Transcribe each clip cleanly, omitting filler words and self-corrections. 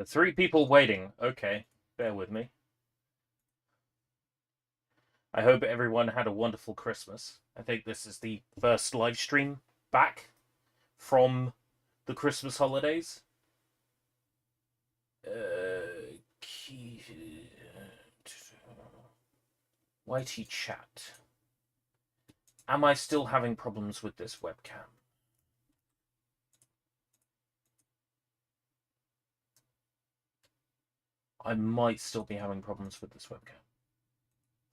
3 people waiting. Okay, bear with me. I hope everyone had a wonderful Christmas. I think this is the first live stream back from the Christmas holidays. YT chat. Am I still having problems with this webcam? I might still be having problems with this webcam.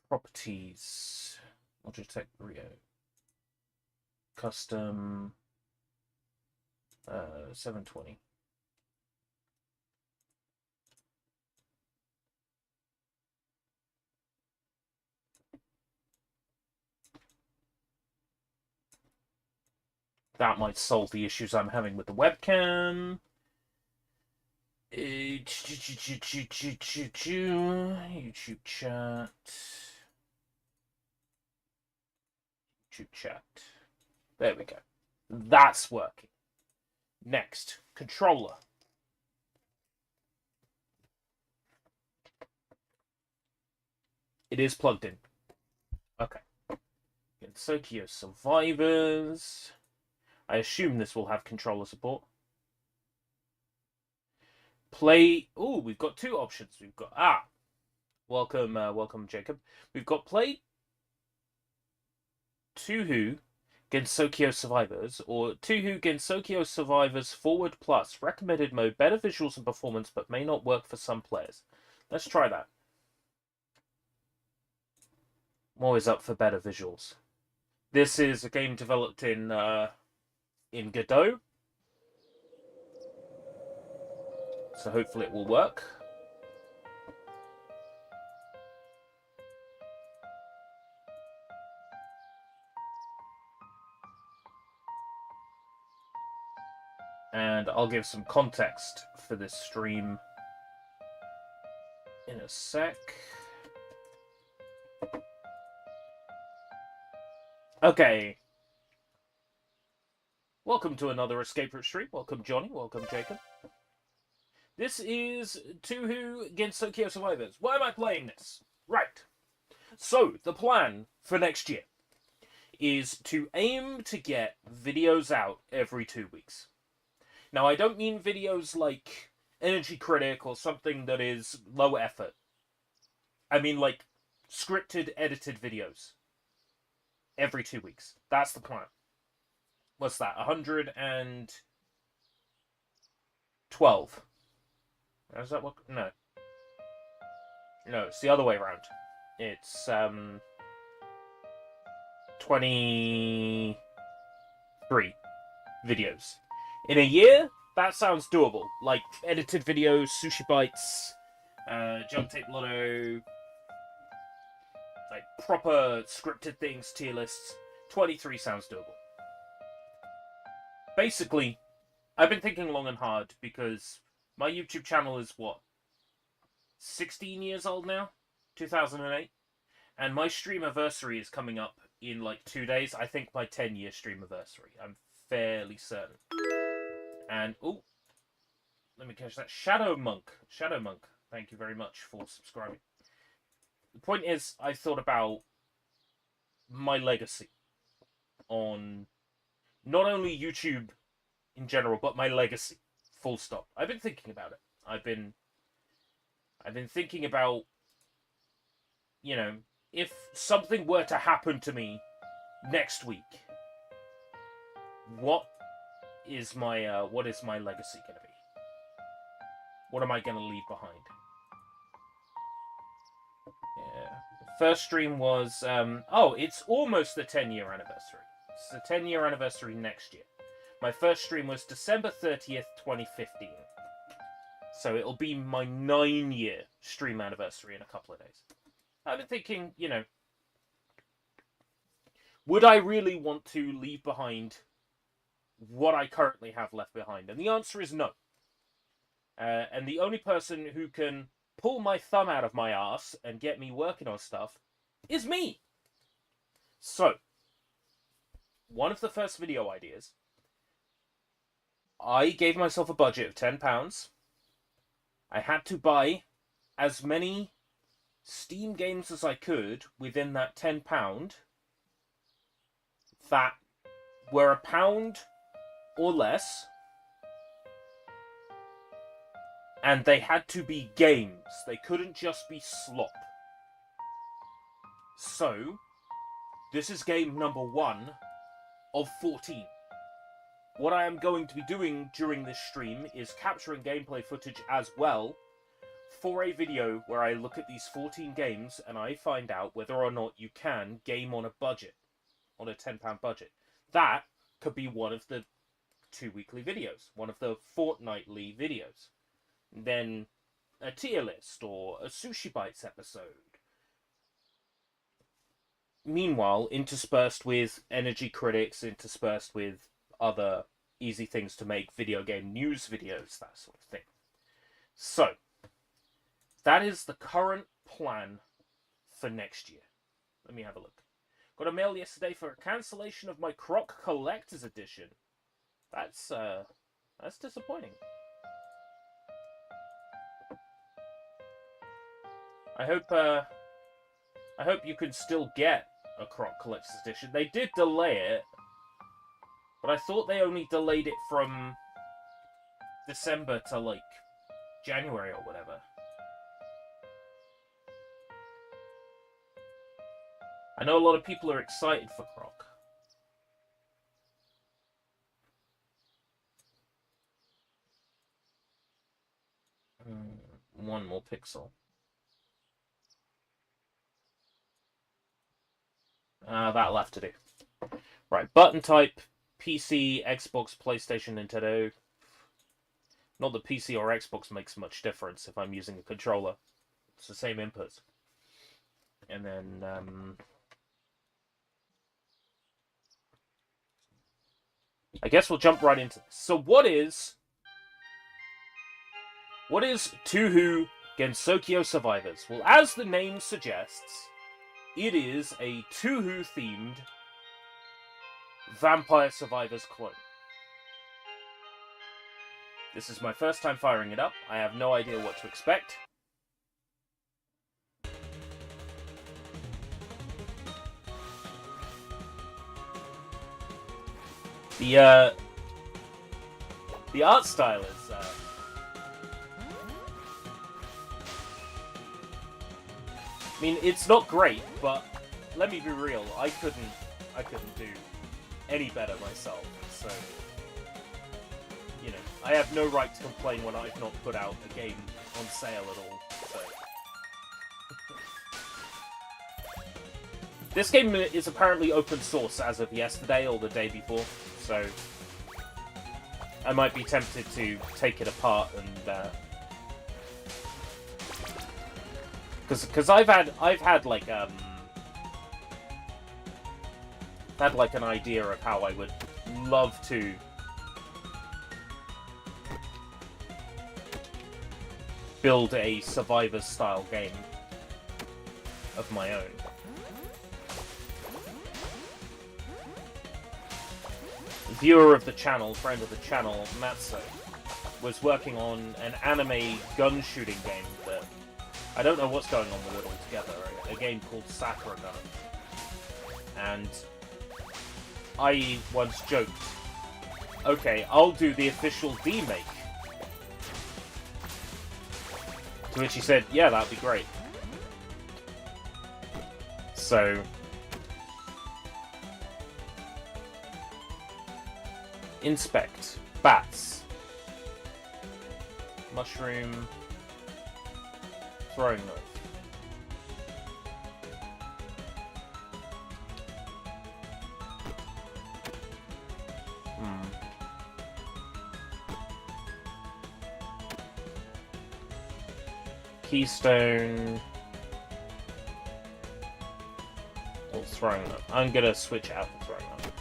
Properties. Logitech Rio. Custom. 720. That might solve the issues I'm having with the webcam. YouTube chat. YouTube chat. There we go. That's working. Next, controller. It is plugged in. Okay. Gensokyo Survivors. I assume this will have controller support. Play. Oh, we've got 2 options. We've got welcome Jacob. We've got play Touhou Gensokyo Survivors or Touhou Gensokyo Survivors Forward Plus. Recommended mode, better visuals and performance, but may not work for some players. Let's try that. I'm always up for better visuals. This is a game developed in Godot, so hopefully it will work. And I'll give some context for this stream in a sec. Okay. Welcome to another Escape Route stream. Welcome, Johnny. Welcome, Jacob. This is Touhou Gensokyo Survivors. Why am I playing this? Right. So, the plan for next year is to aim to get videos out every 2 weeks. Now, I don't mean videos like Energy Critic or something that is low effort. I mean, like, scripted, edited videos every 2 weeks. That's the plan. What's that? 112. Is that what? No. No, it's the other way around. It's 23 videos. In a year, that sounds doable. Like, edited videos, Sushi Bites, Jump Tape Lotto, like, proper scripted things, tier lists. 23 sounds doable. Basically, I've been thinking long and hard because my YouTube channel is, 16 years old now? 2008? And my streamiversary is coming up in, 2 days. I think my 10-year streamiversary. I'm fairly certain. And, let me catch that. Shadow Monk, thank you very much for subscribing. The point is, I thought about my legacy on not only YouTube in general, but my legacy. Full stop. I've been thinking about it. I've been thinking about, if something were to happen to me next week, what is my legacy going to be? What am I going to leave behind? Yeah. The first stream was, it's almost the 10-year anniversary. It's the 10-year anniversary next year. My first stream was December 30th, 2015. So it'll be my 9-year stream anniversary in a couple of days. I've been thinking, would I really want to leave behind what I currently have left behind? And the answer is no. And the only person who can pull my thumb out of my ass and get me working on stuff is me. So, one of the first video ideas, I gave myself a budget of £10. I had to buy as many Steam games as I could within that £10 that were £1 or less, and they had to be games. They couldn't just be slop. So, this is game number 1 of 14. What I am going to be doing during this stream is capturing gameplay footage as well for a video where I look at these 14 games and I find out whether or not you can game on a budget, on a £10 budget. That could be one of the 2 weekly videos, one of the fortnightly videos. Then a tier list or a Sushi Bites episode. Meanwhile, interspersed with Energy Critics, interspersed with other easy things to make, video game news videos, that sort of thing. So, that is the current plan for next year. Let me have a look. Got a mail yesterday for a cancellation of my Croc Collector's Edition. That's disappointing. I hope you can still get a Croc Collector's Edition. They did delay it, but I thought they only delayed it from December to, like, January or whatever. I know a lot of people are excited for Croc. One more pixel. That'll have to do. Right, button type, PC, Xbox, PlayStation, Nintendo. Not that PC or Xbox makes much difference if I'm using a controller. It's the same inputs. And then, I guess we'll jump right into this. So what is Touhou Gensokyo Survivors? Well, as the name suggests, it is a Touhou-themed Vampire Survivors clone. This is my first time firing it up. I have no idea what to expect. The art style is I mean, it's not great, but let me be real, I couldn't do any better myself, so, you know, I have no right to complain when I've not put out a game on sale at all, so. This game is apparently open source as of yesterday or the day before, so I might be tempted to take it apart and, because I've had like an idea of how I would love to build a Survivors style game of my own. Viewer of the channel, friend of the channel, Matzo, was working on an anime gun shooting game that I don't know what's going on with it altogether. A game called Sakura Gun. And I once joked, okay, I'll do the official D-make. To which he said, yeah, that'd be great. So inspect. Bats. Mushroom. Throwing knife. Keystone. Or throwing knife. I'm gonna switch out the throwing knife.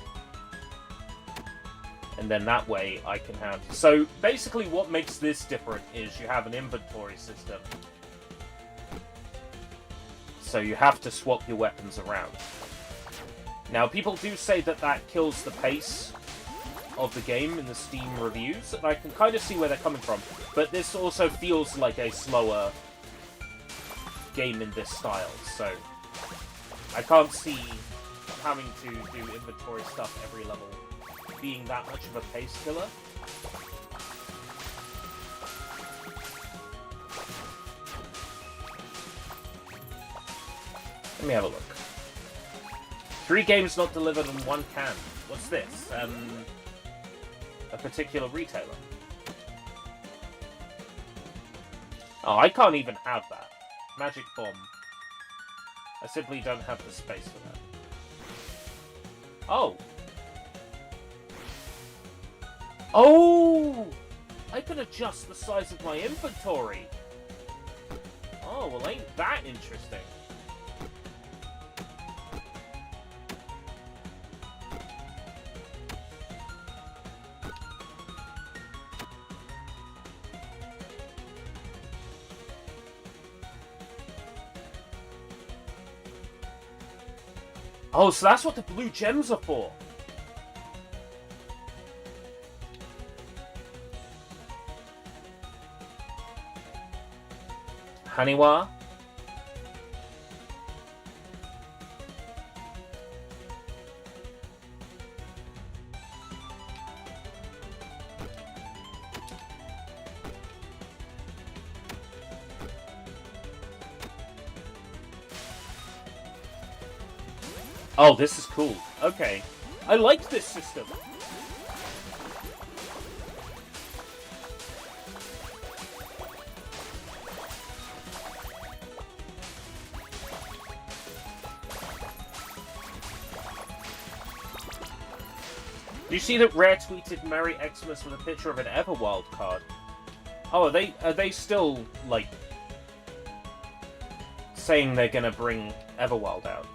And then that way I can have... So basically what makes this different is you have an inventory system. So you have to swap your weapons around. Now people do say that that kills the pace of the game in the Steam reviews, and I can kind of see where they're coming from. But this also feels like a slower game in this style, so I can't see having to do inventory stuff every level being that much of a pace killer. Let me have a look. 3 games not delivered in one can. What's this? A particular retailer. Oh, I can't even have that. Magic Bomb. I simply don't have the space for that. Oh! Oh! I can adjust the size of my inventory! Oh, well ain't that interesting. Oh, so that's what the blue gems are for. Haniwa. Oh, this is cool. Okay. I like this system. Do you see that Rare tweeted Merry Xmas with a picture of an Everwild card? Oh, are they still, like, saying they're gonna bring Everwild out?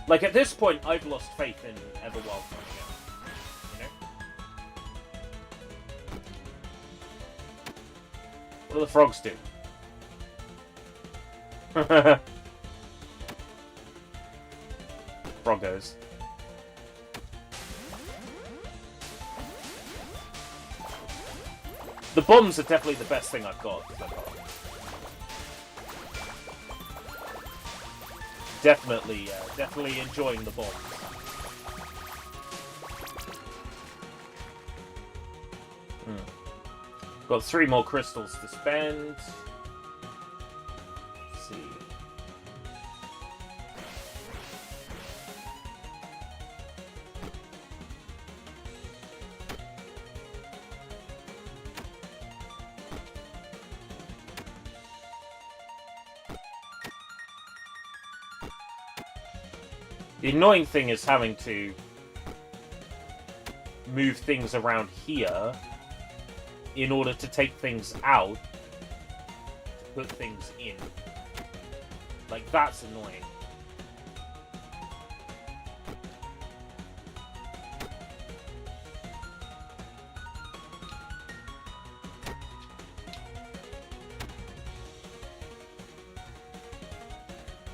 Like, at this point, I've lost faith in Everwild coming out. You know? What do the frogs do? Froggos. The bombs are definitely the best thing I've got so far. Definitely enjoying the bombs. Got 3 more crystals to spend. Let's see. The annoying thing is having to move things around here in order to take things out, to put things in. Like, that's annoying.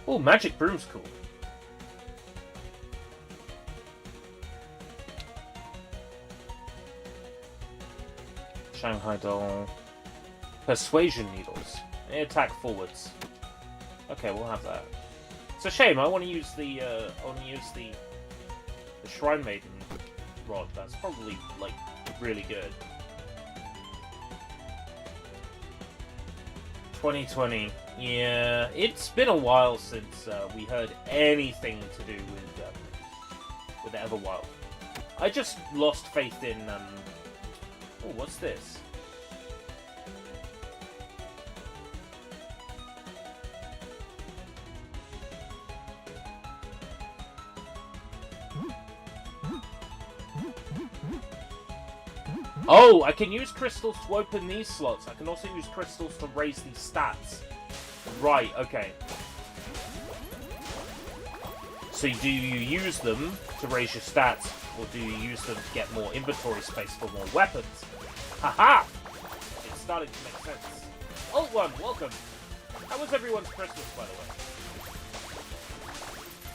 Oh, Magic Broom's cool. Shanghai Doll. Persuasion Needles. They attack forwards. Okay, we'll have that. It's a shame. I want to use the Shrine Maiden rod. That's probably like really good. 2020. Yeah, it's been a while since we heard anything to do with Everwild. I just lost faith in. Oh, what's this? Oh, I can use crystals to open these slots. I can also use crystals to raise these stats. Right, okay. So do you use them to raise your stats, or do you use them to get more inventory space for more weapons? Haha! It's starting to make sense. Old One, welcome! How was everyone's Christmas, by the way?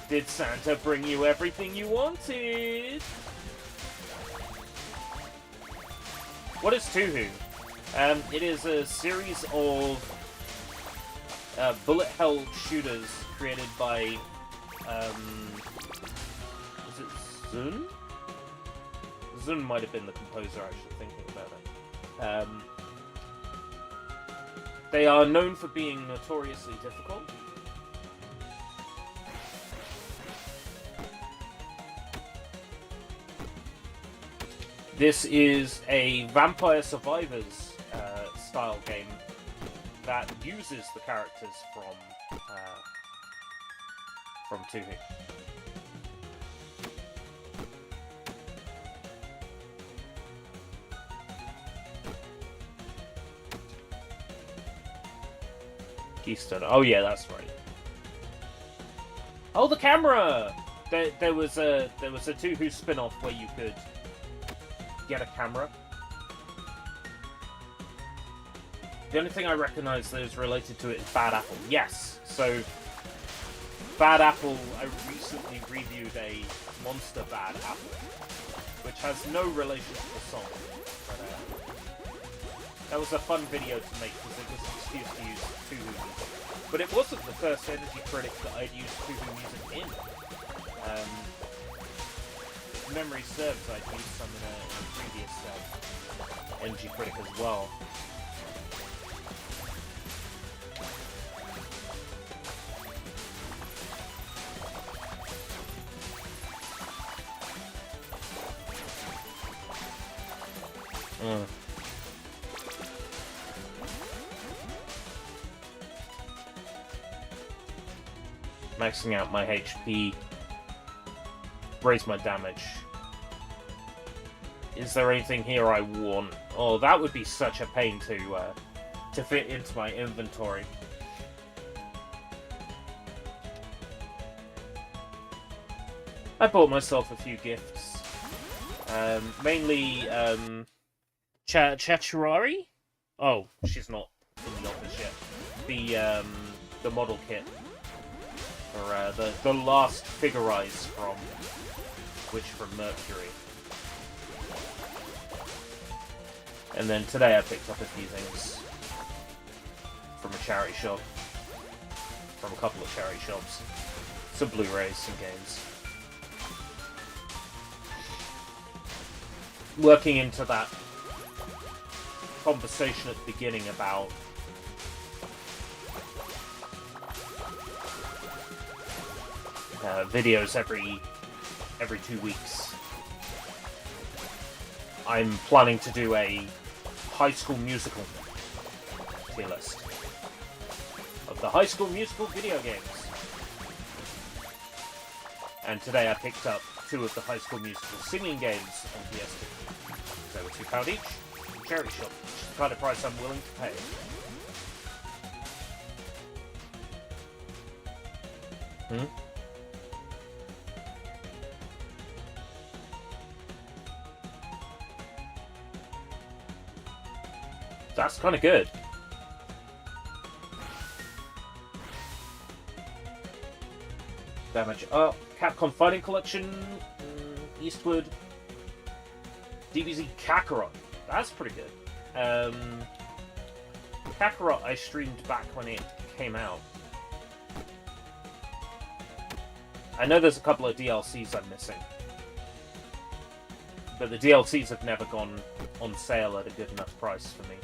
Did Santa bring you everything you wanted? What is Touhou? It is a series of bullet hell shooters created by, is it Zun? Zun might have been the composer, actually, thinking about it. They are known for being notoriously difficult. This is a Vampire Survivors style game that uses the characters from Touhou. Keystone. Oh yeah, that's right. Oh, the camera! There was a Touhou spin-off where you could get a camera. The only thing I recognise that is related to it is Bad Apple. Yes! So, Bad Apple, I recently reviewed a Monster Bad Apple, which has no relation to the song. But, that was a fun video to make because it was an excuse to use Touhou music. But it wasn't the first Energy Critic that I'd used Touhou music in. If memory serves, I'd used some in a previous Energy Critic as well. Maxing out my HP, raise my damage. Is there anything here I want? Oh, that would be such a pain to fit into my inventory. I bought myself a few gifts. Mainly, Chachurari? Oh, she's not in the office yet. The model kit. For the last figure eyes from Witch from Mercury. And then today I picked up a few things from a charity shop. From a couple of charity shops. Some Blu-rays, some games. Working into that conversation at the beginning about videos every 2 weeks. I'm planning to do a High School Musical tier list of the High School Musical video games. And today I picked up 2 of the High School Musical singing games on PS2. They were £2 each. Charity shop, which is the kind of price I'm willing to pay. That's kind of good. Damage up. Capcom Fighting Collection. Eastwood. DBZ Kakarot. That's pretty good. Kakarot I streamed back when it came out. I know there's a couple of DLCs I'm missing. But the DLCs have never gone on sale at a good enough price for me.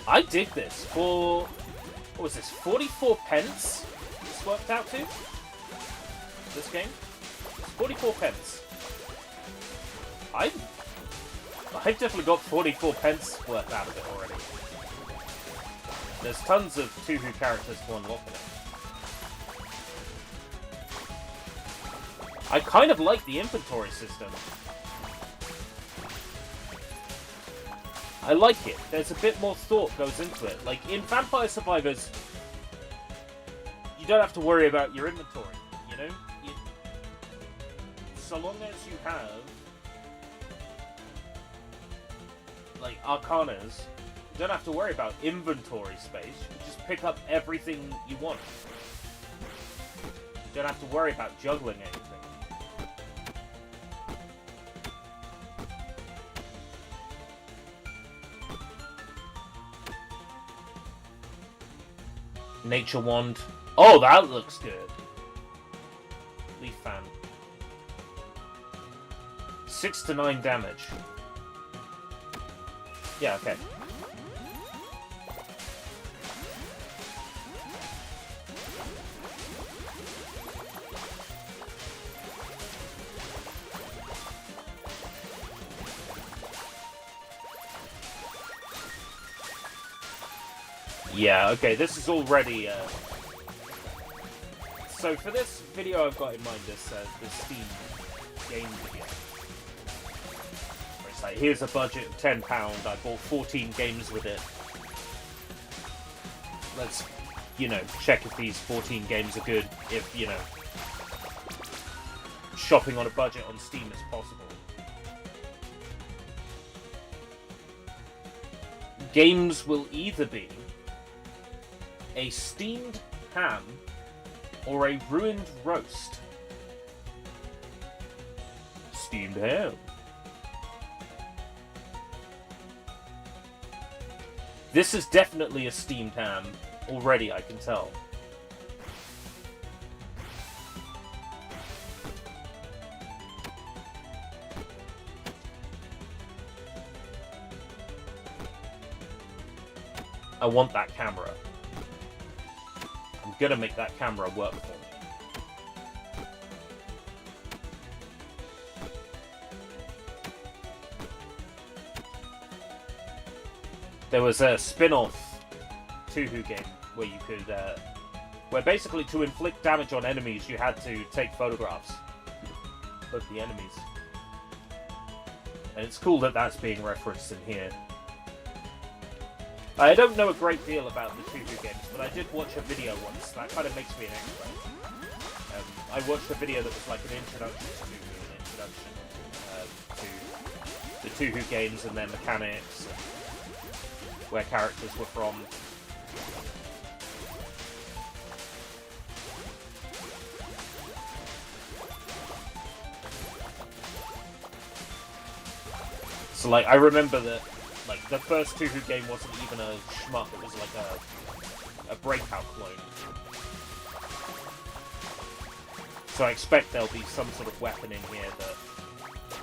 I dig this for, what was this, 44 pence this worked out to? This game? It's 44 pence. I've definitely got 44 pence worth out of it already. There's tons of Touhou characters to unlock in it. I kind of like the inventory system. I like it. There's a bit more thought goes into it. Like, in Vampire Survivors, you don't have to worry about your inventory, you know? So long as you have, like, Arcanas, You don't have to worry about inventory space. You can just pick up everything you want. You don't have to worry about juggling anything. Nature Wand. Oh, that looks good. Leaf Fan. 6 to 9 damage. Yeah, okay. Yeah, okay, this is already, So for this video I've got in mind, this Steam game video. Where it's like, here's a budget of £10, I bought 14 games with it. Let's, you know, check if these 14 games are good, if, you know, shopping on a budget on Steam is possible. Games will either be a steamed ham or a ruined roast. Steamed ham. This is definitely a steamed ham. Already, I can tell. I want that camera. I'm gonna make that camera work for me. There was a spin-off Touhou game where you could, where basically to inflict damage on enemies you had to take photographs of the enemies. And it's cool that that's being referenced in here. I don't know a great deal about the Touhou games, but I did watch a video once. That kind of makes me an expert. I watched a video that was like an introduction to Touhou, an introduction to the Touhou games and their mechanics, and where characters were from. So, like, I remember that, like, the first Touhou game wasn't even a shmup, it was like a breakout clone. So I expect there'll be some sort of weapon in here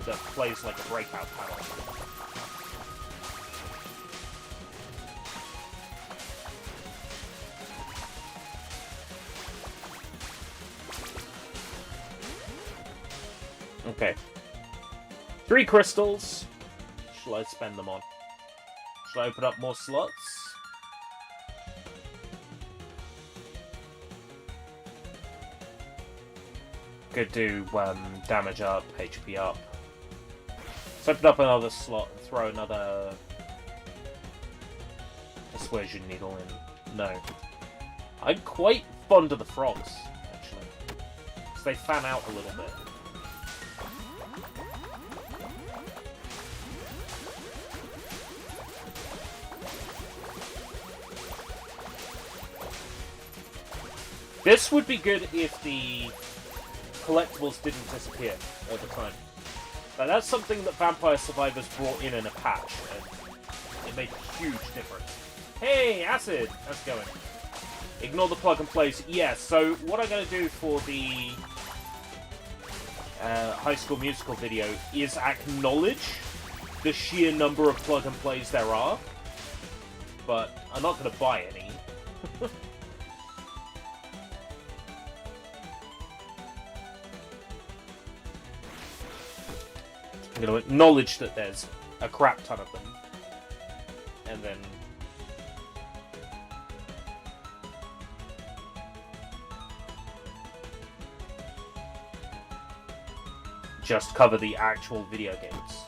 that plays like a breakout panel. Okay. 3 crystals. Shall I spend them on? Shall I open up more slots? Could do damage up, HP up. Let's open up another slot and throw another persuasion needle in. No. I'm quite fond of the frogs, actually. Because they fan out a little bit. This would be good if the collectibles didn't disappear over time. Now, that's something that Vampire Survivors brought in a patch, and it made a huge difference. Hey, Acid! How's it going? Ignore the plug and plays. Yeah, so what I'm going to do for the High School Musical video is acknowledge the sheer number of plug and plays there are, but I'm not going to buy any. I'm going to acknowledge that there's a crap ton of them, and then just cover the actual video games.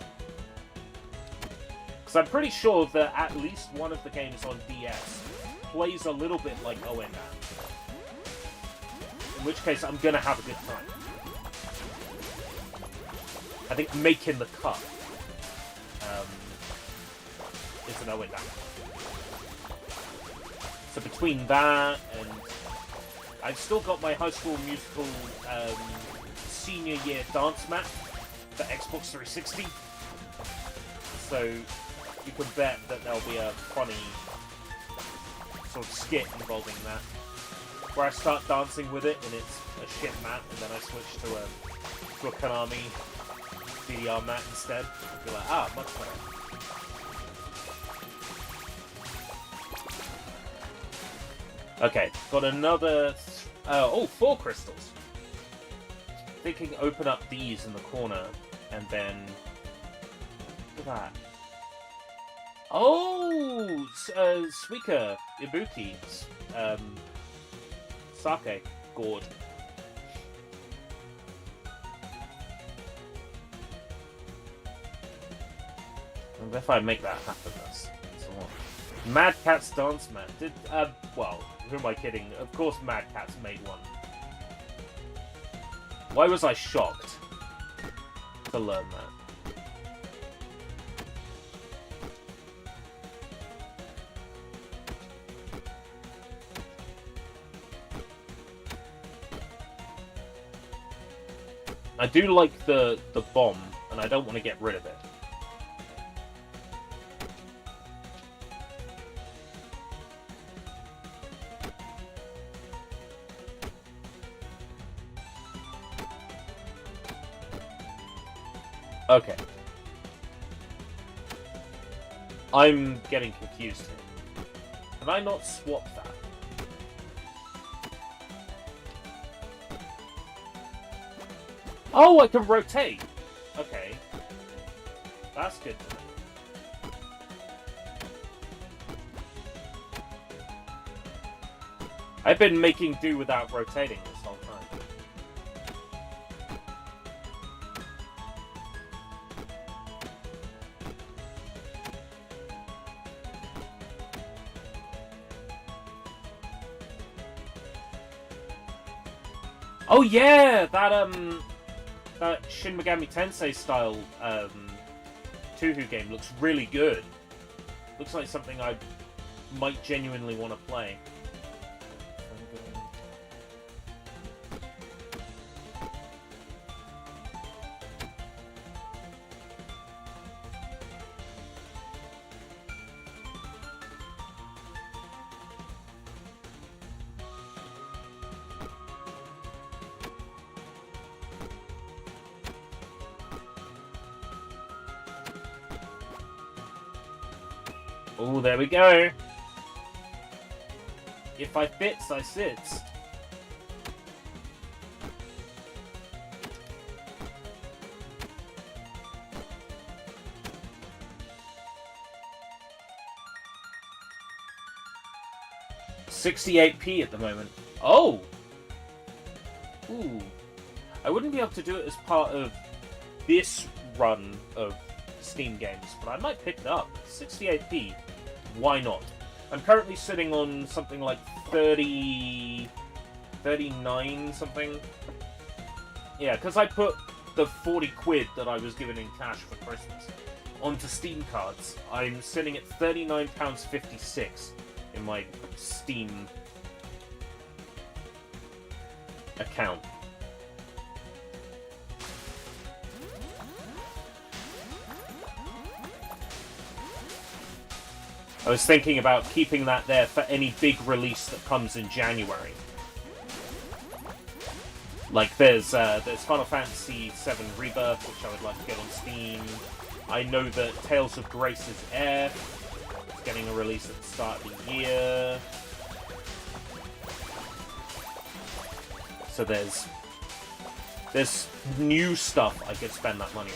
Because I'm pretty sure that at least one of the games on DS plays a little bit like ONM. In which case, I'm going to have a good time. I think making the cut is an ONM. So between that and I've still got my High School Musical senior year dance mat for Xbox 360. So you can bet that there'll be a funny sort of skit involving that, where I start dancing with it and it's a shit mat, and then I switch to a Konami DDR mat instead. You're like, ah, much better. Okay, got another. 4 crystals. Thinking open up these in the corner and then. Look at that. Oh, Suika Ibuki's sake gourd. And if I make that happen, that's a lot. Mad Cat's dance mat. Well, who am I kidding? Of course Mad Cat's made one. Why was I shocked to learn that? I do like the bomb, and I don't want to get rid of it. Okay. I'm getting confused here. Can I not swap that? Oh, I can rotate! Okay. That's good to know. I've been making do without rotating this whole time. Oh yeah! That Shin Megami Tensei style Touhou game looks really good. Looks like something I might genuinely want to play. Oh, there we go. If I fits, I sits. $68p at the moment. Oh! Ooh. I wouldn't be able to do it as part of this run of Steam games, but I might pick it up. 68p. Why not? I'm currently sitting on something like 39 something. Yeah, because I put the 40 quid that I was given in cash for Christmas onto Steam cards. I'm sitting at £39.56 in my Steam account. I was thinking about keeping that there for any big release that comes in January. Like there's Final Fantasy VII Rebirth, which I would like to get on Steam. I know that Tales of Grace's F is getting a release at the start of the year. So there's new stuff I could spend that money on.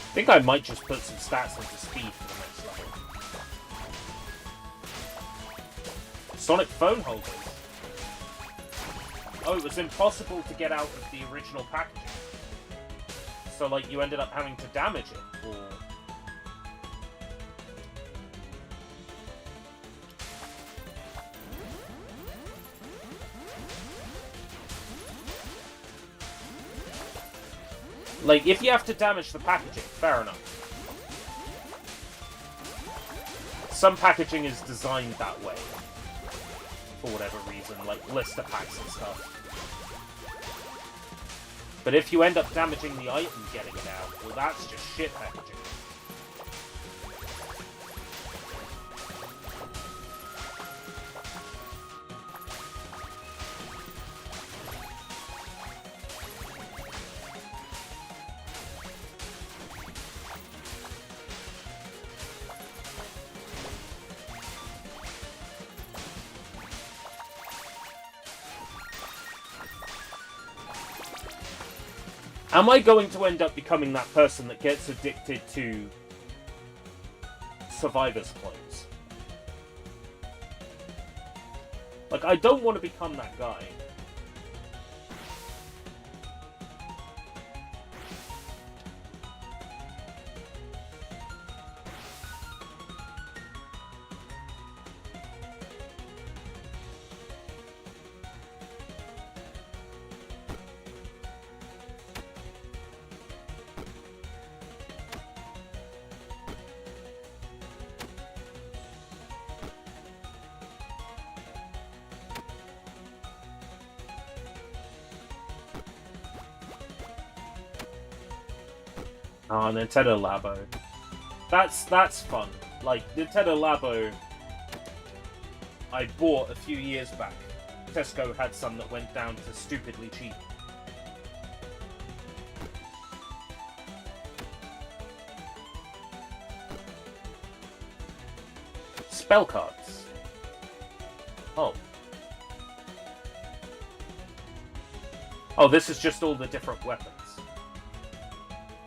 I think I might just put some stats into speed for the next level. Sonic phone holders. Oh, it was impossible to get out of the original packaging. So, like, you ended up having to damage it, or... Like, if you have to damage the packaging, fair enough. Some packaging is designed that way. For whatever reason, like blister packs and stuff. But if you end up damaging the item getting it out, well, that's just shit packaging. Am I going to end up becoming that person that gets addicted to Survivor's clones? Like, I don't want to become that guy. Oh, Nintendo Labo. That's fun. Like, Nintendo Labo, I bought a few years back. Tesco had some that went down to stupidly cheap. Spell cards. Oh. Oh, this is just all the different weapons.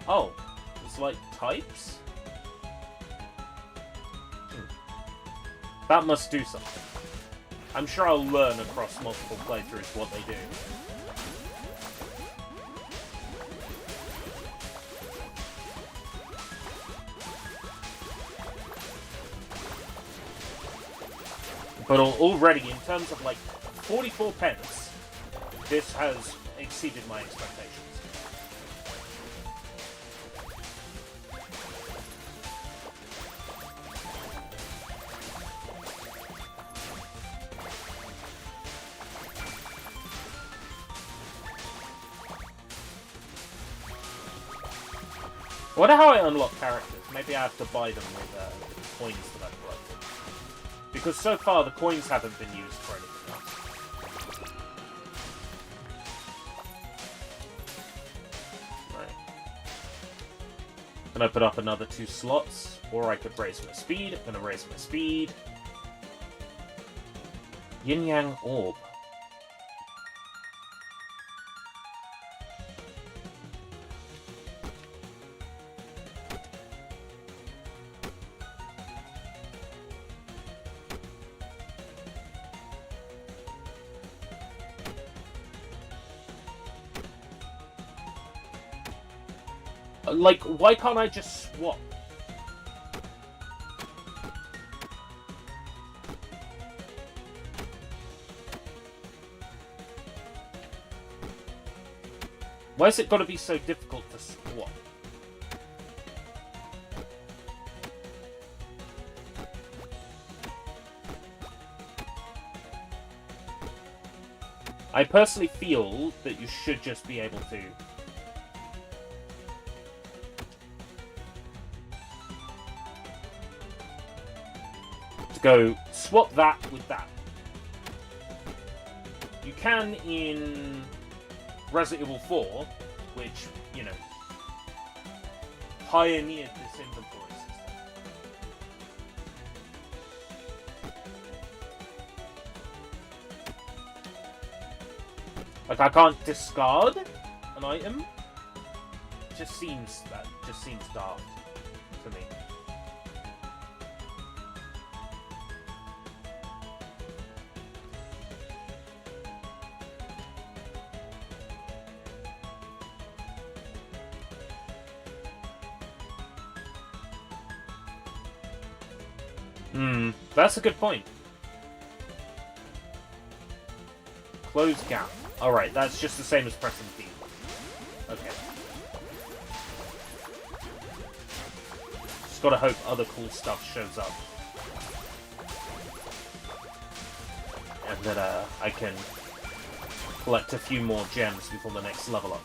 Oh. It's like types? That must do something. I'm sure I'll learn across multiple playthroughs what they do. But already, in terms of like 44 pence, this has exceeded my expectations. I wonder how I unlock characters. Maybe I have to buy them with coins that I've collected. Because so far the coins haven't been used for anything else. Right. Can I put up another 2 slots? Or I could raise my speed. I'm going to raise my speed. Yin Yang Orb. Like, why can't I just swap? Why has it got to be so difficult to swap? I personally feel that you should just be able to go swap that with that. You can in Resident Evil 4, which, you know, pioneered this inventory system. Like, I can't discard an item. That just seems daft to me. That's a good point. Close gap. Alright, that's just the same as pressing B. Okay. Just gotta hope other cool stuff shows up. And that I can collect a few more gems before the next level up.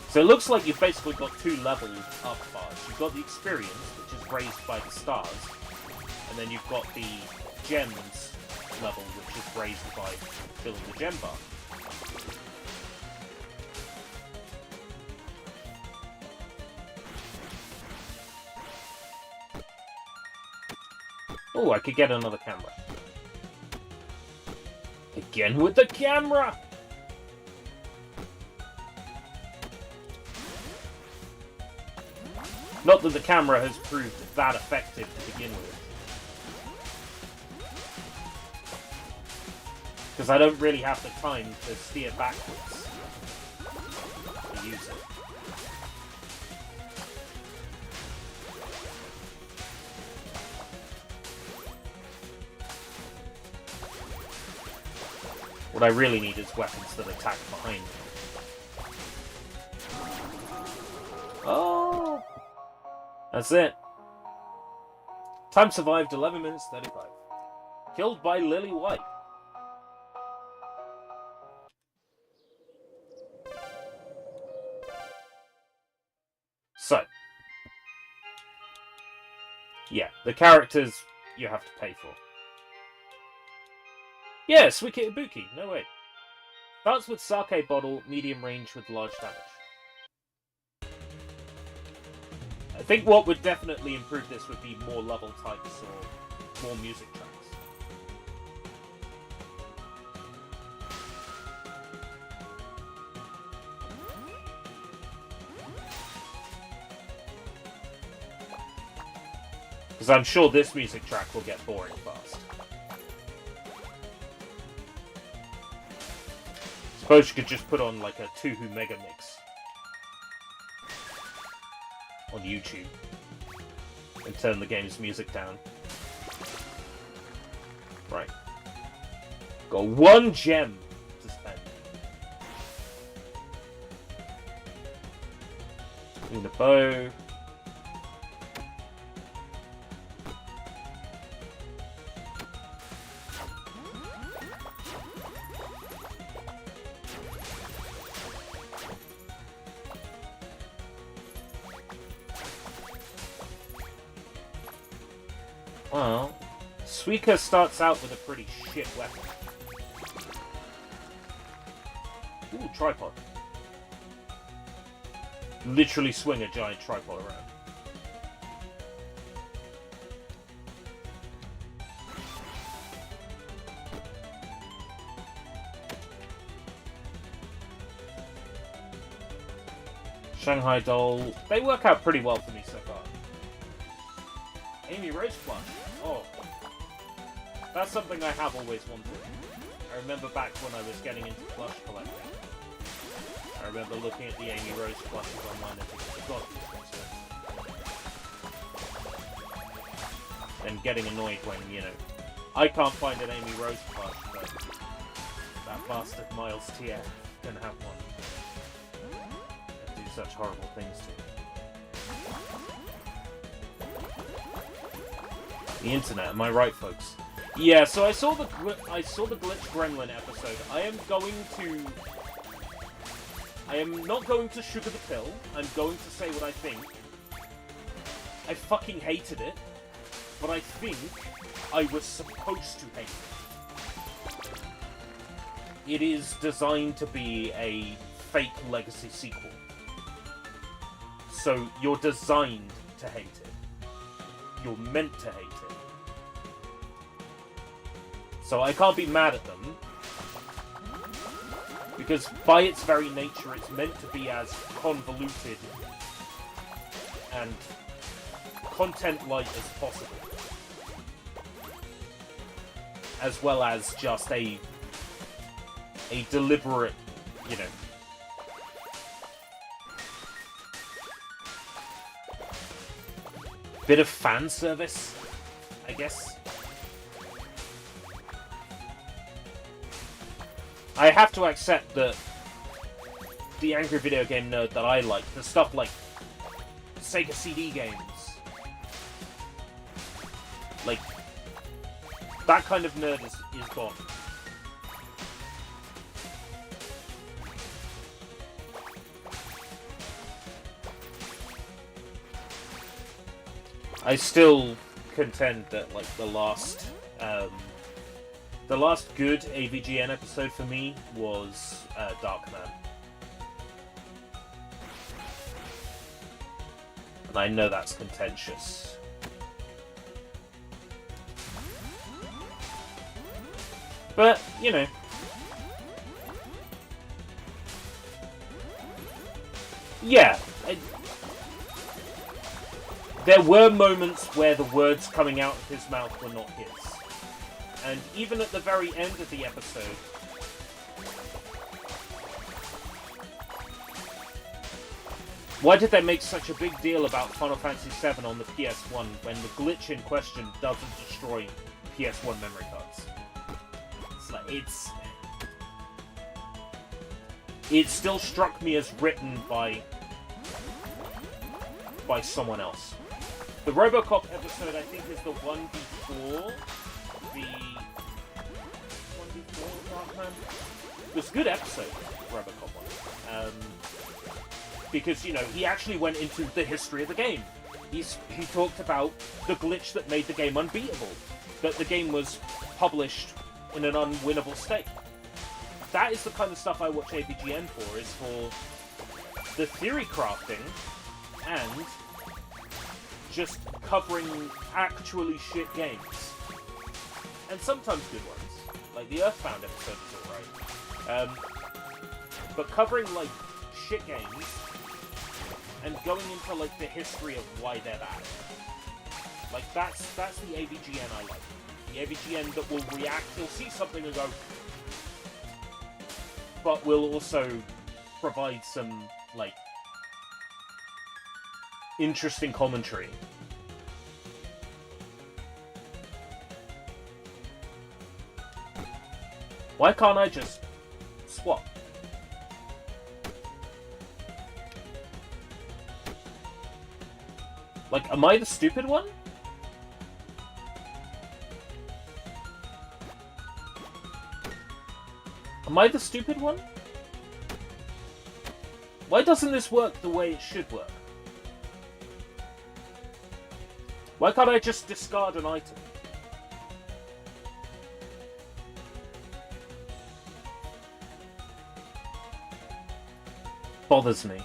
So it looks like you've basically got 2 level up bars. You've got the experience, which is raised by the stars, and then you've got the gems level, which is raised by filling the gem bar. Oh, I could get another camera. Again with the camera! Not that the camera has proved that effective to begin with. Because I don't really have the time to steer backwards to use it. What I really need is weapons that attack behind me. Oh! That's it. Time survived 11 minutes 35. Killed by Lily White. So. Yeah, the characters you have to pay for. Yeah, Suike Ibuki, no way. Starts with sake bottle, medium range with large damage. I think what would definitely improve this would be more level types or more music tracks. Because I'm sure this music track will get boring fast. Suppose you could just put on like a Touhou mega mix on YouTube and turn the game's music down. Right. Got 1 gem to spend. Need a bow. Well, Suika starts out with a pretty shit weapon. Ooh, tripod. Literally swing a giant tripod around. Shanghai Doll. They work out pretty well for me so far. Amy Rose Plush. Oh. That's something I have always wanted. I remember back when I was getting into plush collecting. I remember looking at the Amy Rose plushes online and thinking, God, these expensive. And getting annoyed when, you know, I can't find an Amy Rose plush, but that bastard Miles TF can have one. And do such horrible things to me. The internet, am I right, folks? Yeah, so I saw the Glitch Gremlin episode. I am not going to sugar the pill. I'm going to say what I think. I fucking hated it, but I think I was supposed to hate it. It is designed to be a fake legacy sequel. So you're designed to hate it. You're meant to hate it. So I can't be mad at them. Because by its very nature, it's meant to be as convoluted and content-light as possible. As well as just a deliberate, you know, bit of fan service, I guess. I have to accept that the angry video game nerd that I like. The stuff like Sega CD games. Like, that kind of nerd is gone. I still contend that, like, the last good AVGN episode for me was Darkman. And I know that's contentious. But, you know. Yeah. There were moments where the words coming out of his mouth were not his. And even at the very end of the episode, why did they make such a big deal about Final Fantasy VII on the PS1 when the glitch in question doesn't destroy PS1 memory cards? It's like, it still struck me as written by someone else. The RoboCop episode, I think, is the one before Darkman. It was a good episode, RoboCop one. Because, you know, he actually went into the history of the game. He talked about the glitch that made the game unbeatable. That the game was published in an unwinnable state. That is the kind of stuff I watch AVGN for, is for the theory crafting and just covering actually shit games. And sometimes good ones. Like the Earthbound episode is alright. But covering, like, shit games and going into, like, the history of why they're bad. Like, that's the AVGN I like. The AVGN that will react, he'll see something and go, but will also provide some, like, interesting commentary. Why can't I just swap? Like, am I the stupid one? Am I the stupid one? Why doesn't this work the way it should work? Why can't I just discard an item? Bothers me.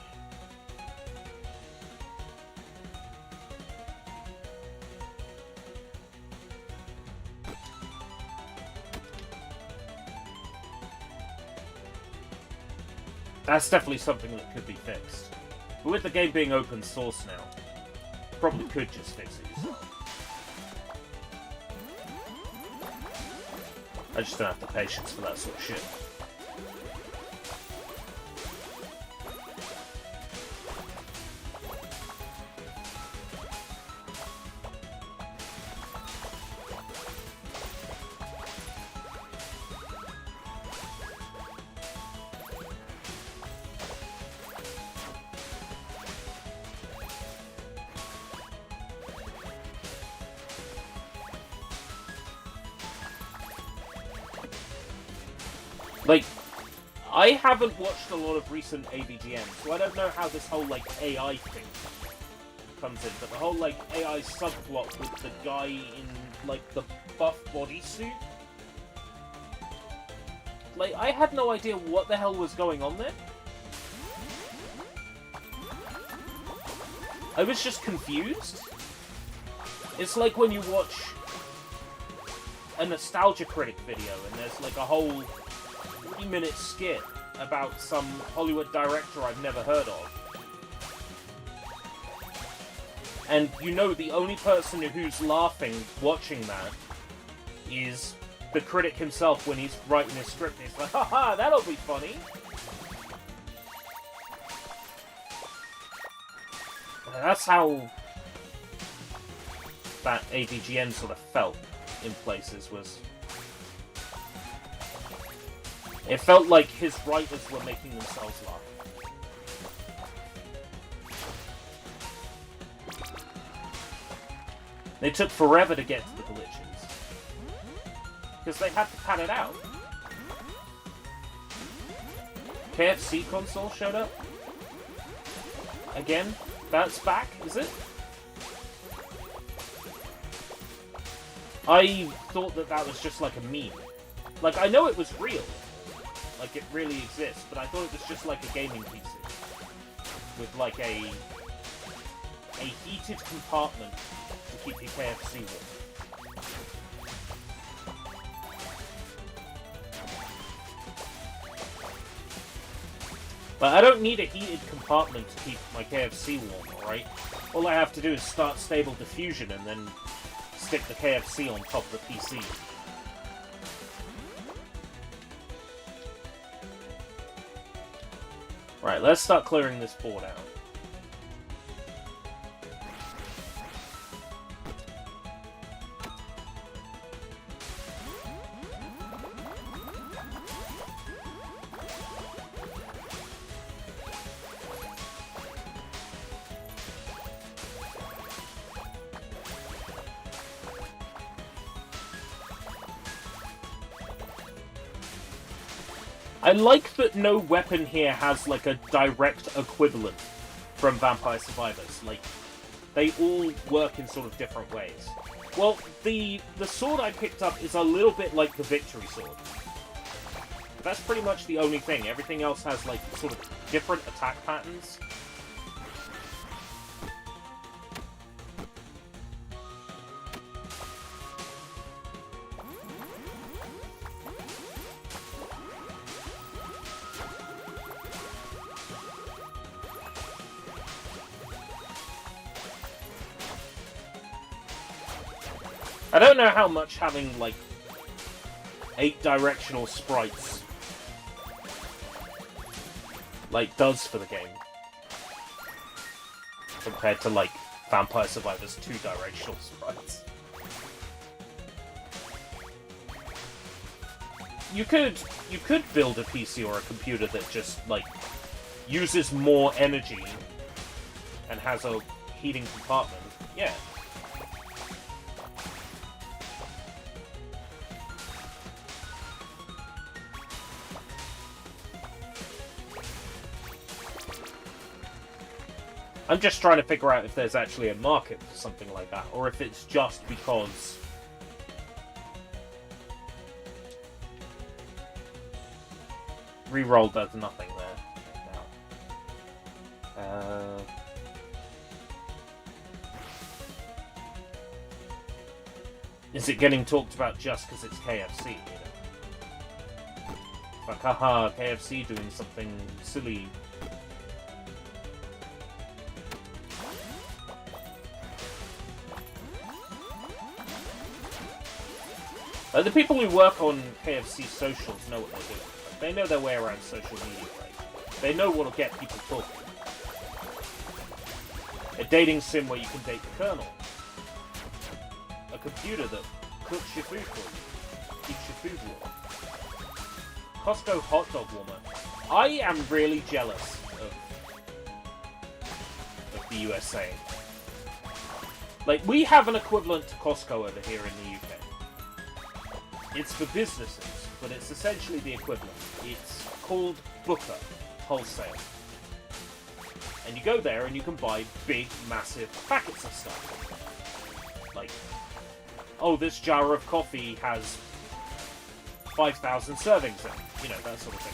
That's definitely something that could be fixed. But with the game being open source now, you probably could just fix it yourself. I just don't have the patience for that sort of shit. Like, I haven't watched a lot of recent AVGN, so I don't know how this whole, like, AI thing comes in, but the whole, like, AI subplot with the guy in, like, the buff bodysuit, like, I had no idea what the hell was going on there. I was just confused. It's like when you watch a Nostalgia Critic video and there's, like, a whole 3-minute skit about some Hollywood director I've never heard of. And you know the only person who's laughing watching that is the critic himself when he's writing his script. He's like, haha, that'll be funny. That's how that AVGN sort of felt in places, was... It felt like his writers were making themselves laugh. They took forever to get to the glitches. Because they had to pad it out. KFC console showed up. Again, that's back, is it? I thought that that was just like a meme. Like, I know it was real. Like, it really exists, but I thought it was just like a gaming PC. With like a heated compartment to keep your KFC warm. But I don't need a heated compartment to keep my KFC warm, alright? All I have to do is start Stable Diffusion and then stick the KFC on top of the PC. Right, let's start clearing this board out. I like that no weapon here has, like, a direct equivalent from Vampire Survivors. Like, they all work in sort of different ways. Well, the sword I picked up is a little bit like the Victory Sword. But that's pretty much the only thing. Everything else has, like, sort of different attack patterns. I don't know how much having, like, 8 directional sprites, like, does for the game. Compared to, like, Vampire Survivors' 2 directional sprites. You could build a PC or a computer that just, like, uses more energy and has a heating compartment. Yeah. I'm just trying to figure out if there's actually a market for something like that, or if it's just because reroll does nothing there now. Is it getting talked about just because it's KFC, you know? Like, haha, KFC doing something silly. The people who work on KFC socials know what they're doing. They know their way around social media, right? They know what will get people talking. A dating sim where you can date the Colonel. A computer that cooks your food for you. Keeps your food warm. Costco hot dog warmer. I am really jealous of the USA. Like, we have an equivalent to Costco over here in the UK. It's for businesses, but it's essentially the equivalent. It's called Booker Wholesale. And you go there and you can buy big, massive packets of stuff. Like, oh, this jar of coffee has 5,000 servings in it. You know, that sort of thing.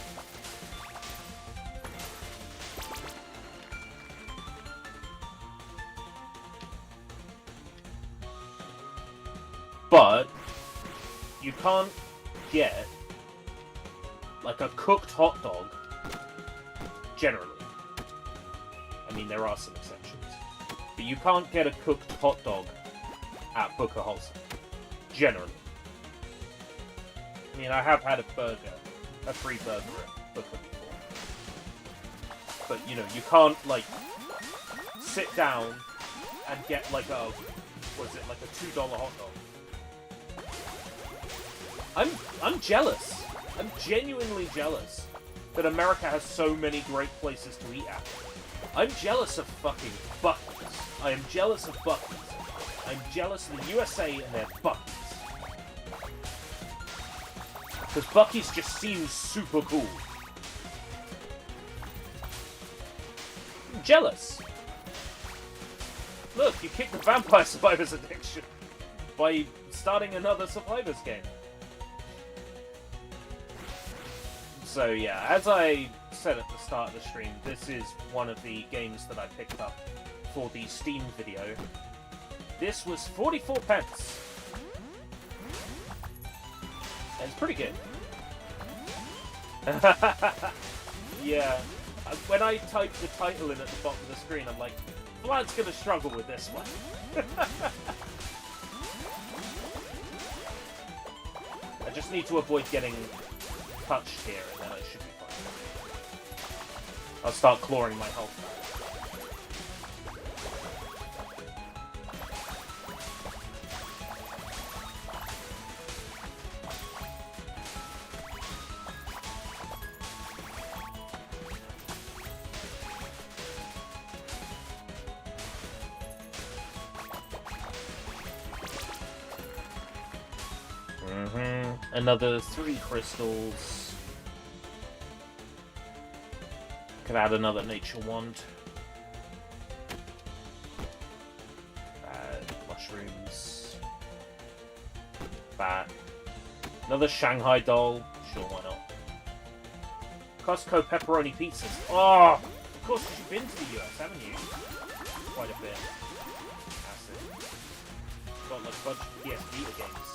But you can't get, like, a cooked hot dog, generally. I mean, there are some exceptions. But you can't get a cooked hot dog at Booker Wholesale. Generally. I mean, I have had a free burger at Booker before. But, you know, you can't, like, sit down and get, like, a, what is it, like a $2 hot dog. I'm jealous. I'm genuinely jealous that America has so many great places to eat at. I'm jealous of fucking Buc-ee's. I am jealous of Buc-ee's. I'm jealous of the USA and their Buckies. Because Buckies just seems super cool. I'm jealous. Look, you kicked the Vampire Survivors addiction by starting another Survivors game. So yeah, as I said at the start of the stream, this is one of the games that I picked up for the Steam video. This was 44 pence. It's pretty good. Yeah. When I typed the title in at the bottom of the screen, I'm like, Vlad's gonna struggle with this one. I just need to avoid getting touched here, and then I should be fine. I'll start clawing my health back. Another 3 crystals. Could add another nature wand. Mushrooms. Bat. Another Shanghai doll. Sure, why not? Costco pepperoni pizzas. Oh! Of course, you've been to the US, haven't you? Quite a bit. Acid. Got like a bunch of PS Vita games.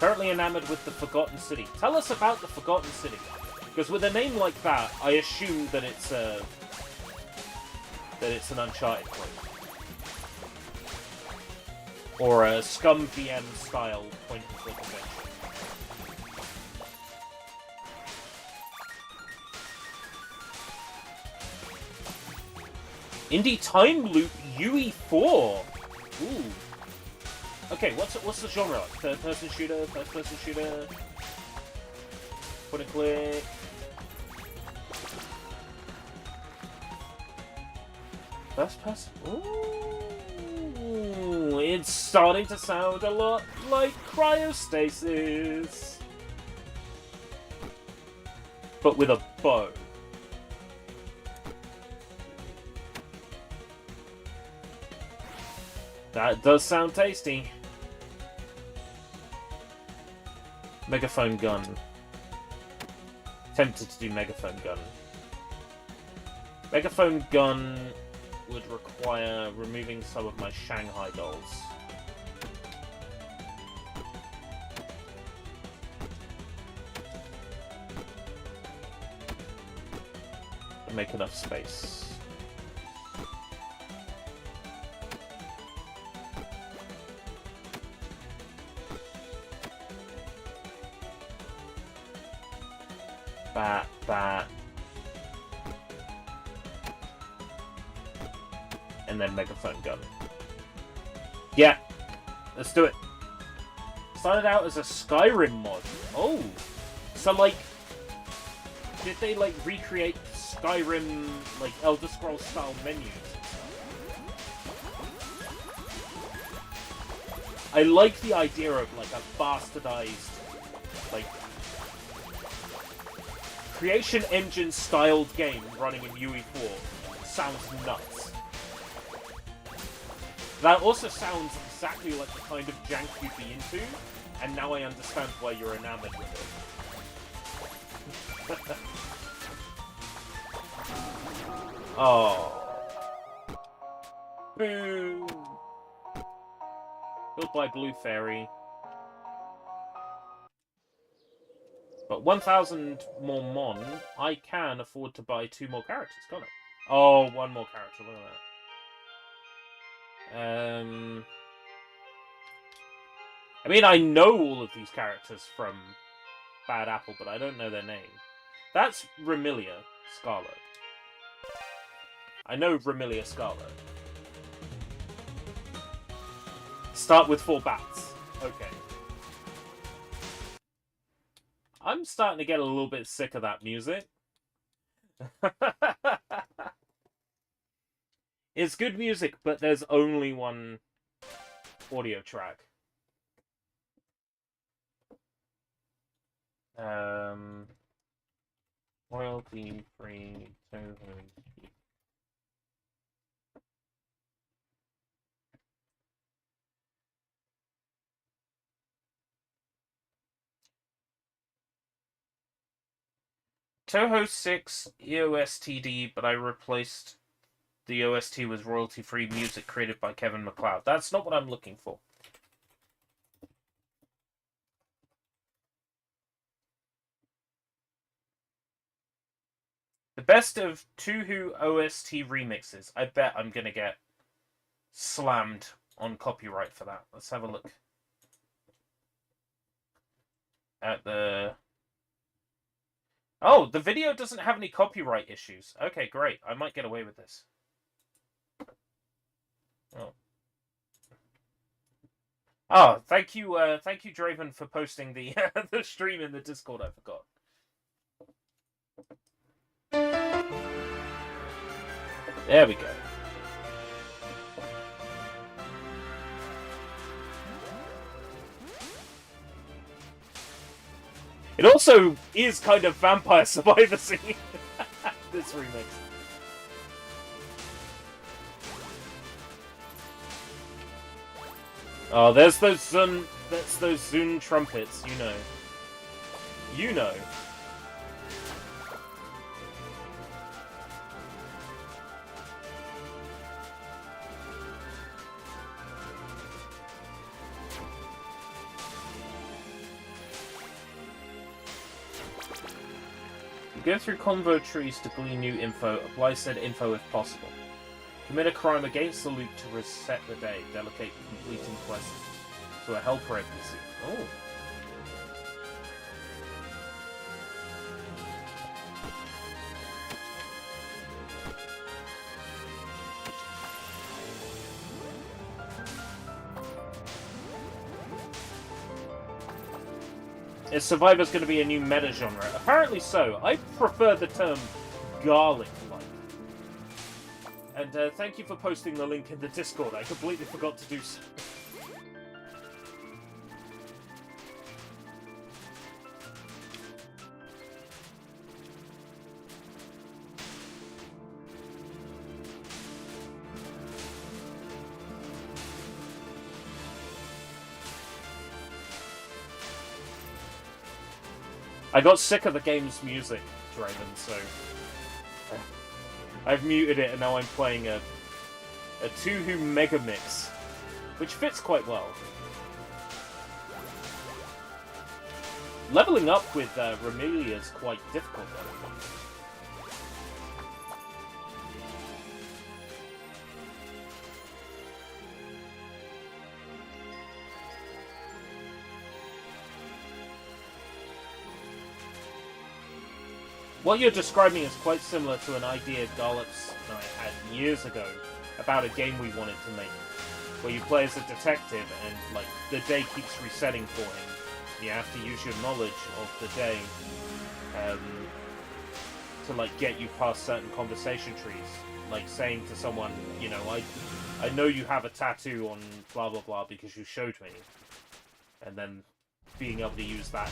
Currently enamored with the Forgotten City. Tell us about the Forgotten City. Because with a name like that, I assume that it's an Uncharted point. Or a Scum VM style point and click adventure. Indie Time Loop UE4. Ooh. Okay, what's the genre like? Third-person shooter, first-person shooter, point and click. First person. Ooh, it's starting to sound a lot like Cryostasis, but with a bow. That does sound tasty. Megaphone gun. Tempted to do megaphone gun. Megaphone gun would require removing some of my Shanghai dolls. To make enough space. Bat. And then megaphone gun. Yeah, let's do it. Started out as a Skyrim mod. Oh, so like, did they like recreate Skyrim like Elder Scrolls style menus and stuff? I like the idea of like a bastardized, like, creation engine styled game running in UE4. Sounds nuts. That also sounds exactly like the kind of jank you'd be into, and now I understand why you're enamored with it. Oh. Boo! Built by Blue Fairy. But 1,000 more Mon, I can afford to buy 2 more characters, can't I? Oh, 1 more character, look at that. I mean, I know all of these characters from Bad Apple, but I don't know their name. That's Remilia Scarlet. I know Remilia Scarlet. Start with 4 bats. Okay. I'm starting to get a little bit sick of that music. It's good music, but there's only one audio track. Royalty-free Touhou. Touhou 6 EOSTD, but I replaced the OST with royalty-free music created by Kevin MacLeod. That's not what I'm looking for. The best of Touhou OST remixes. I bet I'm gonna get slammed on copyright for that. Let's have a look at the... Oh, the video doesn't have any copyright issues. Okay, great. I might get away with this. Oh. Oh, thank you, Draven, for posting the the stream in the Discord. I forgot. There we go. It also is kind of Vampire Survivor scene. This remix. Oh, there's those Zun trumpets, you know. You know. Go through convo trees to glean new info. Apply said info if possible. Commit a crime against the loop to reset the day. Delegate completing quests to a helper NPC. Oh. Is Survivor's going to be a new meta genre? Apparently so. I prefer the term garlic-like. And thank you for posting the link in the Discord. I completely forgot to do so. I got sick of the game's music, Draven, so I've muted it and now I'm playing a Touhou Mega Mix, which fits quite well. Leveling up with Romelia is quite difficult though. What you're describing is quite similar to an idea Dollops and I had years ago about a game we wanted to make, where you play as a detective and like the day keeps resetting for him. You have to use your knowledge of the day to like get you past certain conversation trees, like saying to someone, you know, I know you have a tattoo on blah blah blah because you showed me, and then being able to use that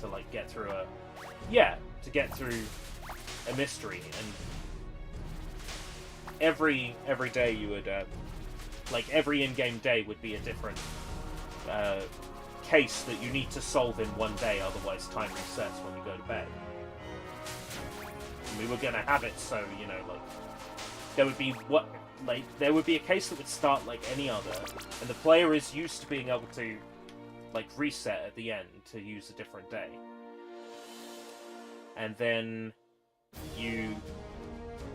to like get through to get through a mystery. And every day you would like every in-game day would be a different case that you need to solve in one day, otherwise time resets when you go to bed. And we were gonna have it so, you know, like there would be a case that would start like any other, and the player is used to being able to like reset at the end to use a different day. And then you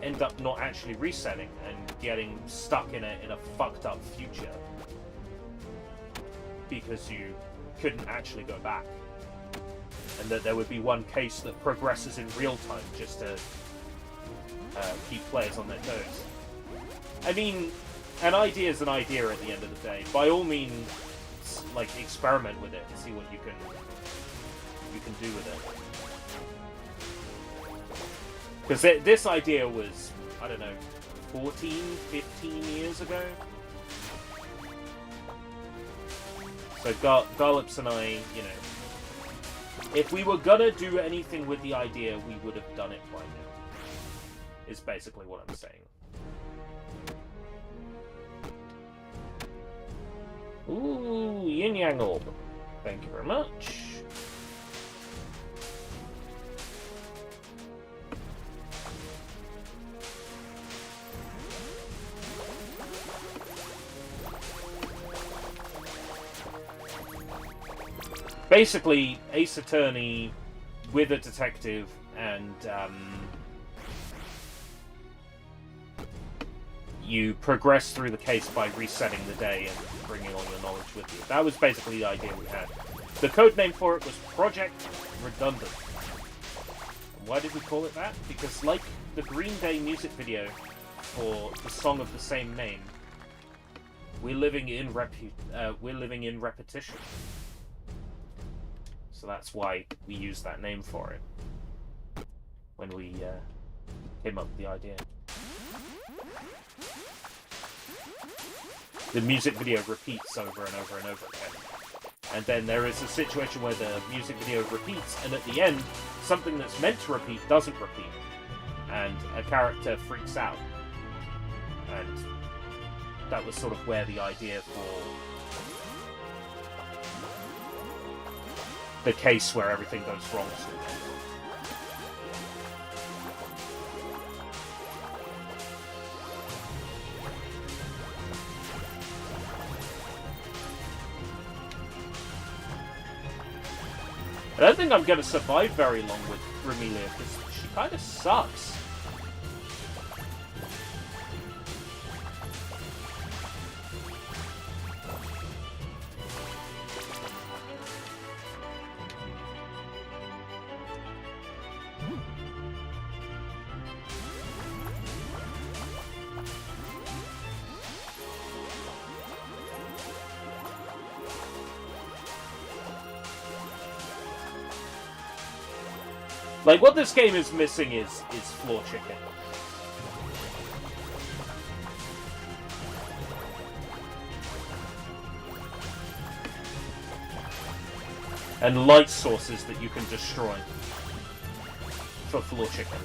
end up not actually resetting and getting stuck in a fucked up future because you couldn't actually go back. And that there would be one case that progresses in real time just to keep players on their toes. I mean, an idea is an idea at the end of the day. By all means, like, experiment with it and see what you can do with it. Because this idea was, I don't know, 14, 15 years ago. So Garlips and I, you know, if we were gonna do anything with the idea, we would have done it by now. Is basically what I'm saying. Ooh, Yin Yang Orb. Thank you very much. Basically, Ace Attorney with a detective and you progress through the case by resetting the day and bringing all your knowledge with you. That was basically the idea we had. The code name for it was Project Redundant. And why did we call it that? Because like the Green Day music video for the song of the same name, we're living in repetition. So that's why we used that name for it when we came up with the idea. The music video repeats over and over and over again. And then there is a situation where the music video repeats, and at the end, something that's meant to repeat doesn't repeat. And a character freaks out. And that was sort of where the idea for the case where everything goes wrong sort of came from. I don't think I'm going to survive very long with Remilia, because she kind of sucks. Like, what this game is missing is floor chicken. And light sources that you can destroy for floor chicken.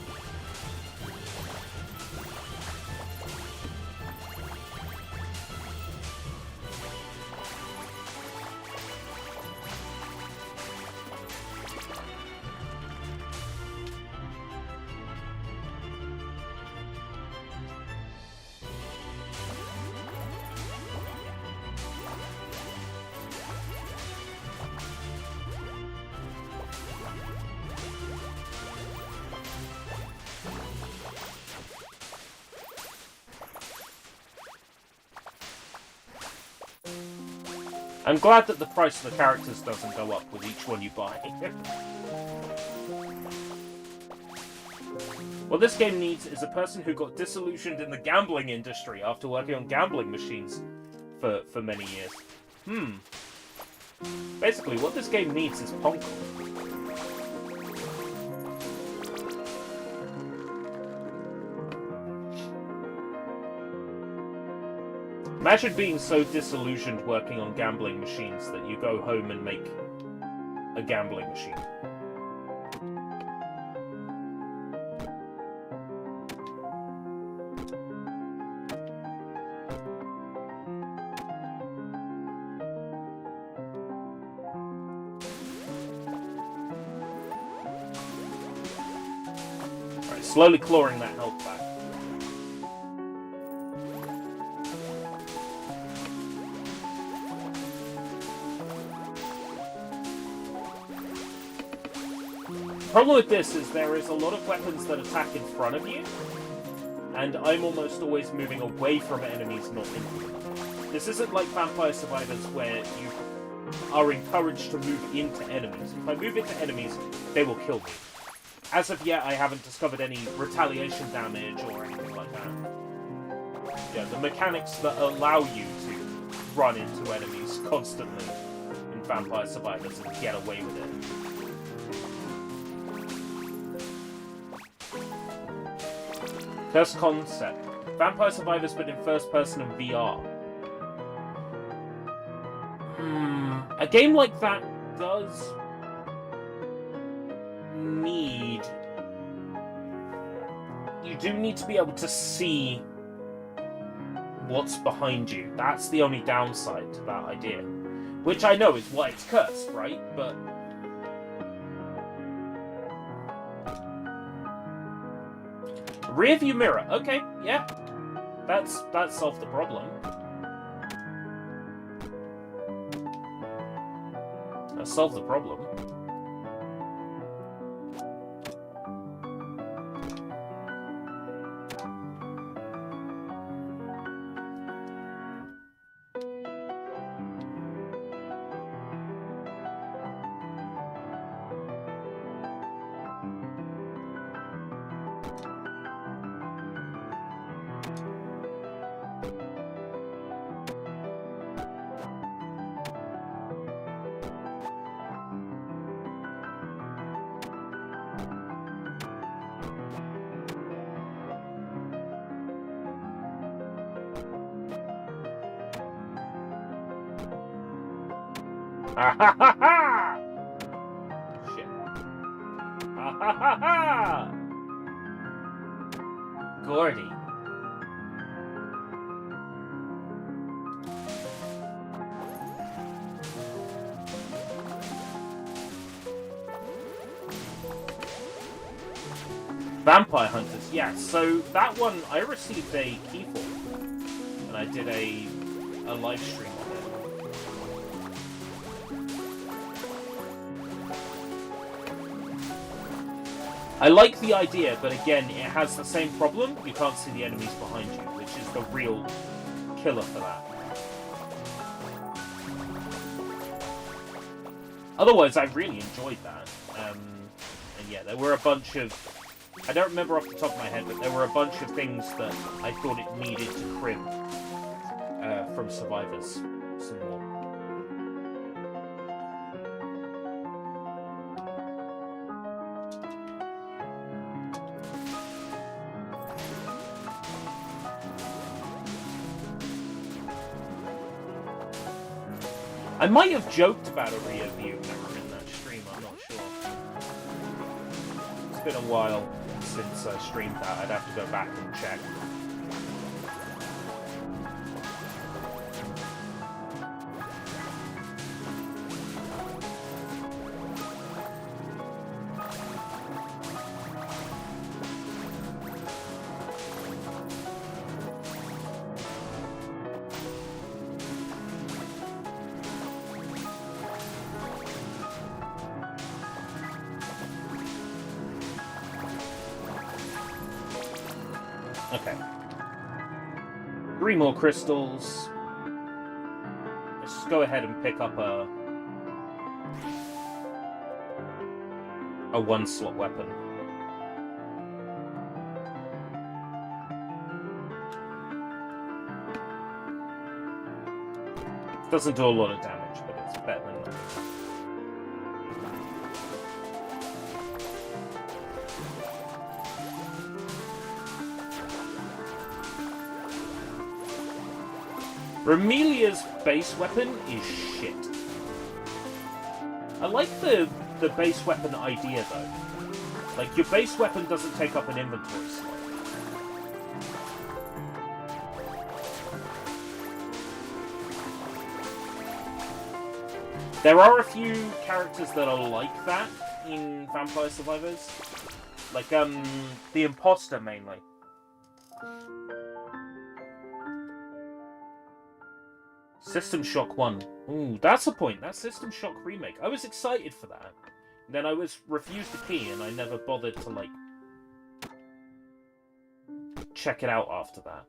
I'm glad that the price of the characters doesn't go up with each one you buy. What this game needs is a person who got disillusioned in the gambling industry after working on gambling machines for many years. Basically, what this game needs is Ponko. Imagine being so disillusioned working on gambling machines that you go home and make a gambling machine. Alright, slowly clawing that health back. The problem with this is there is a lot of weapons that attack in front of you, and I'm almost always moving away from enemies, not into them. This isn't like Vampire Survivors where you are encouraged to move into enemies. If I move into enemies, they will kill me. As of yet, I haven't discovered any retaliation damage or anything like that. Yeah, the mechanics that allow you to run into enemies constantly in Vampire Survivors and get away with it. First concept. Vampire Survivors, but in first person and VR. A game like that does need... You do need to be able to see what's behind you. That's the only downside to that idea. Which I know is why it's cursed, right? But... Rear view mirror. Okay, yeah. That solved the problem. That solved the problem. Ha ha ha ha! Shit. Ha ha ha ha! Gordy. Vampire Hunters, yeah. So that one I received a key for, and I did a live stream on it. I like the idea, but again, it has the same problem. You can't see the enemies behind you, which is the real killer for that. Otherwise, I really enjoyed that. And yeah, there were a bunch of... I don't remember off the top of my head, but there were a bunch of things that I thought it needed to crib from Survivors some more. I might have joked about a rear view mirror in that stream, I'm not sure. It's been a while since I streamed that, I'd have to go back and check. Okay. 3 more crystals. Let's just go ahead and pick up a 1-slot weapon. Doesn't do a lot of damage, but it's better than nothing. Remelia's base weapon is shit. I like the base weapon idea, though. Like, your base weapon doesn't take up an inventory slot. There are a few characters that are like that in Vampire Survivors. Like, the Imposter, mainly. System Shock 1. Ooh, that's a point. That's System Shock Remake. I was excited for that. Then I was refused the key, and I never bothered to, like, check it out after that.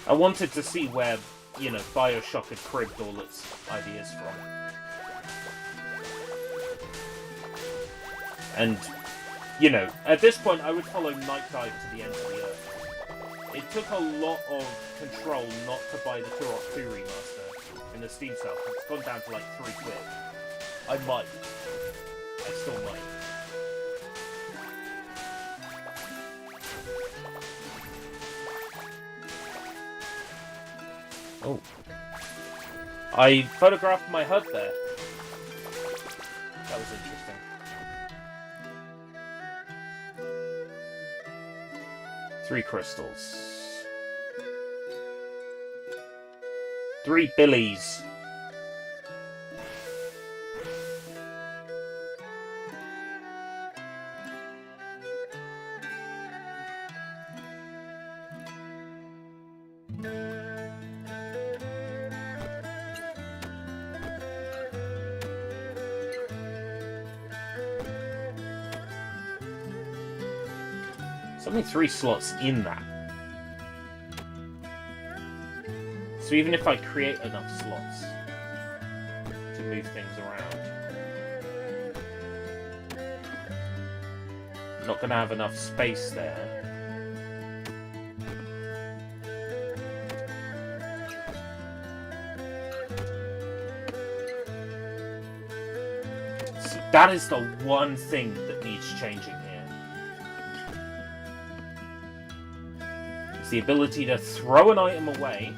I wanted to see where, you know, Bioshock had cribbed all its ideas from. And you know, at this point, I would follow Night Dive to the end of the earth. It took a lot of control not to buy the Turok 2 remaster in the Steam sale. It's gone down to like £3. I might. I still might. Oh. I photographed my HUD there. That was interesting. Three crystals. 3 billies. There's only 3 slots in that. So even if I create enough slots to move things around, I'm not going to have enough space there. So that is the one thing that needs changing here. It's the ability to throw an item away,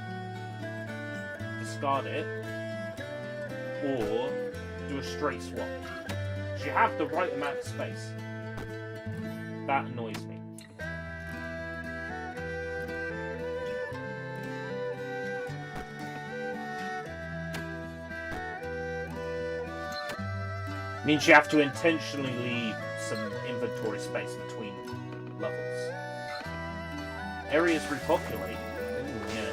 discard it, or do a straight swap. So you have the right amount of space. That annoys me. Means you have to intentionally leave some inventory space between levels. Areas repopulate. Ooh, yeah.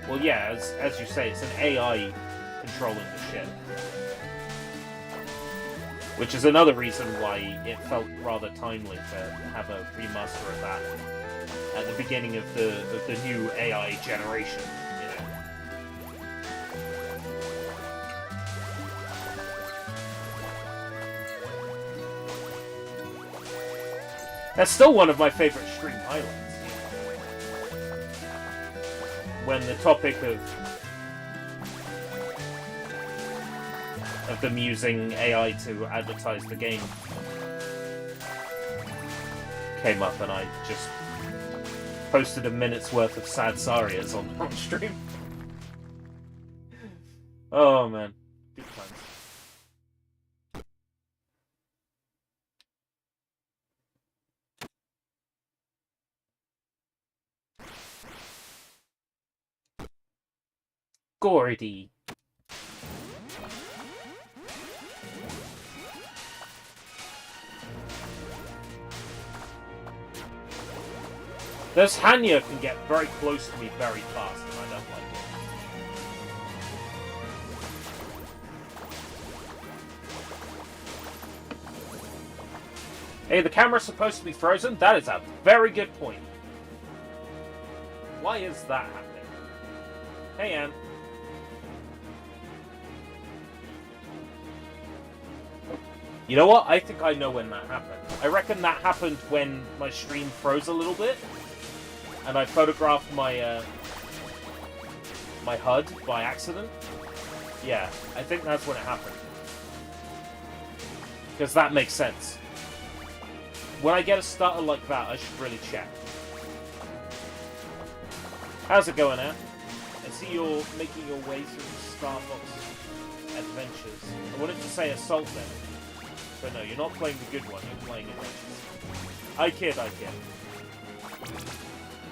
Well, yeah, as you say, it's an AI controlling the ship. Which is another reason why it felt rather timely to have a remaster of that at the beginning of the new AI generation, you know. That's still one of my favourite stream highlights. When the topic of them using AI to advertise the game came up, and I just posted a minute's worth of sad sarias on stream. Oh man, good times. Gordy. This Hanya can get very close to me very fast, and I don't like it. Hey, the camera's supposed to be frozen? That is a very good point. Why is that happening? Hey, Anne. You know what? I think I know when that happened. I reckon that happened when my stream froze a little bit, and I photographed my my HUD by accident. Yeah, I think that's when it happened. Because that makes sense. When I get a stutter like that, I should really check. How's it going, Anne? I see you're making your way through Star Fox Adventures. I wanted to say Assault then. But no, you're not playing the good one, you're playing Adventures. I kid.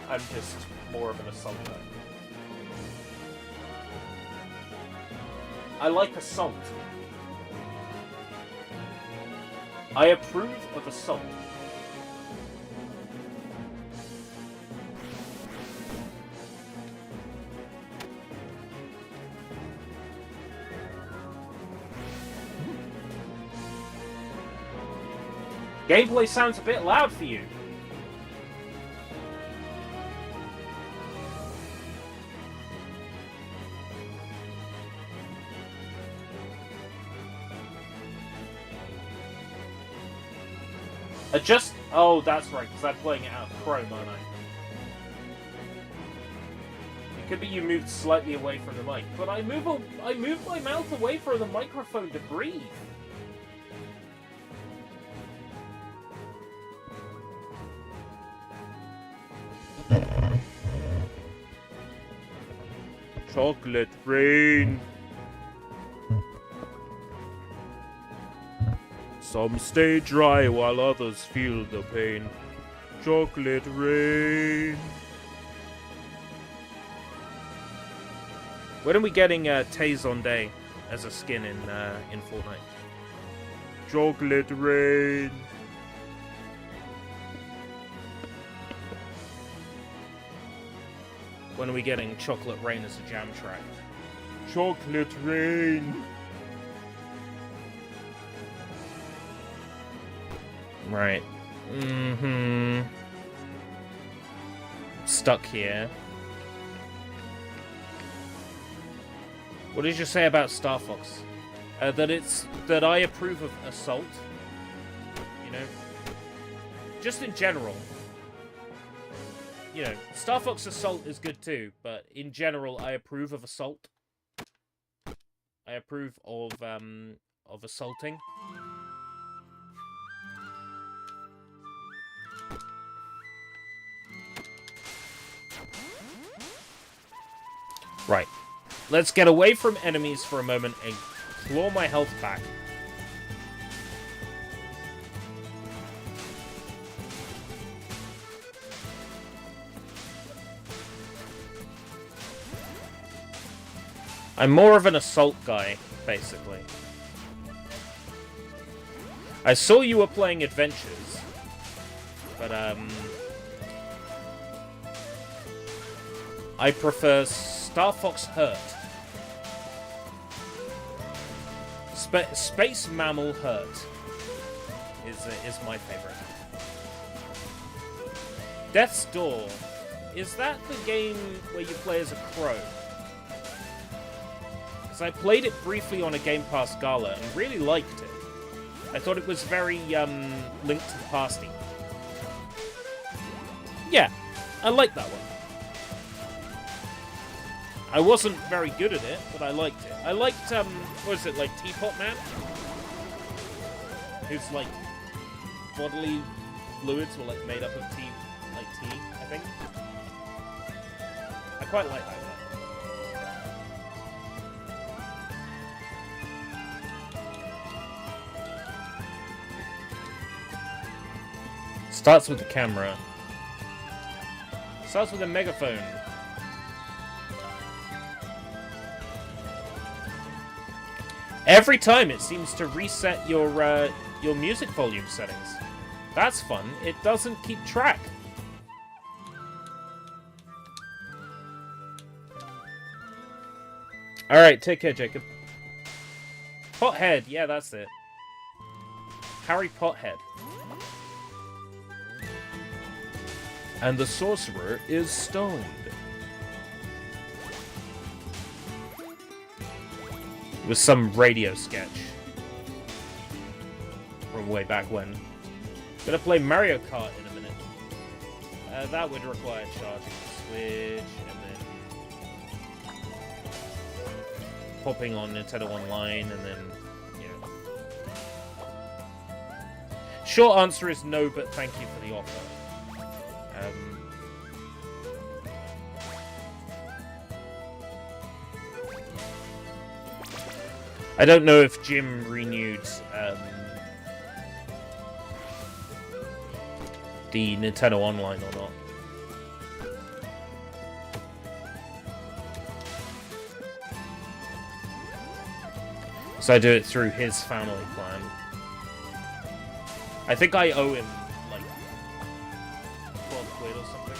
I'm just more of an Assault guy. I like Assault. I approve of Assault. Gameplay sounds a bit loud for you. Adjust. Oh, that's right, because I'm playing it out of Chrome, aren't I? It could be you moved slightly away from the mic, but I moved my mouth away from the microphone to breathe. Chocolate rain. Some stay dry while others feel the pain. Chocolate rain. When are we getting Taze Day as a skin in Fortnite? Chocolate rain. When are we getting Chocolate Rain as a jam track? Chocolate Rain. Right. Stuck here. What did you say about Star Fox? That I approve of Assault. You know? Just in general. You know, Star Fox Assault is good too, but in general, I approve of Assault. I approve of assaulting. Right. Let's get away from enemies for a moment and claw my health back. I'm more of an assault guy, basically. I saw you were playing Adventures, but I prefer Star Fox Hurt. Space Mammal Hurt is my favorite. Death's Door, is that the game where you play as a crow? I played it briefly on a Game Pass Gala and really liked it. I thought it was very, linked to the pasty. Yeah, I liked that one. I wasn't very good at it, but I liked it. I liked, what is it, like Teapot Man? Whose, like, bodily fluids were, like, made up of tea, I think. I quite like that one. Starts with the camera. Starts with a megaphone. Every time it seems to reset your music volume settings. That's fun. It doesn't keep track. Alright, take care, Jacob. Pothead, yeah, that's it. Harry Pothead. And the sorcerer is stoned. It was some radio sketch from way back when. Gonna play Mario Kart in a minute. That would require charging the Switch and then popping on Nintendo Online and then, you know. Short answer is no, but thank you for the offer. I don't know if Jim renewed the Nintendo Online or not. So I do it through his family plan. I think I owe him like 12 quid or something.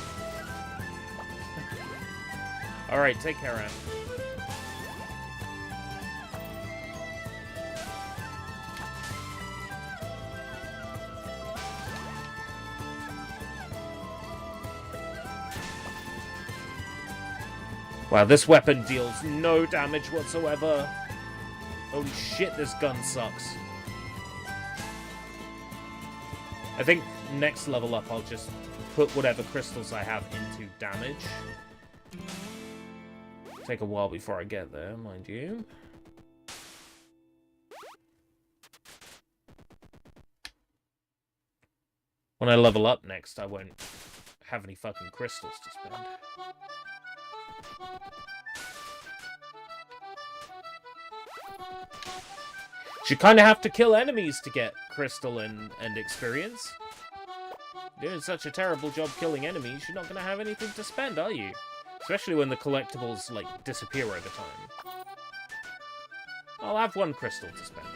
Alright, take care, Anne. Wow, this weapon deals no damage whatsoever. Holy shit, this gun sucks. I think next level up, I'll just put whatever crystals I have into damage. Take a while before I get there, mind you. When I level up next, I won't have any fucking crystals to spend. You kind of have to kill enemies to get crystal and experience. You're doing such a terrible job killing enemies, you're not going to have anything to spend, are you? Especially when the collectibles, like, disappear over time. I'll have one crystal to spend.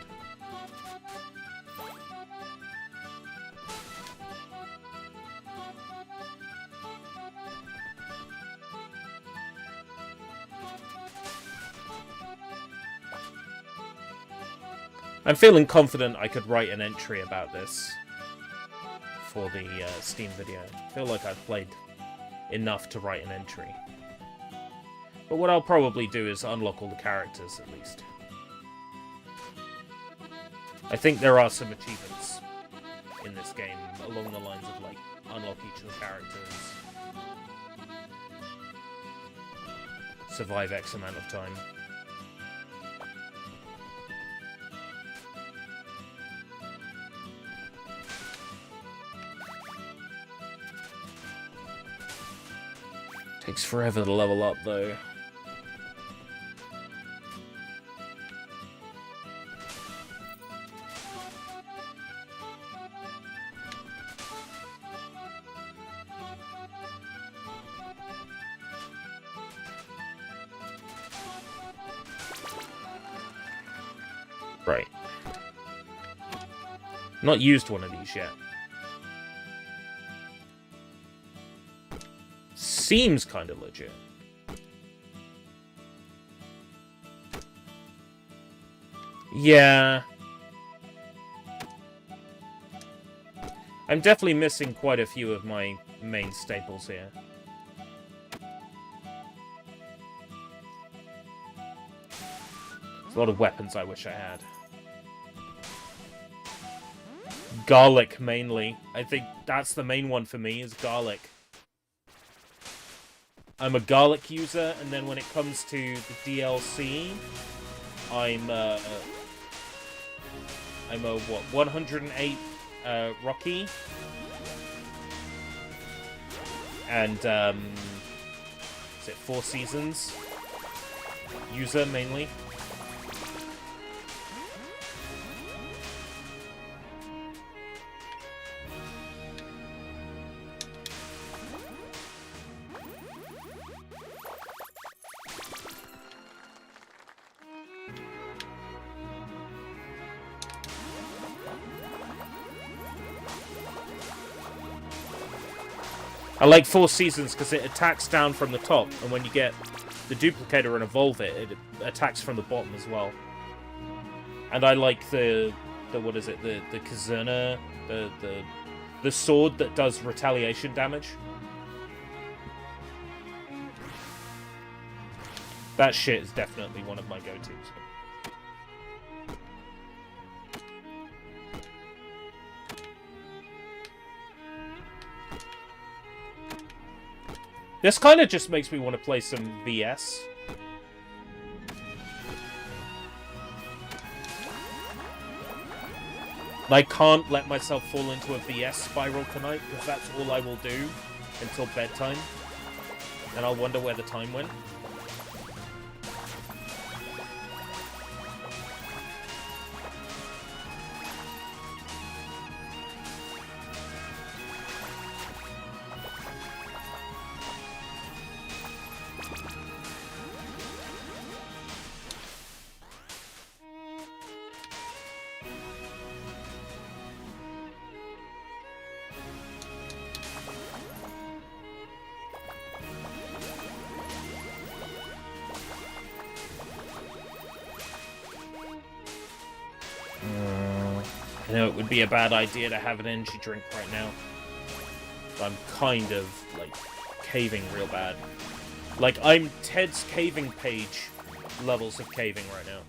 I'm feeling confident I could write an entry about this for the Steam video. I feel like I've played enough to write an entry. But what I'll probably do is unlock all the characters, at least. I think there are some achievements in this game along the lines of, like, unlock each of the characters, survive X amount of time. Takes forever to level up, though. Right. Not used one of these yet. Seems kind of legit. Yeah. I'm definitely missing quite a few of my main staples here. There's a lot of weapons I wish I had. Garlic, mainly. I think that's the main one for me, is garlic. I'm a garlic user, and then when it comes to the DLC, I'm a what, 108 Rocky, and is it 4 Seasons user mainly. I like 4 Seasons because it attacks down from the top, and when you get the duplicator and evolve it, it attacks from the bottom as well. And I like the what is it, the Kazuna, the sword that does retaliation damage. That shit is definitely one of my go-tos. This kind of just makes me want to play some VS. I can't let myself fall into a VS spiral tonight, because that's all I will do until bedtime. And I'll wonder where the time went. I know it would be a bad idea to have an energy drink right now. But I'm kind of, like, caving real bad. Like, I'm Ted's caving page levels of caving right now.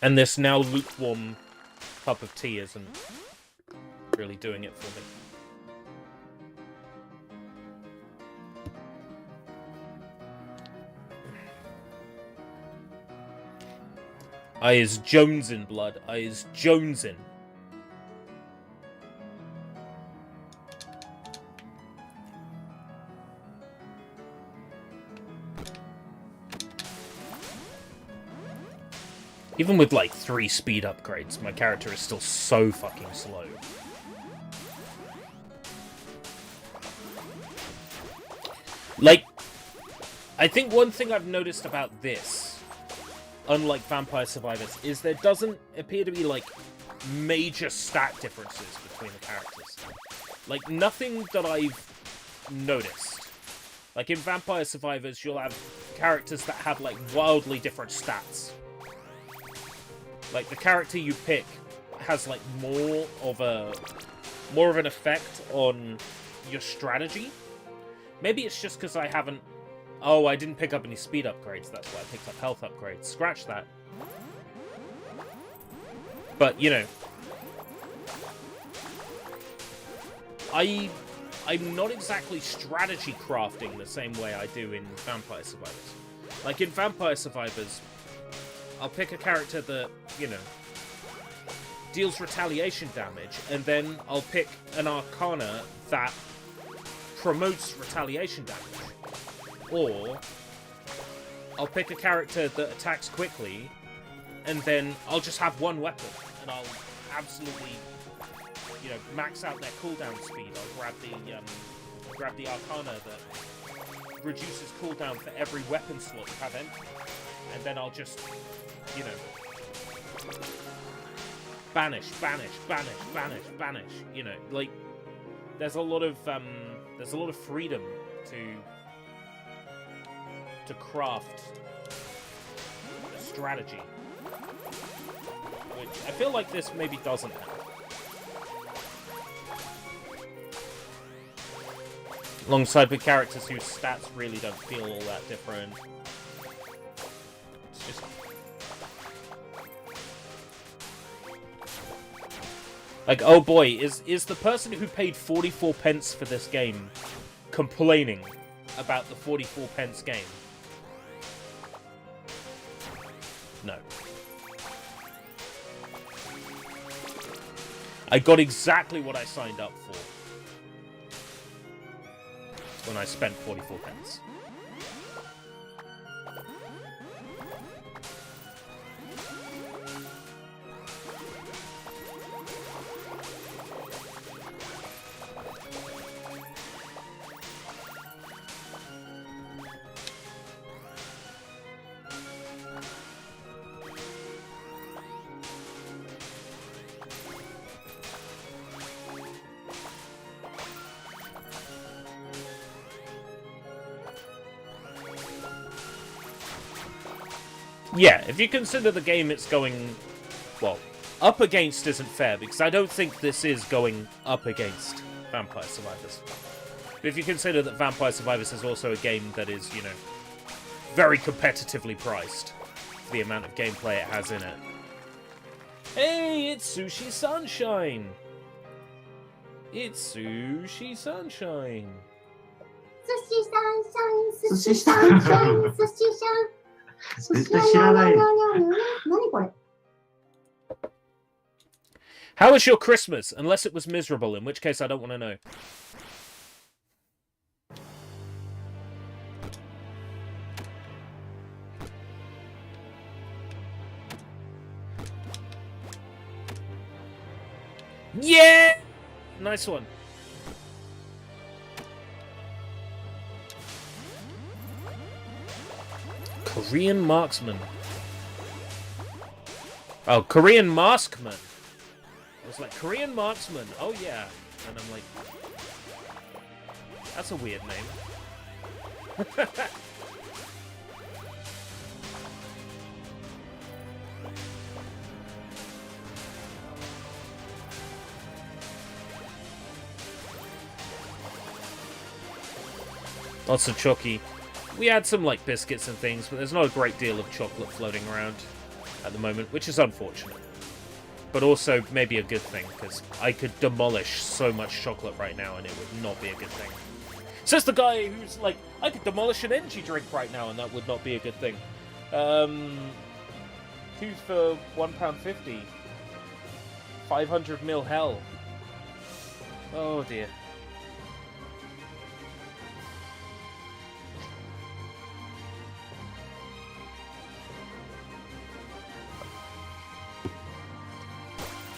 And this now lukewarm cup of tea isn't really doing it for me. I is jonesing, blood. I is jonesing. Even with, like, 3 speed upgrades, my character is still so fucking slow. Like, I think one thing I've noticed about this, unlike Vampire Survivors, is there doesn't appear to be, like, major stat differences between the characters. Like, nothing that I've noticed. Like, in Vampire Survivors, you'll have characters that have, like, wildly different stats. Like, the character you pick has, like, more of an effect on your strategy. Maybe it's just because I haven't... Oh, I didn't pick up any speed upgrades, that's why I picked up health upgrades. Scratch that. But, you know... I'm not exactly strategy crafting the same way I do in Vampire Survivors. Like, in Vampire Survivors... I'll pick a character that, you know, deals retaliation damage, and then I'll pick an Arcana that promotes retaliation damage. Or, I'll pick a character that attacks quickly, and then I'll just have one weapon, and I'll absolutely, you know, max out their cooldown speed. I'll grab the Arcana that reduces cooldown for every weapon slot you have empty, and then I'll just... you know, banish, you know, like, there's a lot of freedom to craft a strategy, which I feel like this maybe doesn't have. Alongside with characters whose stats really don't feel all that different. It's just... like, oh boy, is the person who paid 44 pence for this game complaining about the 44 pence game? No. I got exactly what I signed up for when I spent 44 pence. Yeah, if you consider the game it's going... well, up against isn't fair, because I don't think this is going up against Vampire Survivors. But if you consider that Vampire Survivors is also a game that is, you know, very competitively priced for the amount of gameplay it has in it. Hey, it's Sushi Sunshine! It's Sushi Sunshine! Sushi Sunshine! Sushi Sunshine! Sushi Sunshine! 絶対知らない。何これ? How was your Christmas? Unless it was miserable, in which case I don't want to know. Yeah! Nice one. Korean marksman. Oh, Korean maskman. I was like, Korean marksman. Oh, yeah. And I'm like, that's a weird name. Lots of chocky. We had some, like, biscuits and things, but there's not a great deal of chocolate floating around. at the moment, which is unfortunate. But also maybe a good thing, because I could demolish so much chocolate right now and it would not be a good thing. Says the guy who's like, I could demolish an energy drink right now and that would not be a good thing. 2 for £1.50. 500ml hell. Oh dear.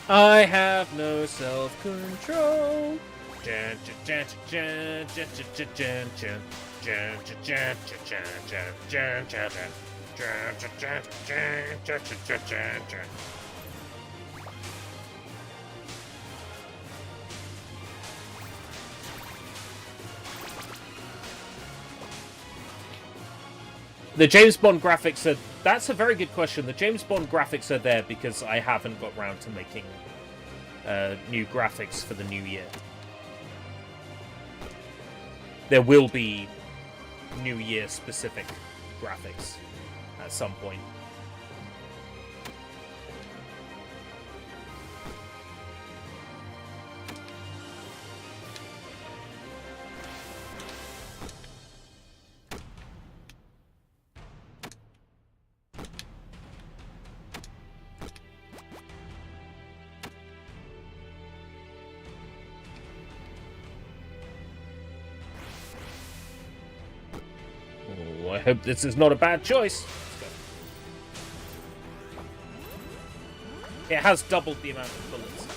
I have no self-control. The James Bond graphics are... That's a very good question. The James Bond graphics are there because I haven't got round to making new graphics for the new year. There will be New Year specific graphics at some point. I hope this is not a bad choice. It has doubled the amount of bullets.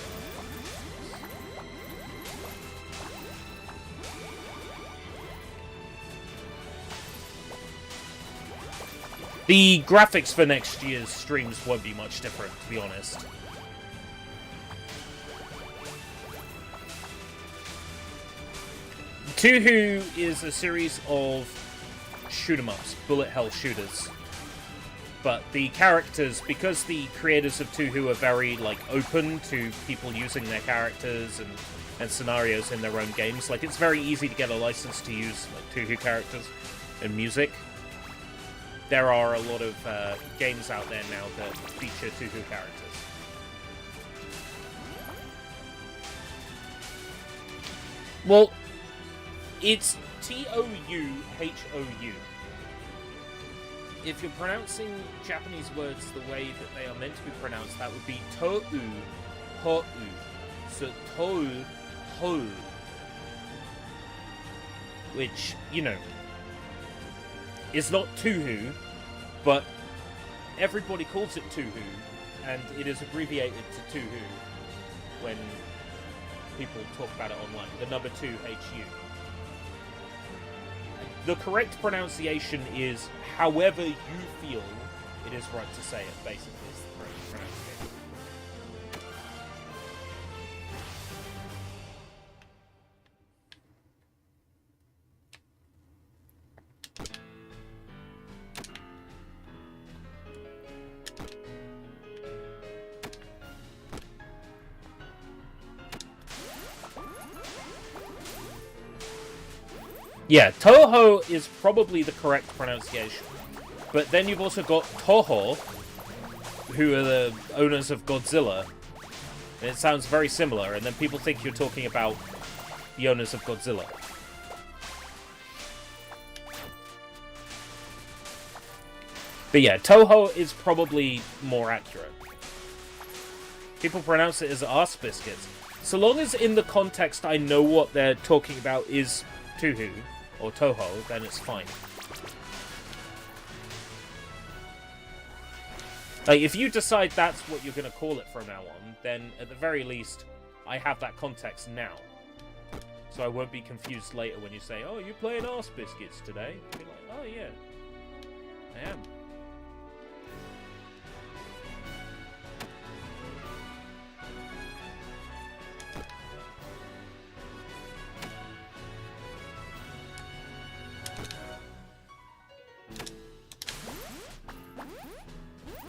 The graphics for next year's streams won't be much different, to be honest. Touhou is a series of shoot-em-ups, bullet hell shooters. But the characters, because the creators of Touhou are very, like, open to people using their characters and scenarios in their own games, like, it's very easy to get a license to use, like, Touhou characters and music. There are a lot of games out there now that feature Touhou characters. Well, it's Touhou. If you're pronouncing Japanese words the way that they are meant to be pronounced, that would be Touhou, Hou. So Touhou, Hou. Which, you know, is not Touhou, but everybody calls it Touhou, and it is abbreviated to Touhou when people talk about it online. The number 2, HU. The correct pronunciation is however you feel it is right to say it, basically, is the correct pronunciation. Yeah, Touhou is probably the correct pronunciation. But then you've also got Touhou, who are the owners of Godzilla. And it sounds very similar, and then people think you're talking about the owners of Godzilla. But yeah, Touhou is probably more accurate. People pronounce it as arse biscuits. So long as in the context I know what they're talking about is Touhou, or Touhou, then it's fine. Like, if you decide that's what you're going to call it from now on, then at the very least, I have that context now. So I won't be confused later when you say, oh, you're playing arse biscuits today. I'll be like, oh yeah, I am.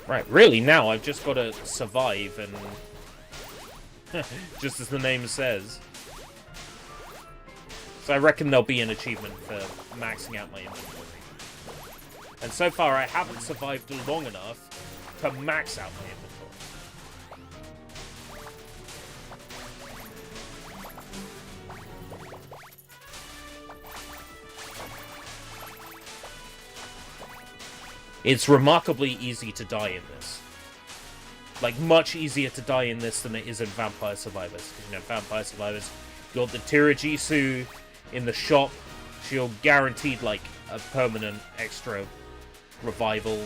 Right, really, now I've just got to survive and... just as the name says. So I reckon there'll be an achievement for maxing out my inventory. And so far I haven't survived long enough to max out my inventory. It's remarkably easy to die in this. Like, much easier to die in this than it is in Vampire Survivors. Because, you know, Vampire Survivors, you got the Tirajisu in the shop. She'll guaranteed, like, a permanent extra revival.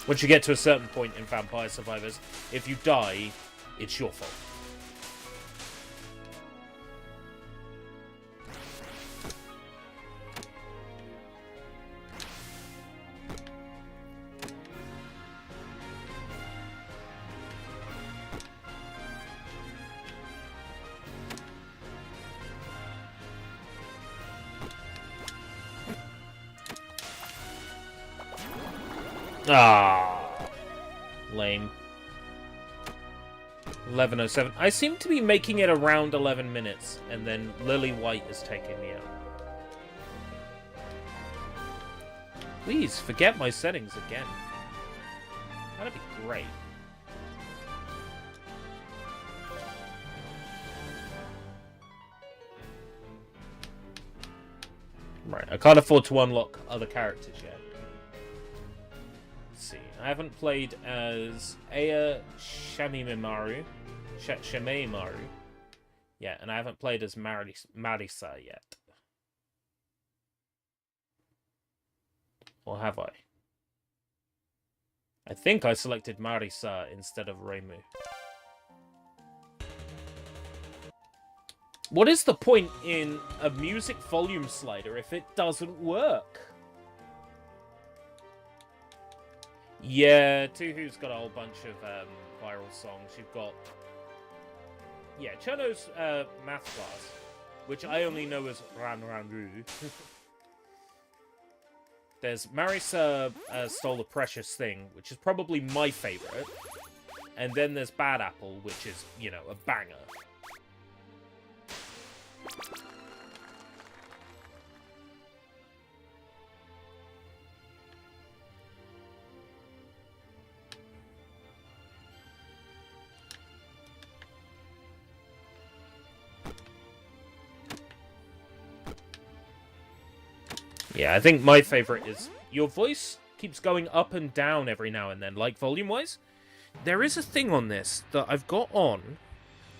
Once you get to a certain point in Vampire Survivors, if you die, it's your fault. Ah, lame. 11:07. I seem to be making it around 11 minutes, and then Lily White is taking me out. Please, forget my settings again. That'd be great. Right, I can't afford to unlock other characters yet. See, I haven't played as Aya Shamimaru. Shamimaru. Yeah, and I haven't played as Marisa yet. Or have I? I think I selected Marisa instead of Reimu. What is the point in a music volume slider if it doesn't work? Yeah, Touhou's got a whole bunch of viral songs. You've got... Yeah, Cherno's math class, which I only know as Ran Rangu. There's Marisa Stole the Precious Thing, which is probably my favourite. And then there's Bad Apple, which is, you know, a banger. Yeah, I think my favourite is... Your voice keeps going up and down every now and then, like volume-wise. There is a thing on this that I've got on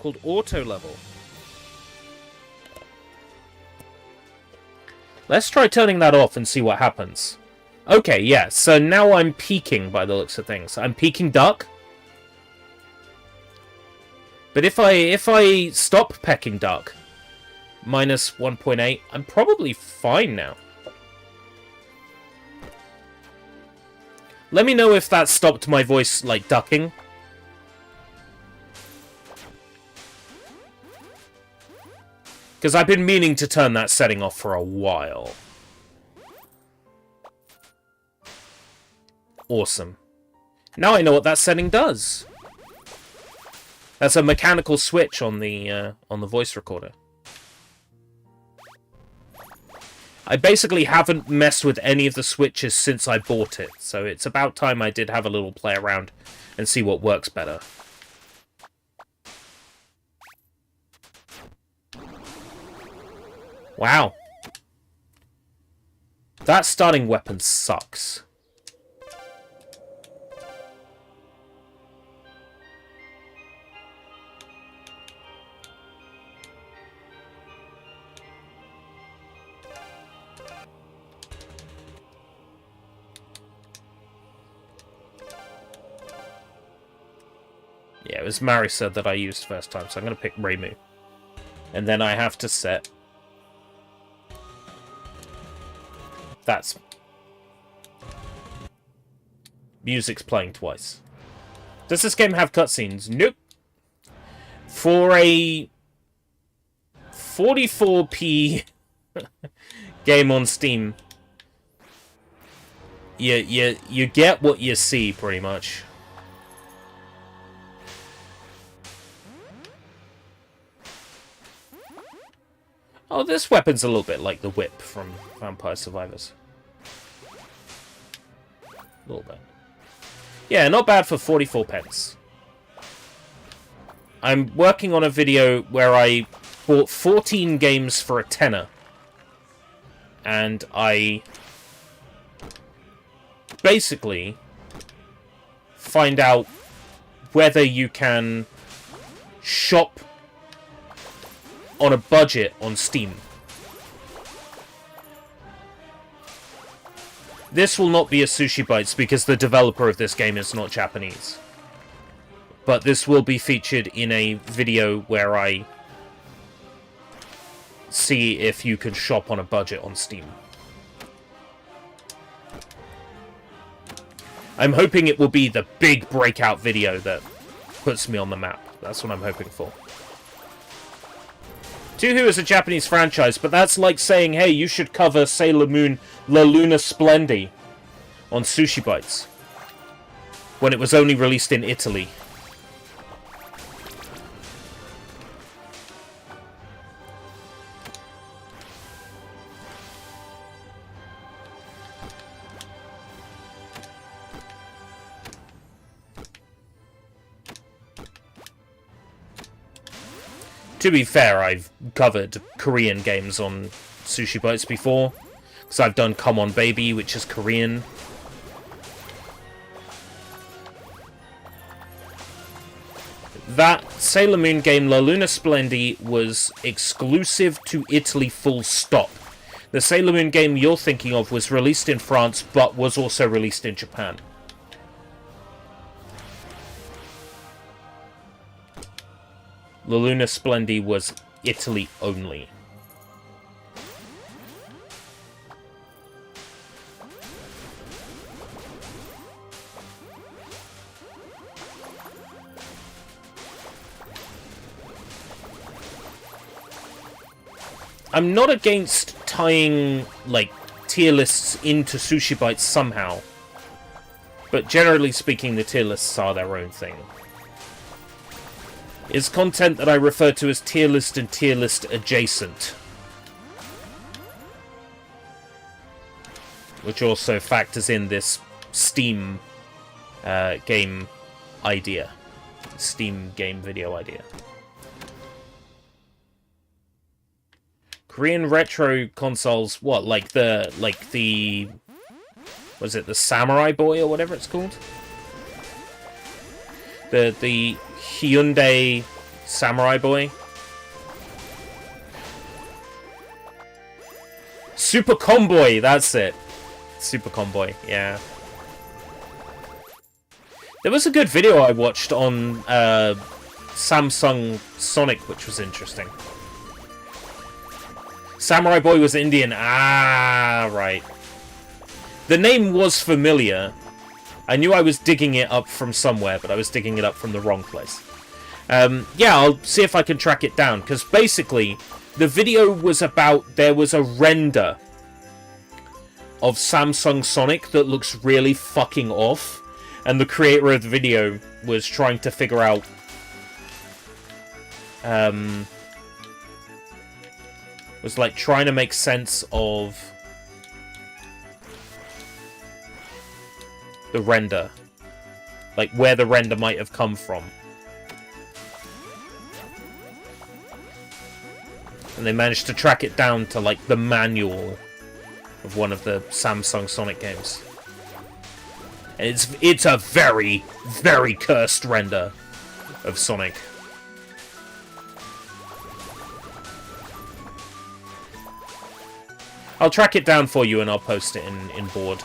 called Auto Level. Let's try turning that off and see what happens. Okay, yeah, so now I'm peaking by the looks of things. I'm peaking duck. But if I stop pecking duck, minus 1.8, I'm probably fine now. Let me know if that stopped my voice, like, ducking. Because I've been meaning to turn that setting off for a while. Awesome. Now I know what that setting does. That's a mechanical switch on the voice recorder. I basically haven't messed with any of the switches since I bought it, so it's about time I did have a little play around and see what works better. Wow. That starting weapon sucks. Yeah, it was Marisa that I used first time, so I'm going to pick Reimu. And then I have to set... That's... Music's playing twice. Does this game have cutscenes? Nope. For a 44p game on Steam, you get what you see, pretty much. Oh, this weapon's a little bit like the whip from Vampire Survivors. A little bit. Yeah, not bad for 44 pence. I'm working on a video where I bought 14 games for a tenner. And I basically find out whether you can shop on a budget on Steam. This will not be a Sushi Bites because the developer of this game is not Japanese. But this will be featured in a video where I see if you can shop on a budget on Steam. I'm hoping it will be the big breakout video that puts me on the map. That's what I'm hoping for. Touhou is a Japanese franchise, but that's like saying, hey, you should cover Sailor Moon La Luna Splendi on Sushi Bites when it was only released in Italy. To be fair, I've covered Korean games on Sushi Bites before, because I've done Come On Baby, which is Korean. That Sailor Moon game, La Luna Splendi, was exclusive to Italy full stop. The Sailor Moon game you're thinking of was released in France, but was also released in Japan. La Luna Splendi was Italy only. I'm not against tying, like, tier lists into Sushi Bites somehow. But generally speaking, the tier lists are their own thing. It's content that I refer to as tier list and tier list adjacent. Which also factors in this Steam game idea. Steam game video idea. Korean retro consoles, what, like the was it the Samurai Boy or whatever it's called? The Hyundai Samurai Boy. Super Comboy, that's it. Super Comboy, yeah. There was a good video I watched on Samsung Sonic, which was interesting. Samurai Boy was Indian. Ah, right. The name was familiar. I knew I was digging it up from somewhere, but I was digging it up from the wrong place. Yeah, I'll see if I can track it down, because basically, the video was about, there was a render of Samsung Sonic that looks really fucking off, and the creator of the video was trying to figure out was like trying to make sense of the render, like where the render might have come from, and they managed to track it down to like the manual of one of the Samsung Sonic games. And it's a very, very cursed render of Sonic. I'll track it down for you and I'll post it in board.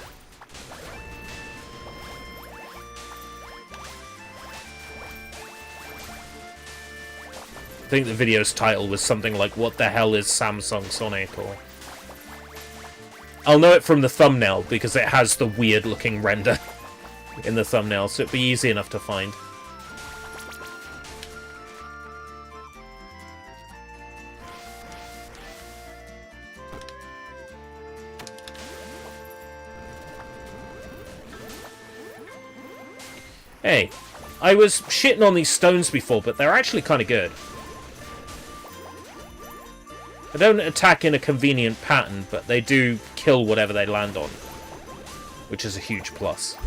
I think the video's title was something like, "What the hell is Samsung Sonic?" or... I'll know it from the thumbnail because it has the weird looking render in the thumbnail, so it'd be easy enough to find. Hey, I was shitting on these stones before, but they're actually kind of good. They don't attack in a convenient pattern, but they do kill whatever they land on. which is a huge plus.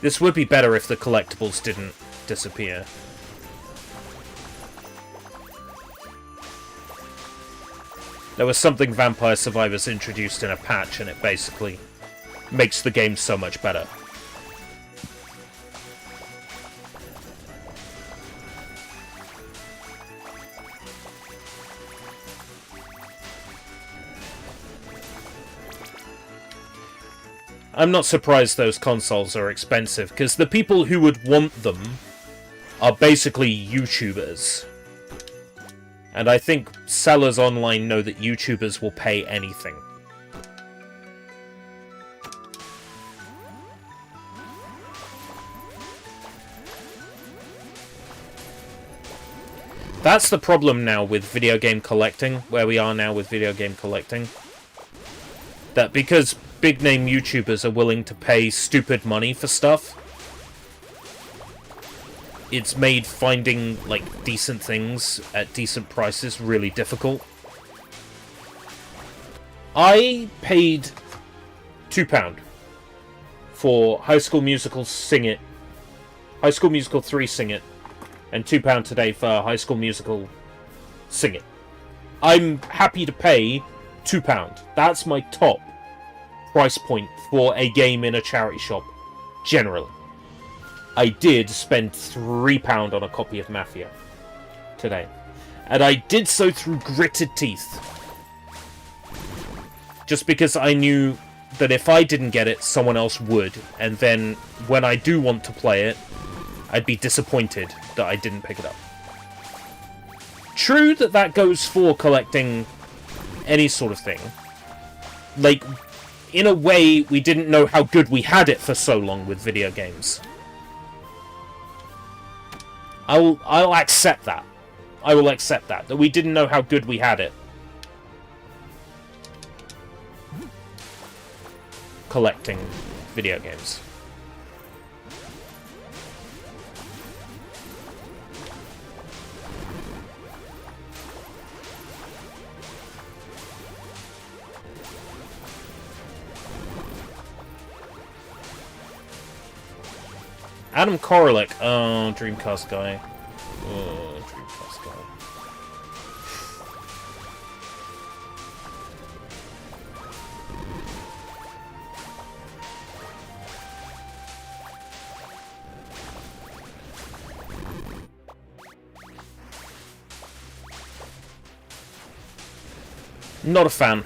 This would be better if the collectibles didn't disappear. There was something Vampire Survivors introduced in a patch, and it basically makes the game so much better. I'm not surprised those consoles are expensive, because the people who would want them are basically YouTubers. And I think sellers online know that YouTubers will pay anything. That's the problem now with video game collecting, where we are now with video game collecting. That because big-name YouTubers are willing to pay stupid money for stuff, it's made finding, like, decent things at decent prices really difficult. I paid £2 for High School Musical Sing It, High School Musical 3 Sing It, and £2 today for High School Musical Sing It. I'm happy to pay £2. That's my top price point for a game in a charity shop, generally. I did spend £3 on a copy of Mafia today. And I did so through gritted teeth. Just because I knew that if I didn't get it, someone else would. And then, when I do want to play it, I'd be disappointed that I didn't pick it up. True that that goes for collecting any sort of thing. Like, in a way, we didn't know how good we had it for so long with video games. I'll accept that. I will accept that we didn't know how good we had it. Collecting video games. Adam Koralik. Oh, Dreamcast guy. Oh, Dreamcast guy. Not a fan.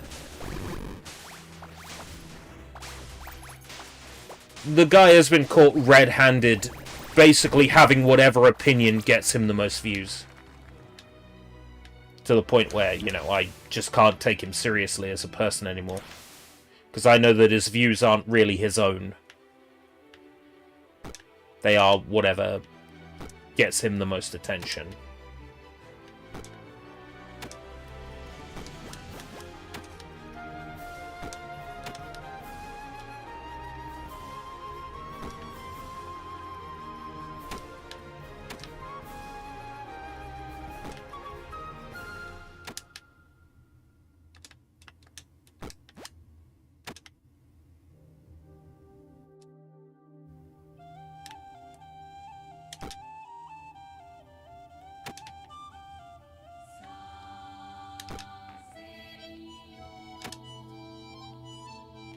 The guy has been caught red-handed, basically having whatever opinion gets him the most views. To the point where, you know, I just can't take him seriously as a person anymore. Because I know that his views aren't really his own. They are whatever gets him the most attention.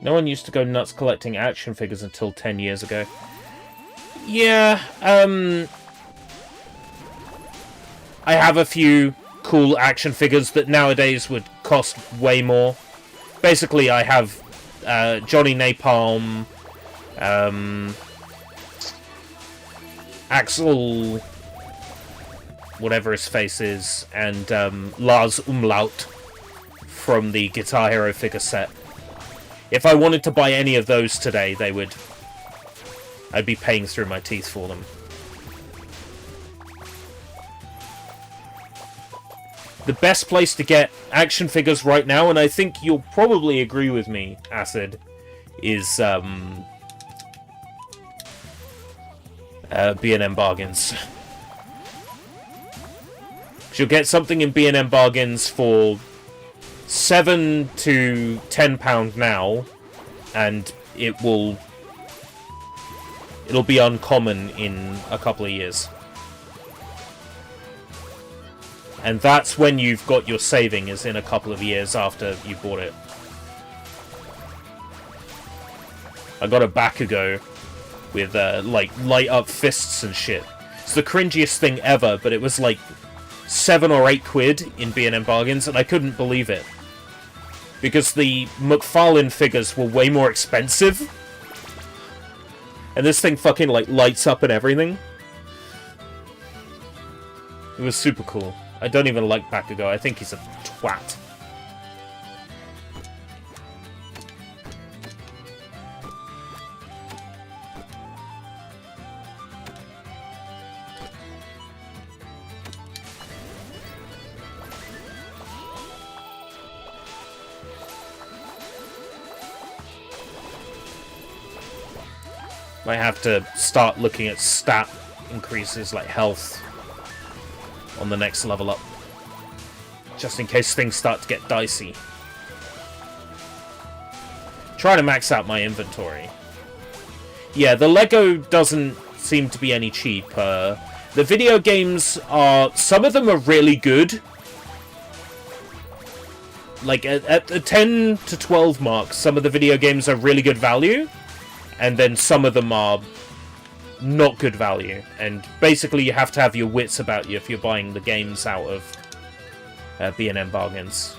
No one used to go nuts collecting action figures until 10 years ago. Yeah, I have a few cool action figures that nowadays would cost way more. Basically, I have Johnny Napalm, Axel, whatever his face is, and Lars Umlaut from the Guitar Hero figure set. If I wanted to buy any of those today, I'd be paying through my teeth for them. The best place to get action figures right now, and I think you'll probably agree with me, Acid, is B&M Bargains. So you'll get something in B&M bargains for £7 to £10 now, and it'll be uncommon in a couple of years. And that's when you've got your saving, is in a couple of years after you bought it. I got a Bakugo with, like, light-up fists and shit. It's the cringiest thing ever, but it was, like, 7 or 8 quid in B&M bargains, and I couldn't believe it. Because the McFarlane figures were way more expensive. And this thing fucking, like, lights up and everything. It was super cool. I don't even like Bakugo. I think he's a twat. Might have to start looking at stat increases like health on the next level up. Just in case things start to get dicey. Trying to max out my inventory. Yeah, the Lego doesn't seem to be any cheap. The video games are... Some of them are really good. Like, at the 10 to 12 mark, some of the video games are really good value. And then some of them are not good value. And basically you have to have your wits about you if you're buying the games out of B&M bargains.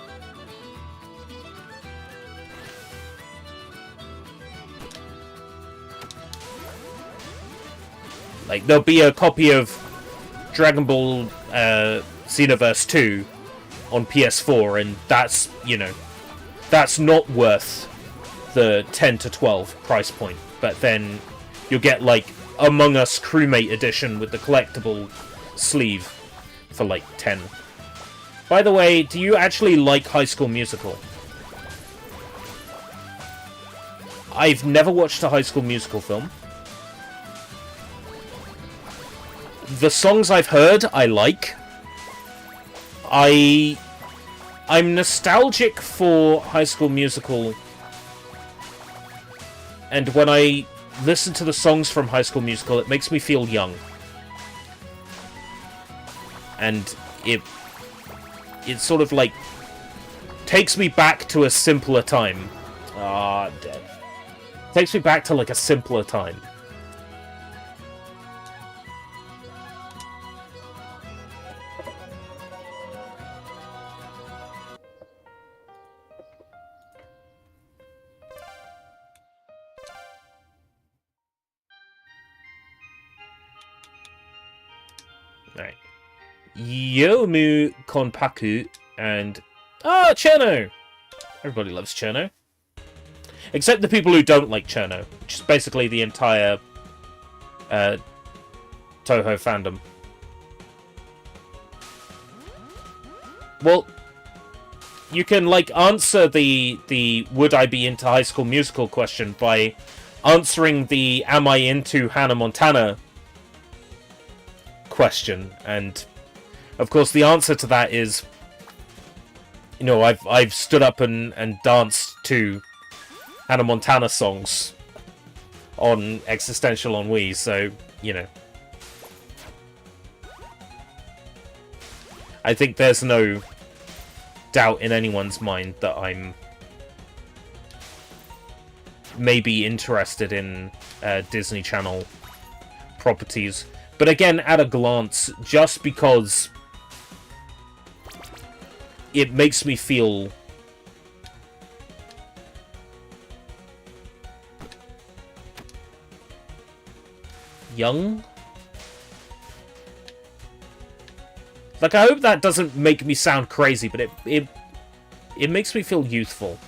Like, there'll be a copy of Dragon Ball Xenoverse 2 on PS4, and that's, you know, that's not worth the 10 to 12 price point. But then you'll get, like, Among Us Crewmate Edition with the collectible sleeve for, like, 10. By the way, do you actually like High School Musical? I've never watched a High School Musical film. The songs I've heard, I like. I'm nostalgic for High School Musical. And when I listen to the songs from High School Musical, it makes me feel young. And it sort of, like, takes me back to a simpler time. Dead. Takes me back to, like, a simpler time. Right. Yomu Konpaku and... Ah, Cherno! Everybody loves Cherno. Except the people who don't like Cherno, which is basically the entire Touhou fandom. Well, you can, like, answer the would I be into High School Musical question by answering the am I into Hannah Montana question, and of course the answer to that is, you know, I've stood up and danced to Hannah Montana songs on Existential on Wii, so, you know. I think there's no doubt in anyone's mind that I'm maybe interested in Disney Channel properties. But again, at a glance, just because it makes me feel young. Like, I hope that doesn't make me sound crazy, but it makes me feel youthful.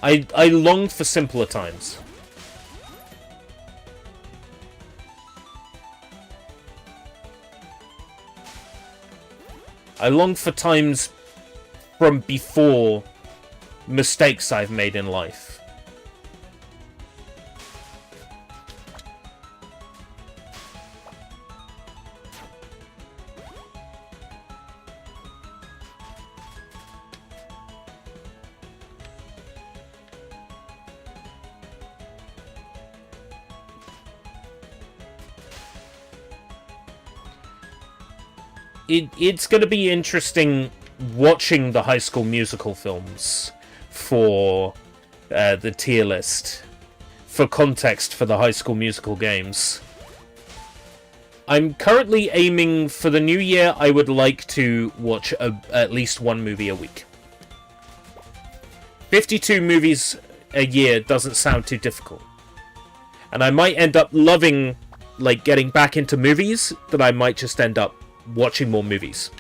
I long for simpler times. I long for times from before mistakes I've made in life. It's going to be interesting watching the High School Musical films for the tier list. For context for the High School Musical games. I'm currently aiming for the new year. I would like to watch at least one movie a week. 52 movies a year doesn't sound too difficult. And I might end up loving, like, getting back into movies, that I might just end up watching more movies.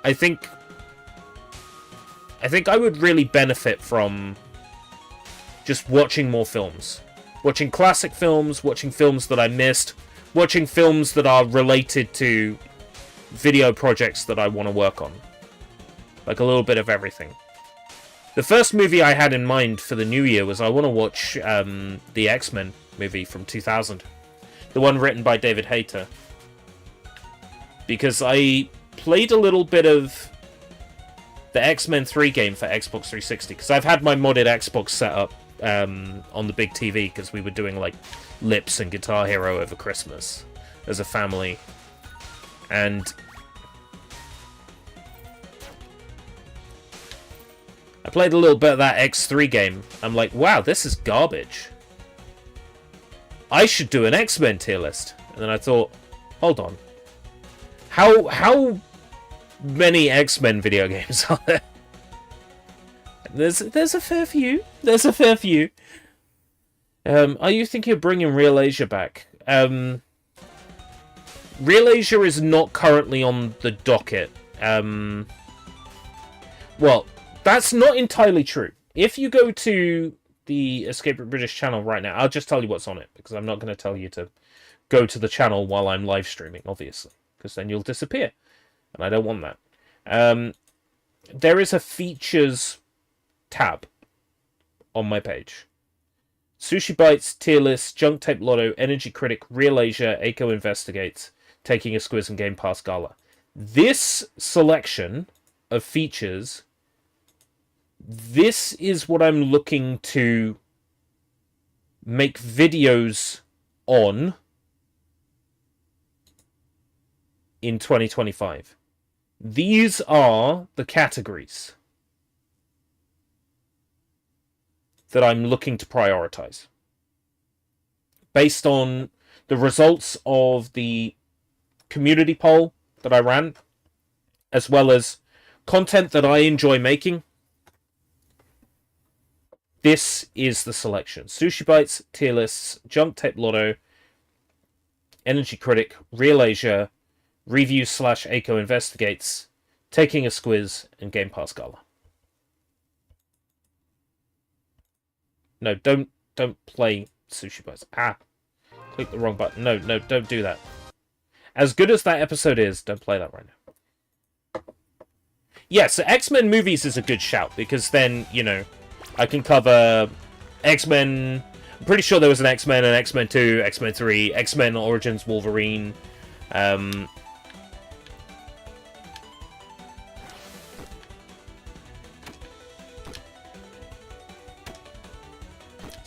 I think I would really benefit from just watching more films. Watching classic films, watching films that I missed, watching films that are related to video projects that I want to work on. Like a little bit of everything. The first movie I had in mind for the new year was I want to watch the X-Men movie from 2000. The one written by David Hayter. Because I played a little bit of the X-Men 3 game for Xbox 360. Because I've had my modded Xbox set up on the big TV. Because we were doing like Lips and Guitar Hero over Christmas. As a family. And I played a little bit of that X3 game. I'm like, wow, this is garbage. I should do an X-Men tier list. And then I thought, hold on. How many X-Men video games are there? There's a fair few. There's a fair few. Are you thinking of bringing Real Asia back? Real Asia is not currently on the docket. Well, that's not entirely true. If you go to the Escape Route British channel right now, I'll just tell you what's on it, because I'm not going to tell you to go to the channel while I'm live streaming, obviously, because then you'll disappear, and I don't want that. There is a features tab on my page. Sushi Bites, Tier List, Junk Tape Lotto, Energy Critic, Real Asia, Aiko Investigates, Taking a Squiz, and Game Pass Gala. This selection of features, this is what I'm looking to make videos on in 2025. These are the categories that I'm looking to prioritize based on the results of the community poll that I ran, as well as content that I enjoy making. This is the selection. Sushi Bites, Tier Lists, Junk Tape Lotto, Energy Critic, Real Asia, Reviews / Aiko Investigates, Taking a Squiz, and Game Pass Gala. No, don't play Sushi Bites. Click the wrong button. No, don't do that. As good as that episode is, don't play that right now. Yeah, so X-Men movies is a good shout, because then, you know, I can cover X-Men. I'm pretty sure there was an X-Men, an X-Men 2, X-Men 3, X-Men Origins Wolverine. So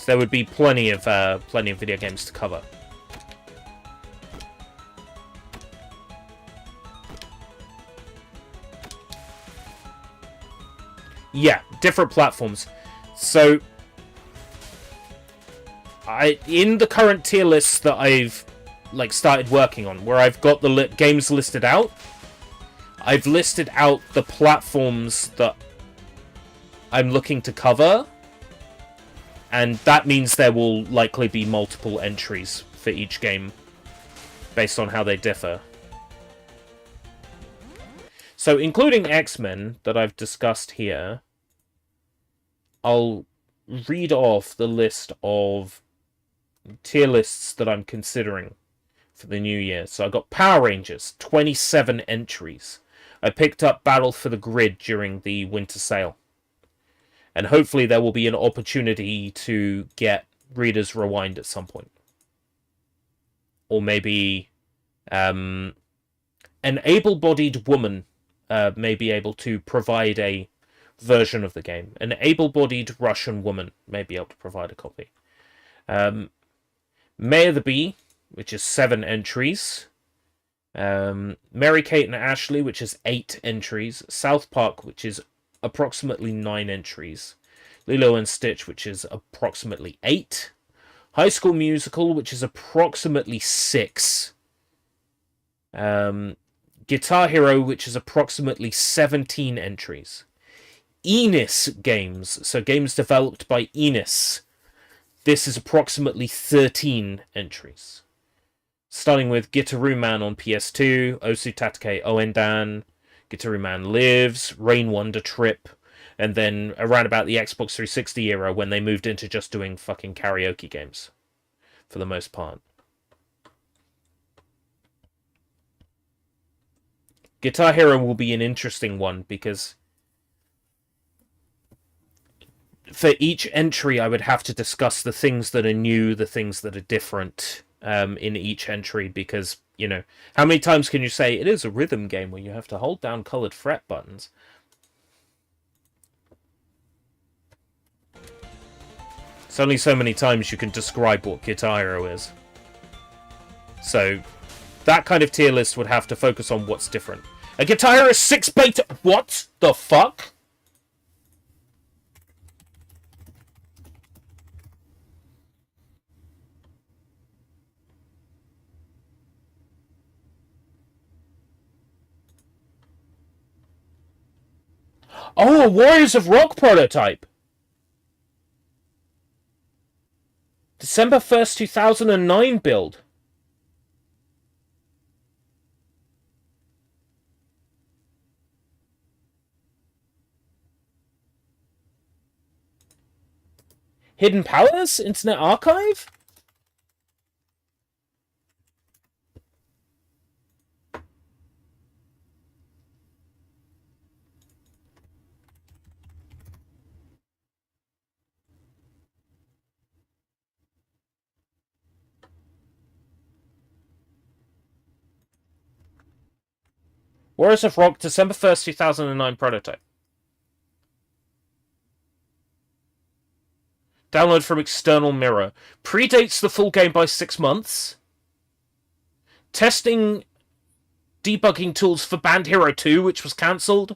there would be plenty of video games to cover. Yeah, different platforms. So, in the current tier lists that I've started working on, where I've got the games listed out, I've listed out the platforms that I'm looking to cover, and that means there will likely be multiple entries for each game based on how they differ. So, including X-Men that I've discussed here, I'll read off the list of tier lists that I'm considering for the new year. So I've got Power Rangers, 27 entries. I picked up Battle for the Grid during the winter sale. And hopefully there will be an opportunity to get Reader's Rewind at some point. Or maybe an able-bodied woman may be able to provide a version of the game. An able-bodied Russian woman may be able to provide a copy. May of the Bee, which is 7 entries. Mary Kate and Ashley, which is 8 entries. South Park, which is approximately 9 entries. Lilo and Stitch, which is approximately 8. High School Musical, which is approximately 6. Guitar Hero, which is approximately 17 entries. Enis games, so games developed by Enis. This is approximately 13 entries. Starting with Gitaroo Man on PS2, Osu Tatake Oendan, Gitaroo Man Lives, Rain Wonder Trip, and then around about the Xbox 360 era when they moved into just doing fucking karaoke games, for the most part. Guitar Hero will be an interesting one, because for each entry I would have to discuss the things that are new, the things that are different in each entry, because, you know, how many times can you say it is a rhythm game where you have to hold down colored fret buttons? It's only so many times you can describe what Guitar Hero is. So that kind of tier list would have to focus on what's different. A Guitar Hero 6 beta... What the fuck? Oh, a Warriors of Rock prototype! December 1st, 2009 build. Hidden Palace? Internet Archive? Warriors of Rock, December 1st, 2009 prototype. Download from external mirror. Predates the full game by 6 months. Testing debugging tools for Band Hero 2, which was cancelled.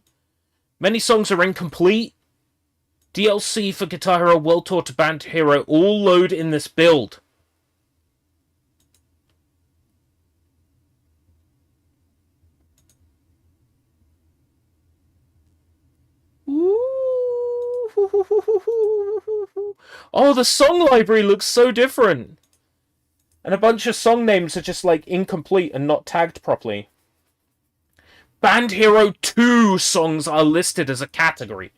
Many songs are incomplete. DLC for Guitar Hero World Tour to Band Hero all load in this build. Oh, the song library looks so different. And a bunch of song names are just, like, incomplete and not tagged properly. Band Hero 2 songs are listed as a category.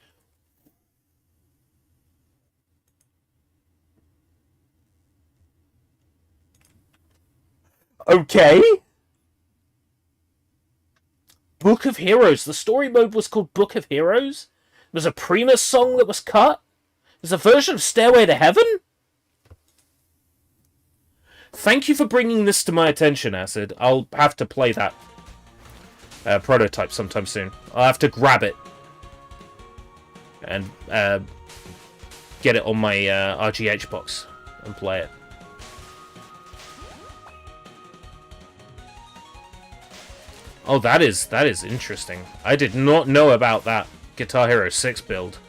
Okay. Book of Heroes. The story mode was called Book of Heroes? There's a Primus song that was cut? There's a version of Stairway to Heaven? Thank you for bringing this to my attention, Acid. I'll have to play that prototype sometime soon. I'll have to grab it and get it on my RGH box and play it. Oh, that is interesting. I did not know about that Guitar Hero 6 build.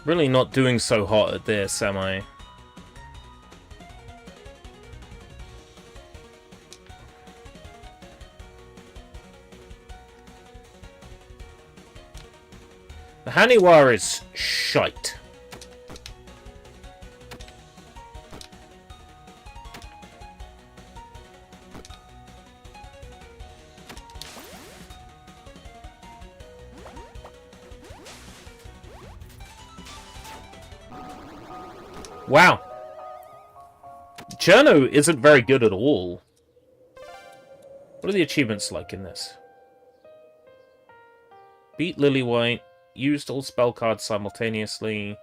Really not doing so hot at this, am I? The Haniwa is shite. Wow. Cherno isn't very good at all. What are the achievements like in this? Beat Lily White. Used all spell cards simultaneously.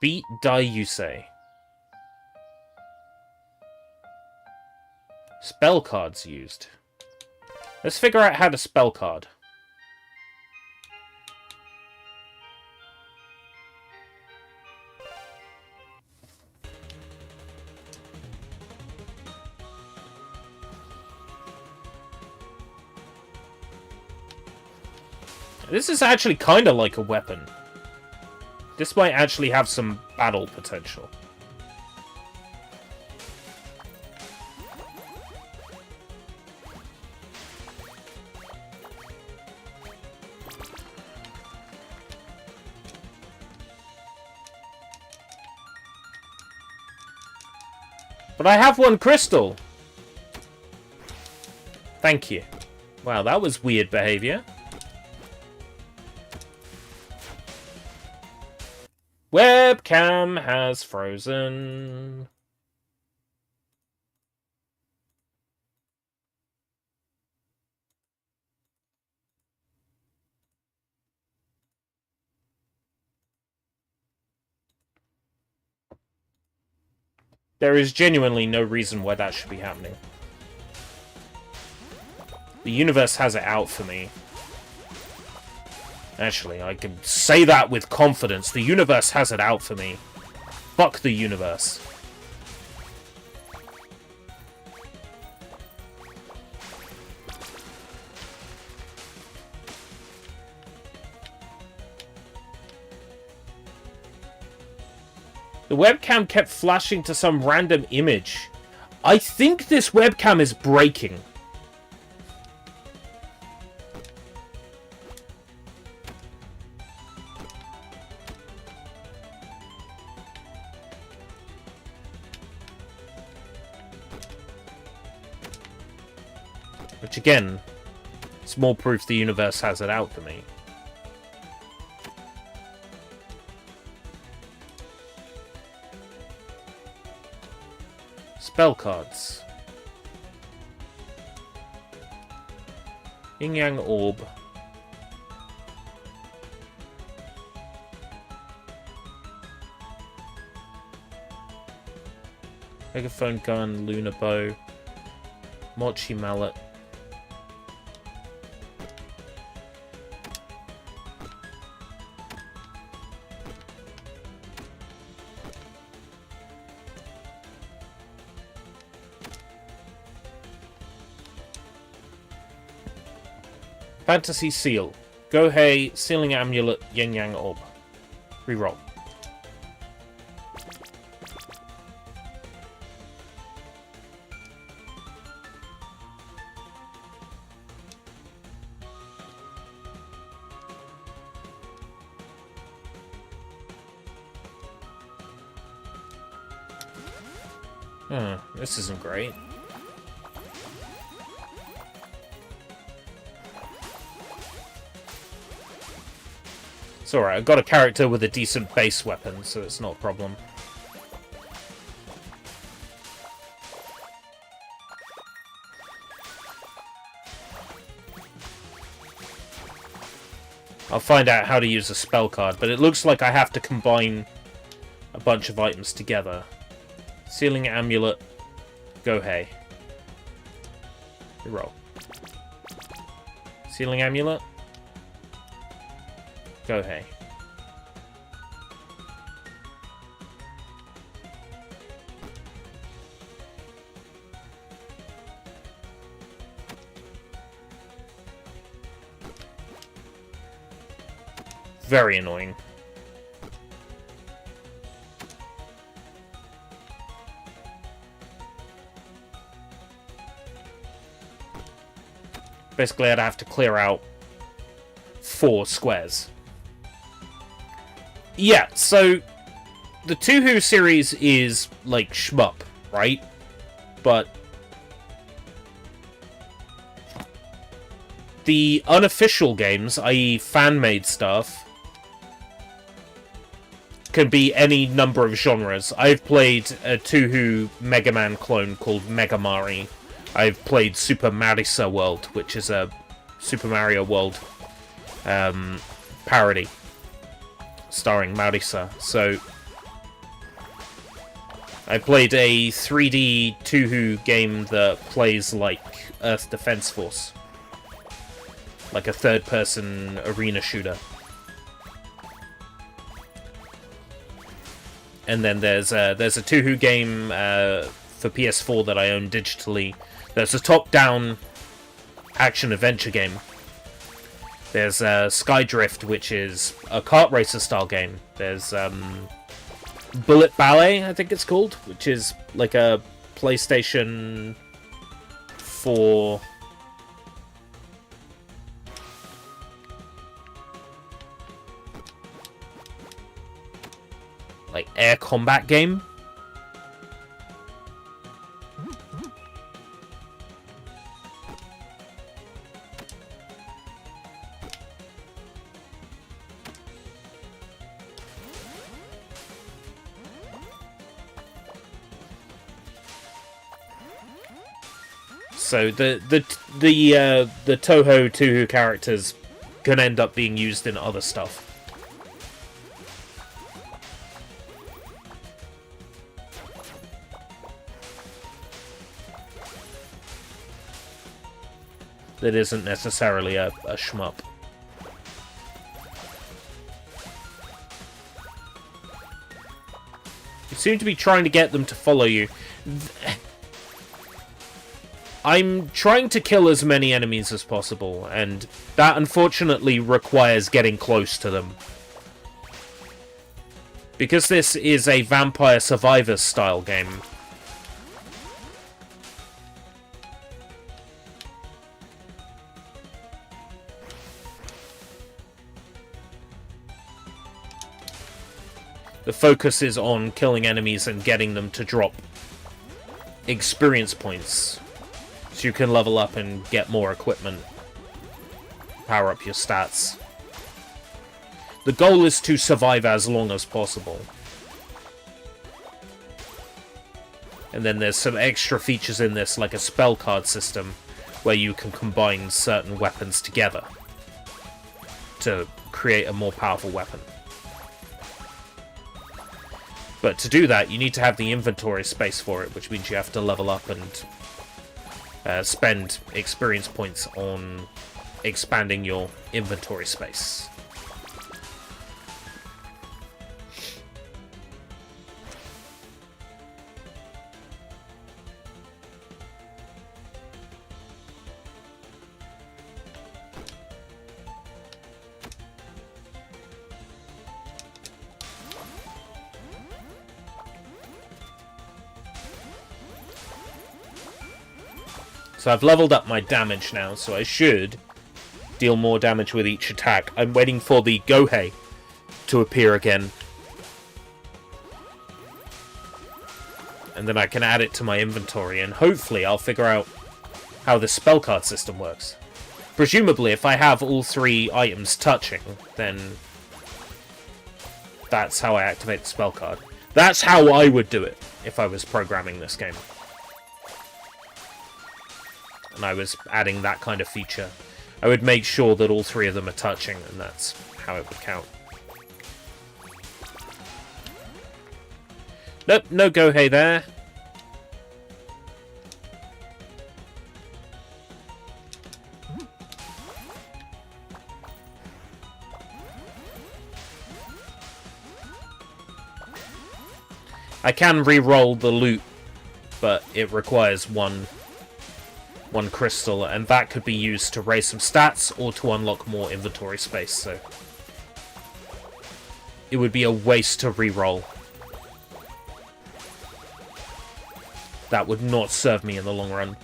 Beat Dai Yusei. Spell cards used. Let's figure out how to spell card. This is actually kind of like a weapon. This might actually have some battle potential. But I have one crystal! Thank you. Wow, that was weird behavior. Webcam has frozen. There is genuinely no reason why that should be happening. The universe has it out for me. Actually, I can say that with confidence. The universe has it out for me. Fuck the universe. The webcam kept flashing to some random image. I think this webcam is breaking. Which again, it's more proof the universe has it out for me. Spell cards. Yin Yang Orb. Megaphone Gun, Lunar Bow. Mochi Mallet. Fantasy Seal. Gohei, Sealing Amulet, Yin Yang Orb. Reroll. This isn't great. It's alright, I've got a character with a decent base weapon, so it's not a problem. I'll find out how to use a spell card, but it looks like I have to combine a bunch of items together. Sealing Amulet, Gohei. Reroll. Sealing Amulet, Gohei. Very annoying. Basically, I'd have to clear out 4 squares. Yeah, so the Touhou series is like shmup, right? But the unofficial games, i.e. fan-made stuff, can be any number of genres. I've played a Touhou Mega Man clone called Mega Mari. I've played Super Marisa World, which is a Super Mario World parody starring Marisa. So I played a 3D Touhou game that plays like Earth Defense Force, like a third-person arena shooter. And then there's a Touhou game for PS4 that I own digitally. There's a top-down action-adventure game. There's Skydrift, which is a kart racer style game. There's Bullet Ballet, I think it's called, which is like a PlayStation 4 like air combat game. So the Touhou characters can end up being used in other stuff. That isn't necessarily a shmup. You seem to be trying to get them to follow you. I'm trying to kill as many enemies as possible, and that unfortunately requires getting close to them. Because this is a Vampire Survivors style game, the focus is on killing enemies and getting them to drop experience points, so you can level up and get more equipment, power up your stats. The goal is to survive as long as possible. And then there's some extra features in this, like a spell card system, where you can combine certain weapons together to create a more powerful weapon. But to do that, you need to have the inventory space for it, which means you have to level up and spend experience points on expanding your inventory space. So I've leveled up my damage now, so I should deal more damage with each attack. I'm waiting for the Gohei to appear again. And then I can add it to my inventory, and hopefully I'll figure out how the spell card system works. Presumably, if I have all 3 items touching, then that's how I activate the spell card. That's how I would do it if I was programming this game. And I was adding that kind of feature. I would make sure that all 3 of them are touching, and that's how it would count. Nope, no Gohei there. I can re-roll the loot, but it requires one crystal, and that could be used to raise some stats or to unlock more inventory space, so it would be a waste to re-roll. That would not serve me in the long run.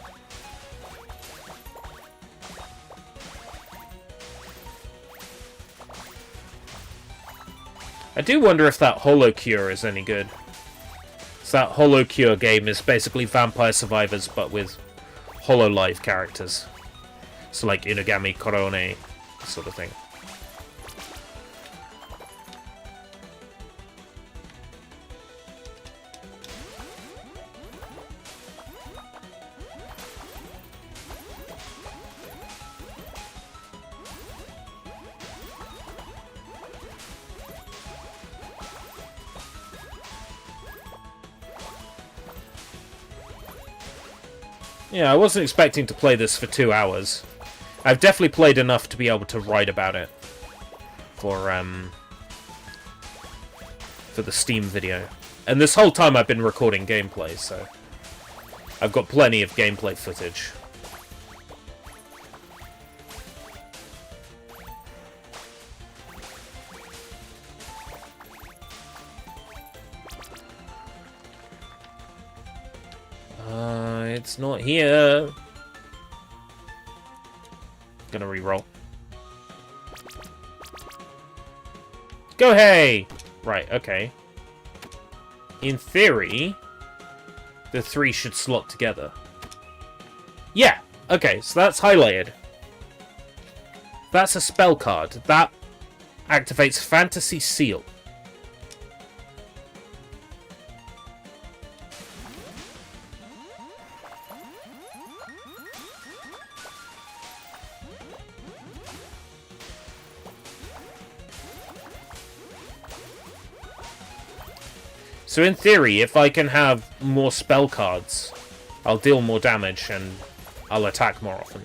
I do wonder if that Holo Cure is any good. So that Holo Cure game is basically Vampire Survivors, but with HoloLive characters. So like Inugami Korone, sort of thing. Yeah, I wasn't expecting to play this for 2 hours. I've definitely played enough to be able to write about it for the Steam video. And this whole time I've been recording gameplay, so I've got plenty of gameplay footage. It's not here. Gonna re-roll. Go hey! Right, okay. In theory, the 3 should slot together. Yeah! Okay, so that's highlighted. That's a spell card. That activates Fantasy Seal. So in theory, if I can have more spell cards, I'll deal more damage and I'll attack more often.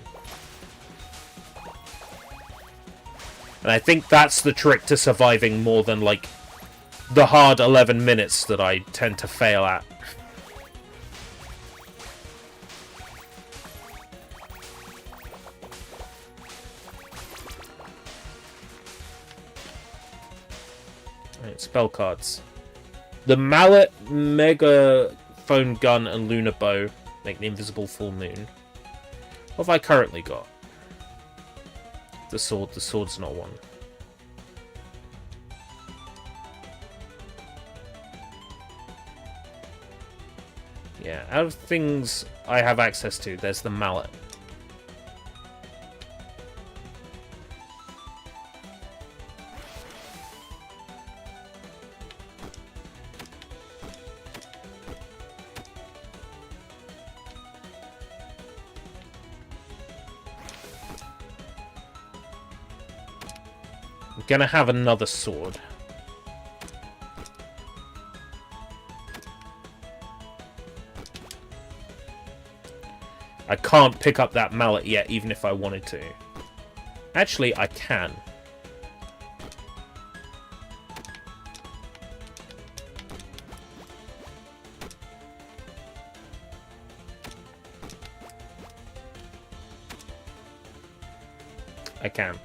And I think that's the trick to surviving more than, like, the hard 11 minutes that I tend to fail at. Right, spell cards. The Mallet, Megaphone Gun, and Lunar Bow make the Invisible Full Moon. What have I currently got? The sword. The sword's not one. Yeah, out of things I have access to, there's the Mallet. Gonna have another sword. I can't pick up that mallet yet, even if I wanted to. Actually, I can. I can.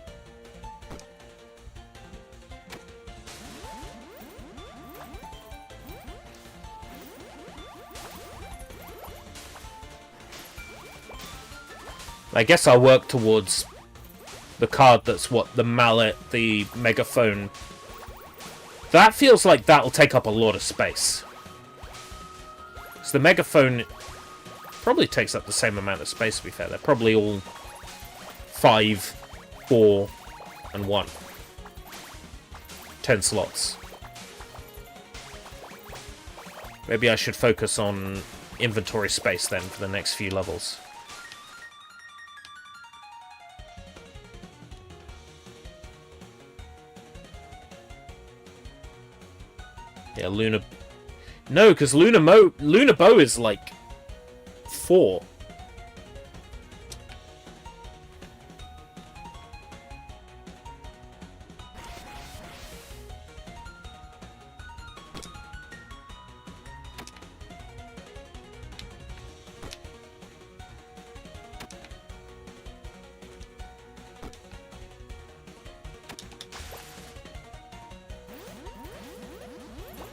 I guess I'll work towards the card that's what, the mallet, the megaphone. That feels like that'll take up a lot of space. So the megaphone probably takes up the same amount of space, to be fair. They're probably all 5, 4, and 1. 10 slots. Maybe I should focus on inventory space then for the next few levels. Yeah, Luna... No, because Luna Bow is like 4.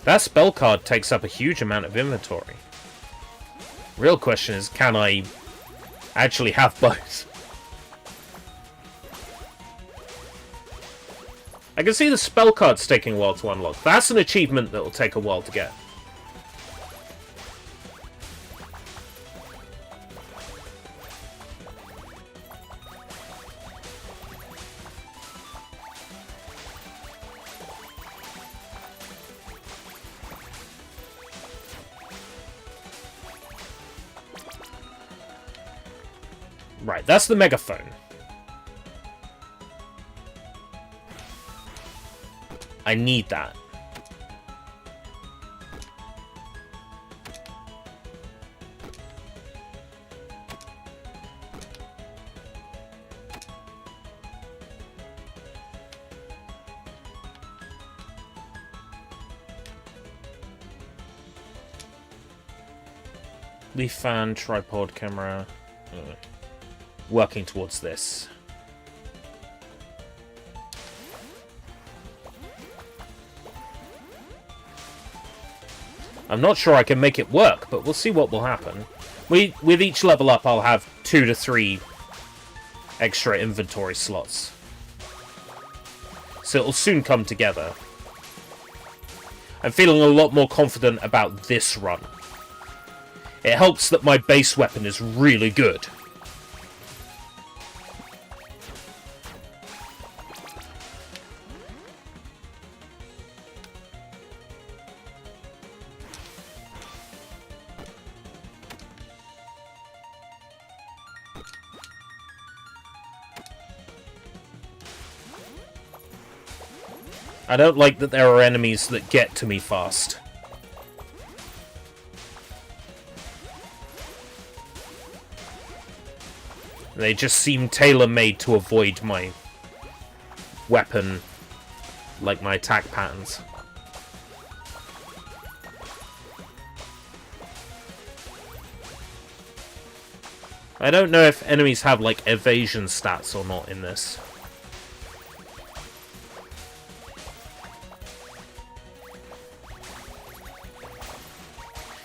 That spell card takes up a huge amount of inventory. Real question is, can I actually have both? I can see the spell cards taking a while to unlock. That's an achievement that will take a while to get. Right, that's the megaphone. I need that. Leaf fan, tripod, camera. Working towards this. I'm not sure I can make it work, but we'll see what will happen. With each level up, I'll have 2 to 3 extra inventory slots. So it'll soon come together. I'm feeling a lot more confident about this run. It helps that my base weapon is really good. I don't like that there are enemies that get to me fast. They just seem tailor-made to avoid my weapon, like my attack patterns. I don't know if enemies have, like, evasion stats or not in this.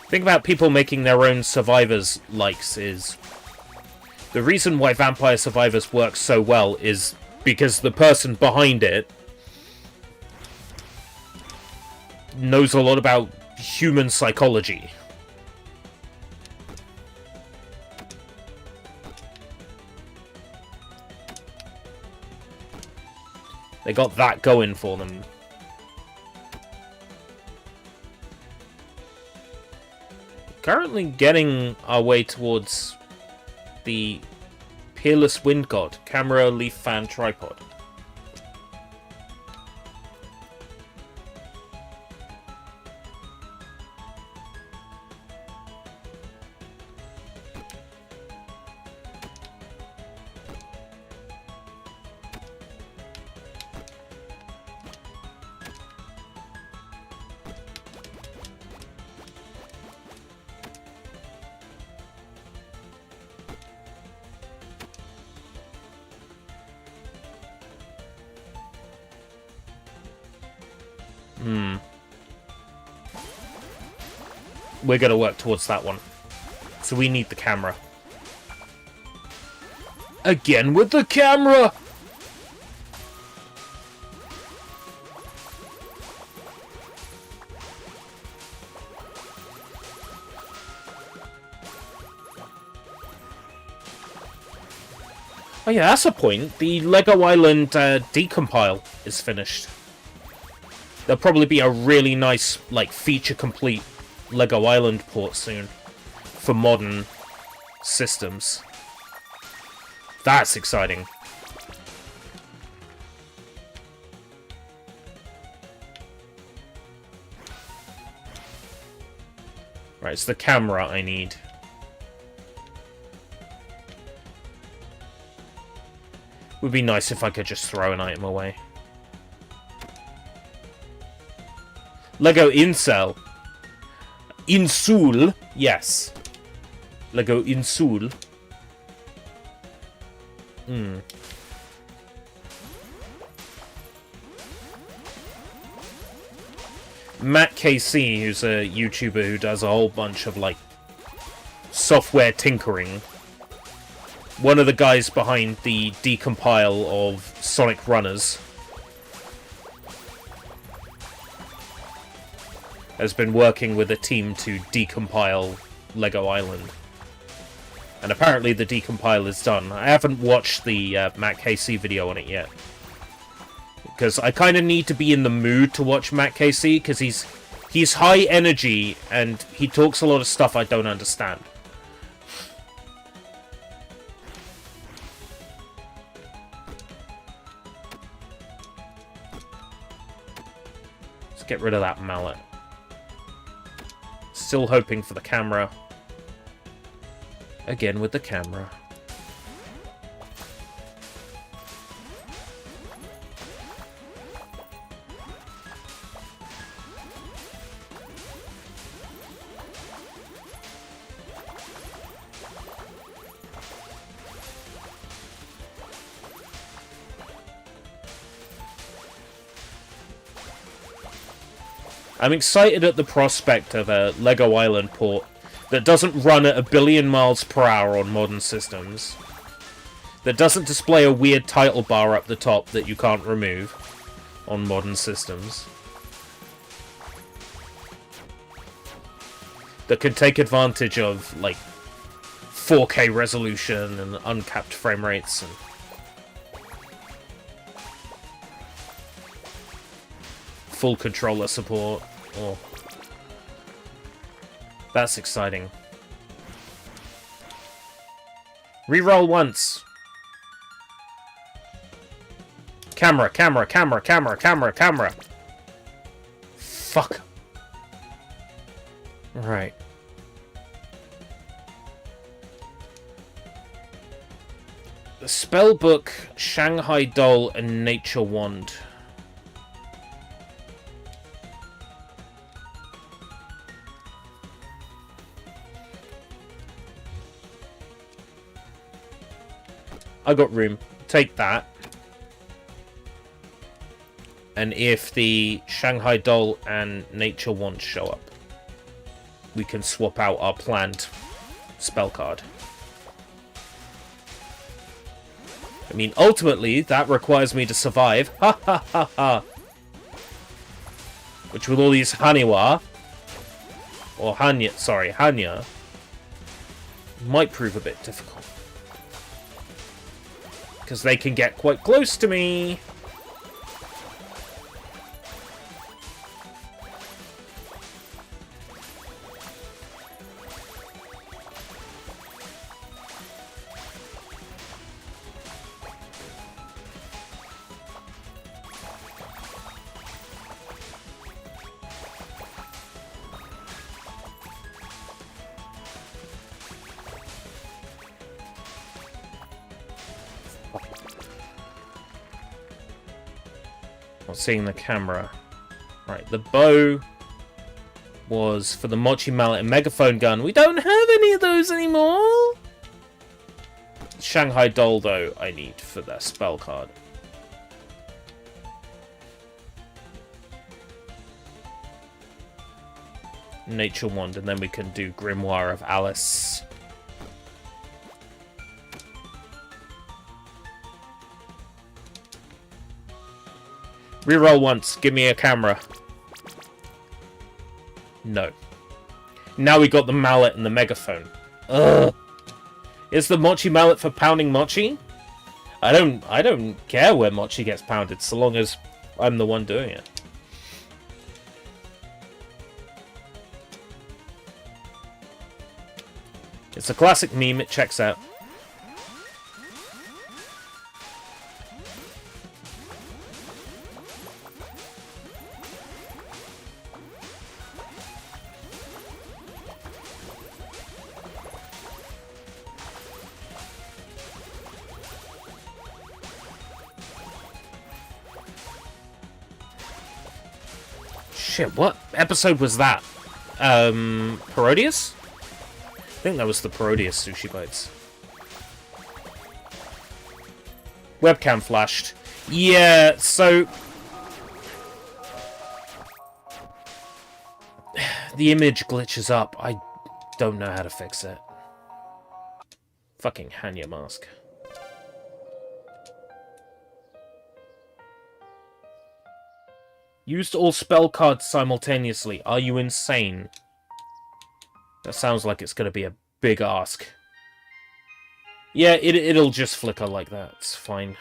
Think about people making their own survivors likes is... The reason why Vampire Survivors works so well is because the person behind it knows a lot about human psychology. They got that going for them. Currently getting our way towards the Peerless Wind God. Camera, leaf fan, tripod. We're going to work towards that one. So we need the camera. Again with the camera! Oh yeah, that's a point. The Lego Island decompile is finished. There'll probably be a really nice, like, feature-complete Lego Island port soon for modern systems. That's exciting. Right, it's the camera I need. Would be nice if I could just throw an item away. Lego Incel. Insul, yes. Lego Insul. Matt KC, who's a YouTuber who does a whole bunch of, like, software tinkering. One of the guys behind the decompile of Sonic Runners. has been working with a team to decompile Lego Island. And apparently the decompile is done. I haven't watched the Matt Casey video on it yet. Because I kind of need to be in the mood to watch Matt Casey, because he's high energy, and he talks a lot of stuff I don't understand. Let's get rid of that mallet. Still hoping for the camera. Again with the camera. I'm excited at the prospect of a Lego Island port that doesn't run at 1 billion miles per hour on modern systems. That doesn't display a weird title bar up the top that you can't remove on modern systems. That can take advantage of, like, 4K resolution and uncapped frame rates and full controller support. Oh. That's exciting. Reroll once. Camera, camera, camera, camera, camera, camera. Fuck. Right. The Spellbook, Shanghai Doll, and Nature Wand. I got room. Take that. And if the Shanghai Doll and Nature Wand show up, we can swap out our planned spell card. I mean, ultimately, that requires me to survive. Ha ha ha ha. Which with all these Haniwa, or Hanya, sorry, Hanya, might prove a bit difficult. Because they can get quite close to me. Not seeing the camera. Right, the bow was for the Mochi Mallet and Megaphone Gun. We don't have any of those anymore! Shanghai Doll, though, I need for that spell card. Nature Wand, and then we can do Grimoire of Alice. Reroll once. Give me a camera. No. Now we got the mallet and the megaphone. Ugh. Is the Mochi mallet for pounding Mochi? I don't care where Mochi gets pounded, so long as I'm the one doing it. It's a classic meme, it checks out. Shit, what episode was that? Parodius? I think that was the Parodius Sushi Bites. Webcam flashed. Yeah, so... the image glitches up. I don't know how to fix it. Fucking Hanya mask. Used all spell cards simultaneously. Are you insane? That sounds like it's going to be a big ask. Yeah, it'll just flicker like that. It's fine.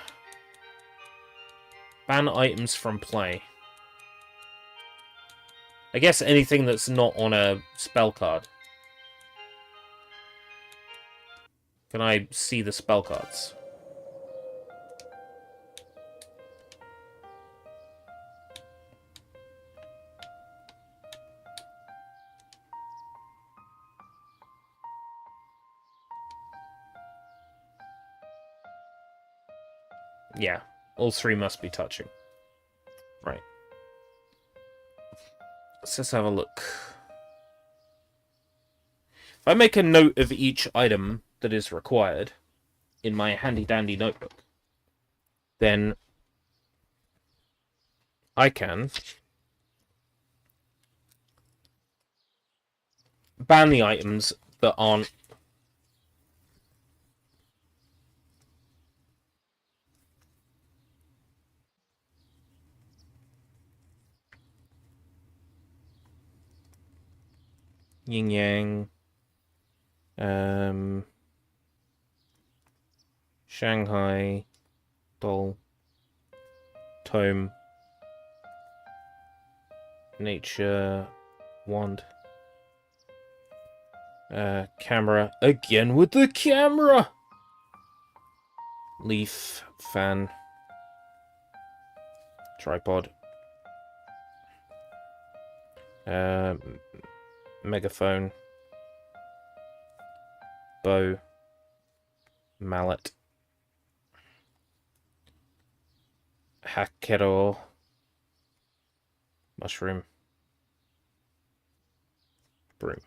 Ban items from play. I guess anything that's not on a spell card. Can I see the spell cards? Yeah, all three must be touching. Right. Let's just have a look. If I make a note of each item that is required in my handy-dandy notebook, then I can ban the items that aren't yin yang, Shanghai, doll, tome, nature, wand, camera, again with the camera, leaf, fan, tripod, megaphone, bow, mallet, hakero, mushroom, broom.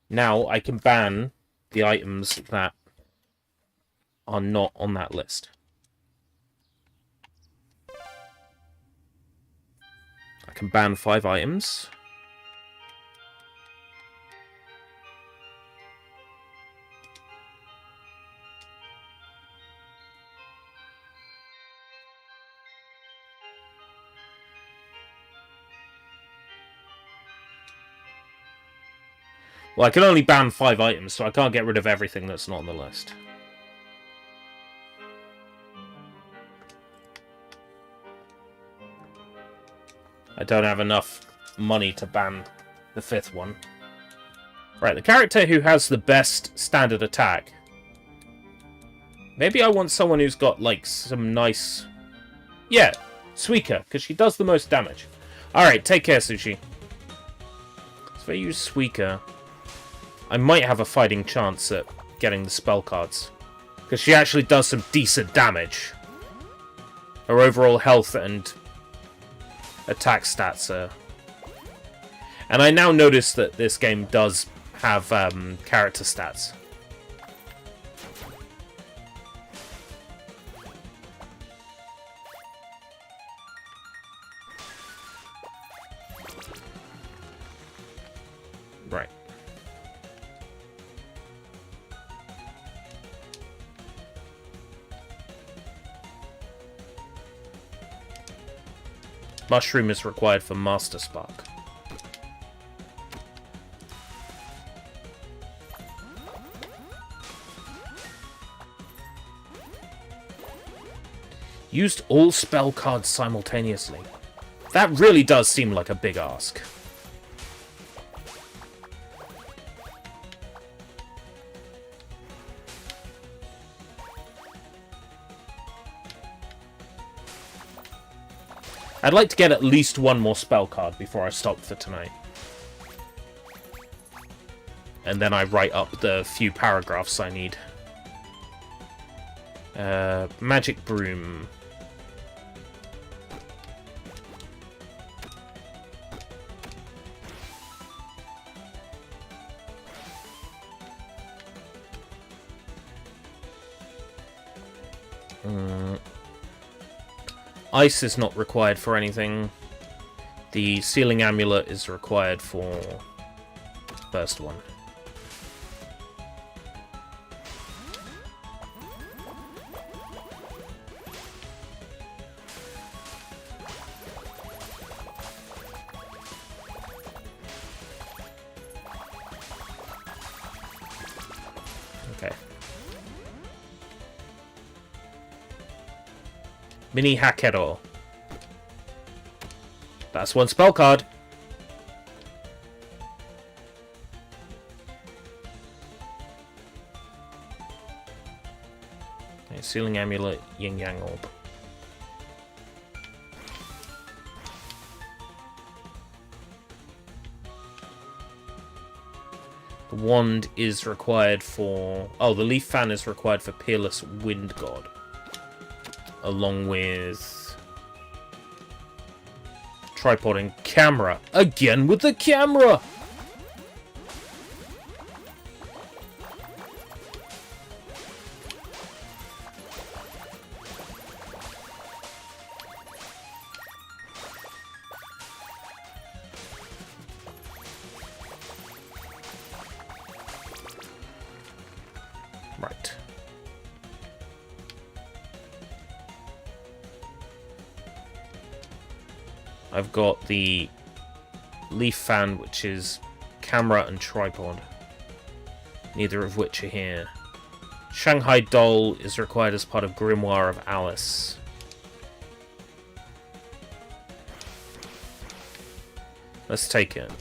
Now I can ban the items that are not on that list. I can ban 5 items. Well, I can only ban 5 items, so I can't get rid of everything that's not on the list. I don't have enough money to ban the 5th one. Right, the character who has the best standard attack. Maybe I want someone who's got, like, some nice... Yeah, Suika, because she does the most damage. Alright, take care, Sushi. So if I use Suika, I might have a fighting chance at getting the spell cards. Because she actually does some decent damage. Her overall health and attack stats are... And I now notice that this game does have character stats. Right. Mushroom is required for Master Spark. Used all spell cards simultaneously. That really does seem like a big ask. I'd like to get at least one more spell card before I stop for tonight. And then I write up the few paragraphs I need. Magic Broom. Ice is not required for anything. The Sealing Amulet is required for the first one. Okay. Mini Hakero. That's one spell card. Okay, Sealing Amulet, Yin Yang Orb. The wand is required for... Oh, the leaf fan is required for Peerless Wind God. Along with... Tripod and camera. Again with the camera! Right. I've got the leaf fan, which is camera and tripod. Neither of which are here. Shanghai Doll is required as part of Grimoire of Alice. Let's take it.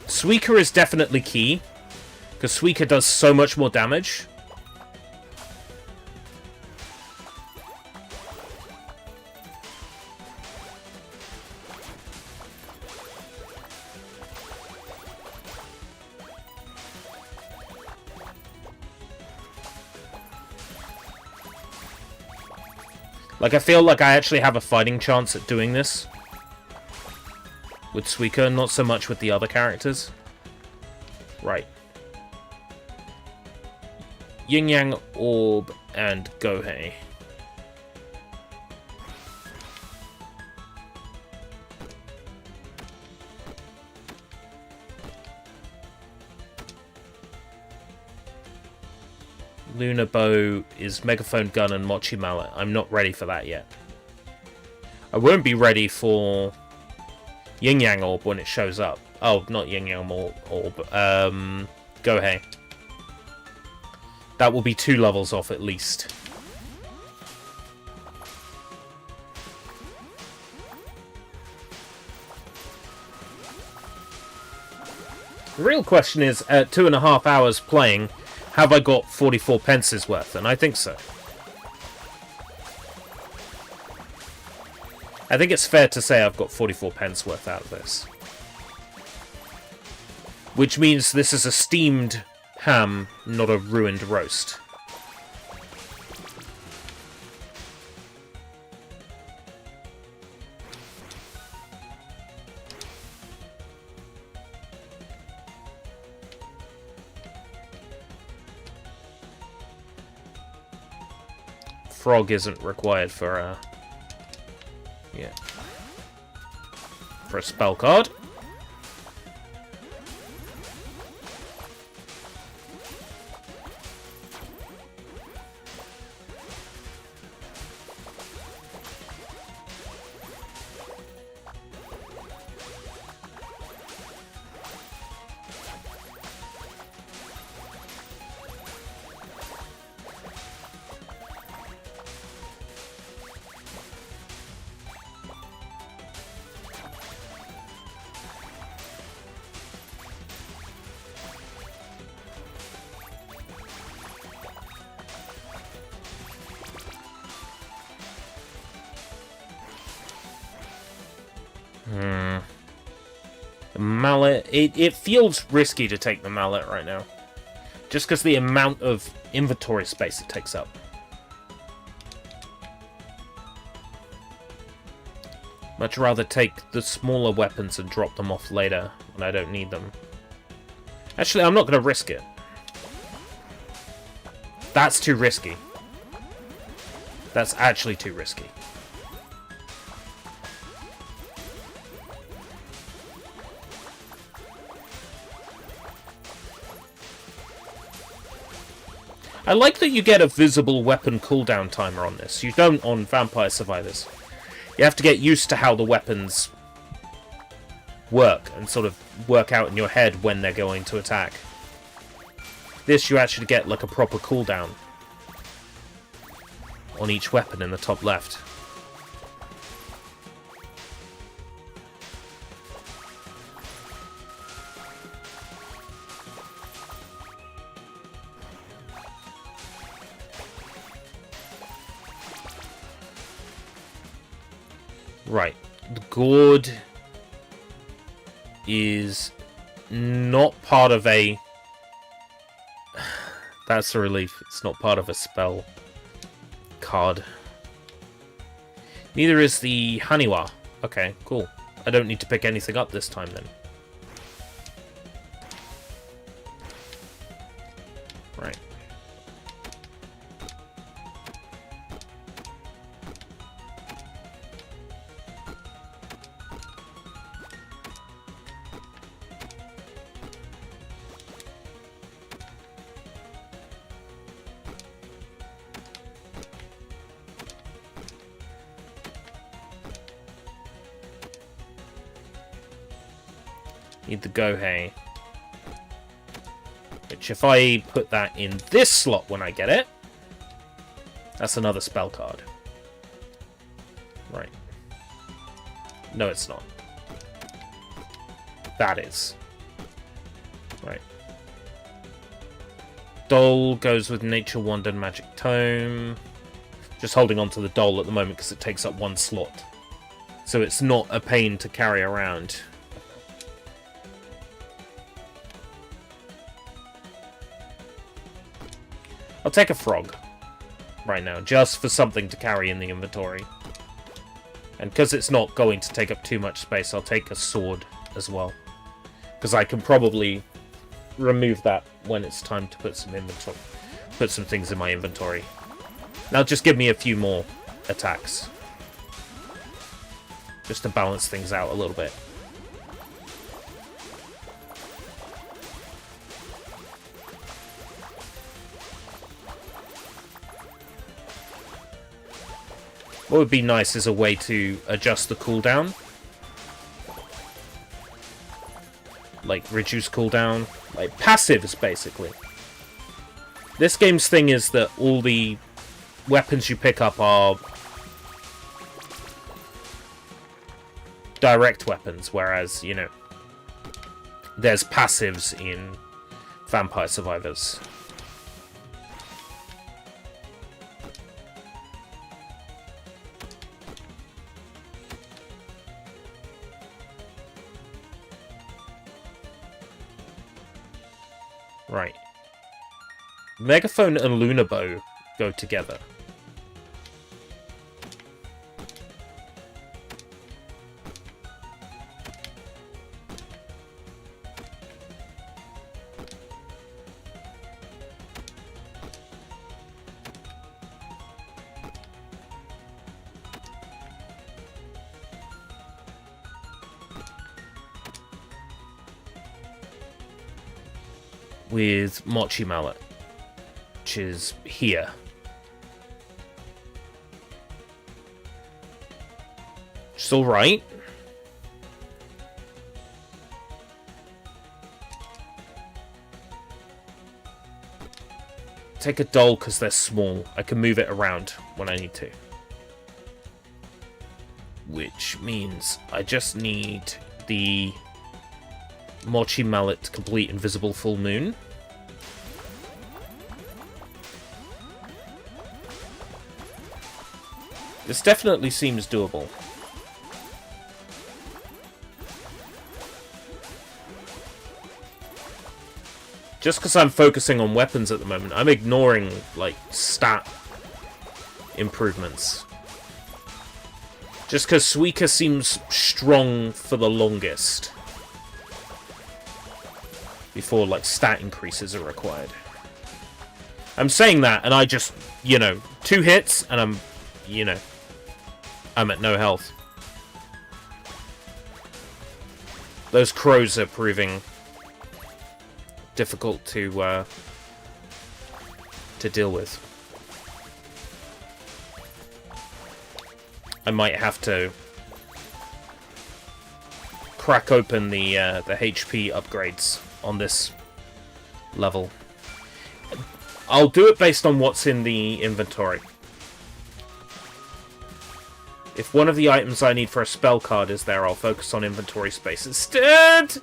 Suika is definitely key, because Suika does so much more damage. Like, I feel like I actually have a fighting chance at doing this with Suika, not so much with the other characters. Right. Yin Yang Orb and Gohei. Lunar Bow is Megaphone Gun and Mochi Mallet. I'm not ready for that yet. I won't be ready for Yin Yang Orb when it shows up. Oh, not Yin Yang Orb. Gohei. That will be 2 levels off at least. The real question is, at 2.5 hours playing, have I got 44 pences worth? And I think so. I think it's fair to say I've got 44 pence worth out of this. Which means this is a steamed ham, not a ruined roast. Frog isn't required for yeah. For a spell card. The mallet, it feels risky to take the mallet right now. Just because the amount of inventory space it takes up. Much rather take the smaller weapons and drop them off later when I don't need them. Actually, I'm not going to risk it. That's too risky. That's actually too risky. I like that you get a visible weapon cooldown timer on this. You don't on Vampire Survivors. You have to get used to how the weapons work and sort of work out in your head when they're going to attack. This you actually get like a proper cooldown on each weapon in the top left. Right, the gourd is not part of a... That's a relief. It's not part of a spell card. Neither is the Haniwa. Okay, cool. I don't need to pick anything up this time then. Right. Need the Gohei. Which, if I put that in this slot when I get it, that's another spell card. Right. No, it's not. That is. Right. Doll goes with Nature Wand and Magic Tome. Just holding on to the doll at the moment because it takes up one slot. So it's not a pain to carry around. I'll take a frog right now, just for something to carry in the inventory. And because it's not going to take up too much space, I'll take a sword as well. Because I can probably remove that when it's time to put some things in my inventory. Now just give me a few more attacks. Just to balance things out a little bit. What would be nice is a way to adjust the cooldown. Like, reduce cooldown. Like, passives, basically. This game's thing is that all the weapons you pick up are direct weapons, whereas, you know, there's passives in Vampire Survivors. Right. Megaphone and Lunar Bow go together. With Mochi Mallet, which is here. Which is alright. Take a doll because they're small. I can move it around when I need to. Which means I just need the Mochi Mallet to complete Invisible Full Moon. This definitely seems doable. Just because I'm focusing on weapons at the moment, I'm ignoring, like, stat improvements. Just because Suika seems strong for the longest. Before, like, stat increases are required. I'm saying that, and I just, you know, 2 hits, and I'm, you know, I'm at no health. Those crows are proving difficult to to deal with. I might have to crack open the HP upgrades on this level. I'll do it based on what's in the inventory. If one of the items I need for a spell card is there, I'll focus on inventory space instead!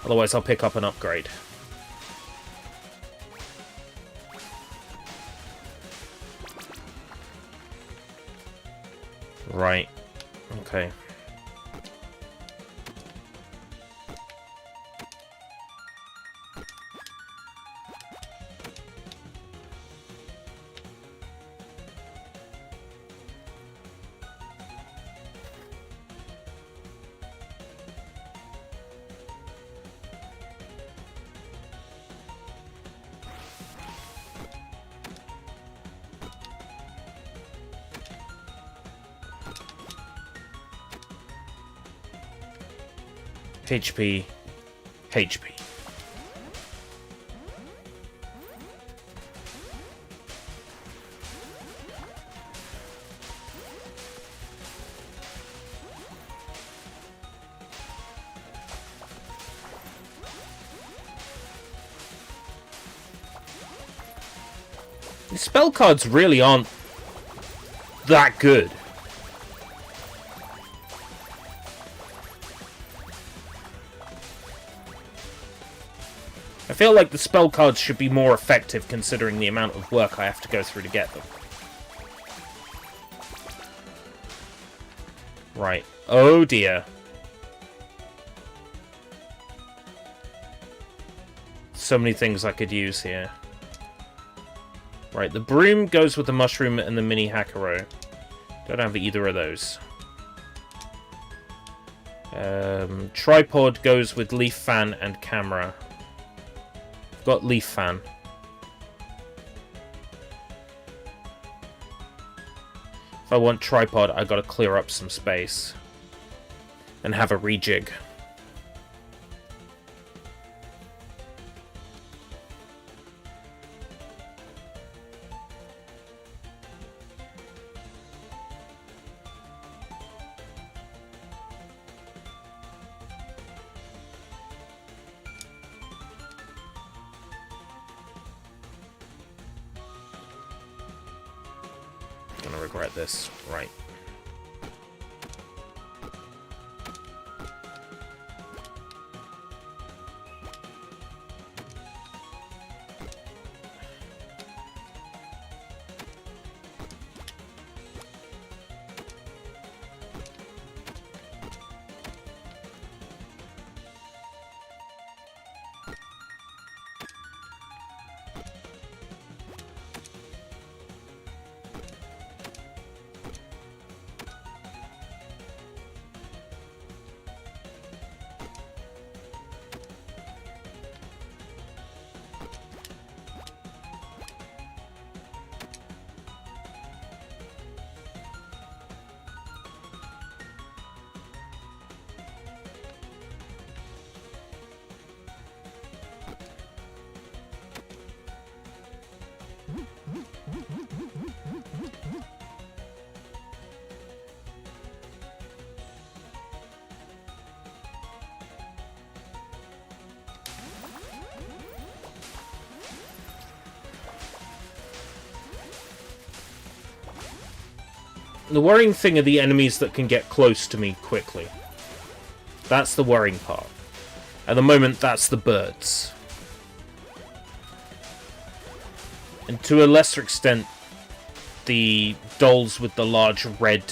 Otherwise, I'll pick up an upgrade. Right. Okay. HP. The spell cards really aren't that good. I feel like the spell cards should be more effective considering the amount of work I have to go through to get them. Right. Oh dear. So many things I could use here. Right, the broom goes with the mushroom and the mini hackero. Don't have either of those. Tripod goes with leaf fan and camera. Got leaf fan. If I want tripod, I gotta clear up some space and have a rejig. Gonna regret this, right. The worrying thing are the enemies that can get close to me quickly. That's the worrying part. At the moment, that's the birds. And to a lesser extent, the dolls with the large red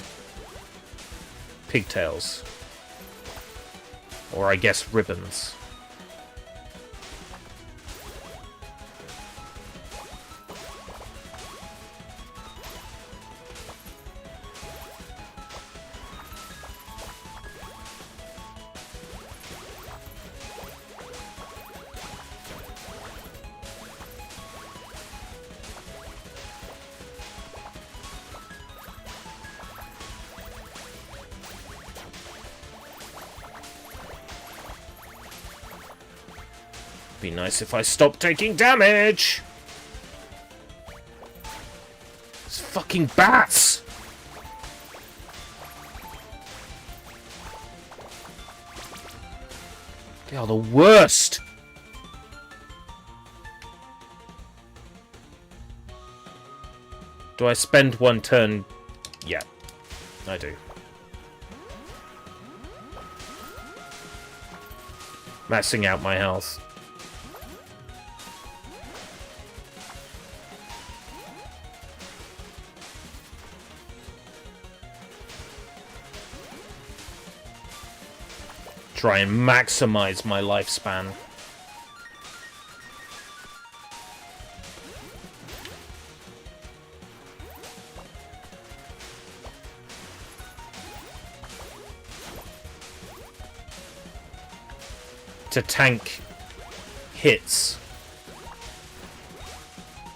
pigtails. Or I guess ribbons. Be nice if I stop taking damage! It's fucking bats! They are the worst! Do I spend one turn? Yeah, I do. Maxing out my health. Try and maximize my lifespan. To tank hits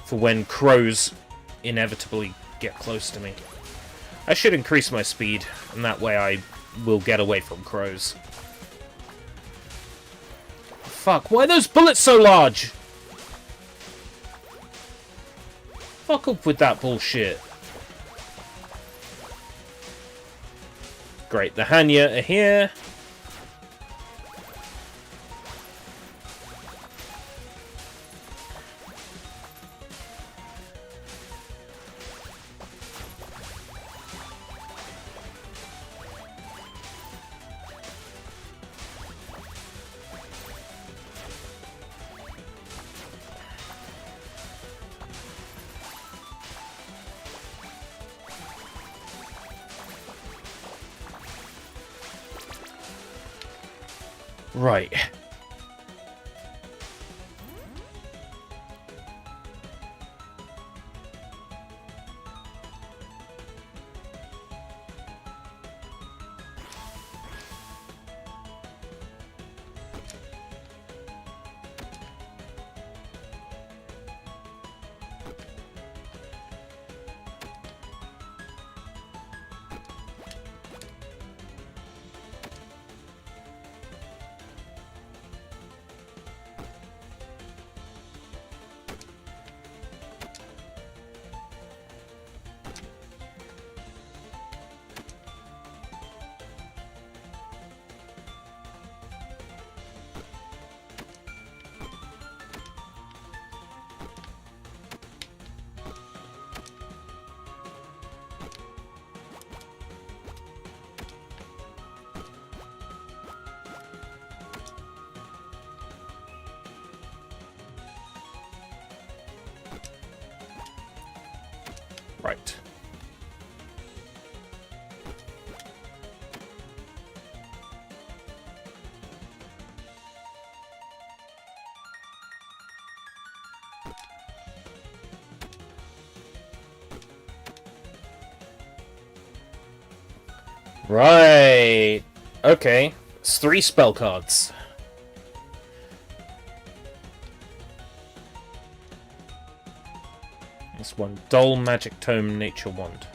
for when crows inevitably get close to me. I should increase my speed, and that way I will get away from crows. Fuck, why are those bullets so large? Fuck up with that bullshit. Great, the Hanya are here. Right. Right. Right. Okay. It's 3 spell cards. This one, Dull Magic Tome Nature Wand.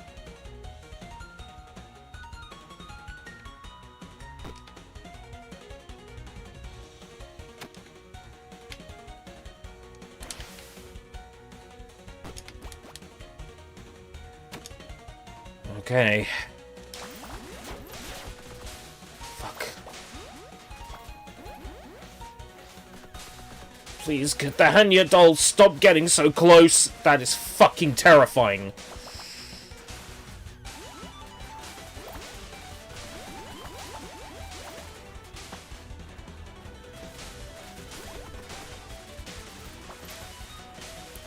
Okay. Fuck. Please, could the Hanya doll stop getting so close? That is fucking terrifying.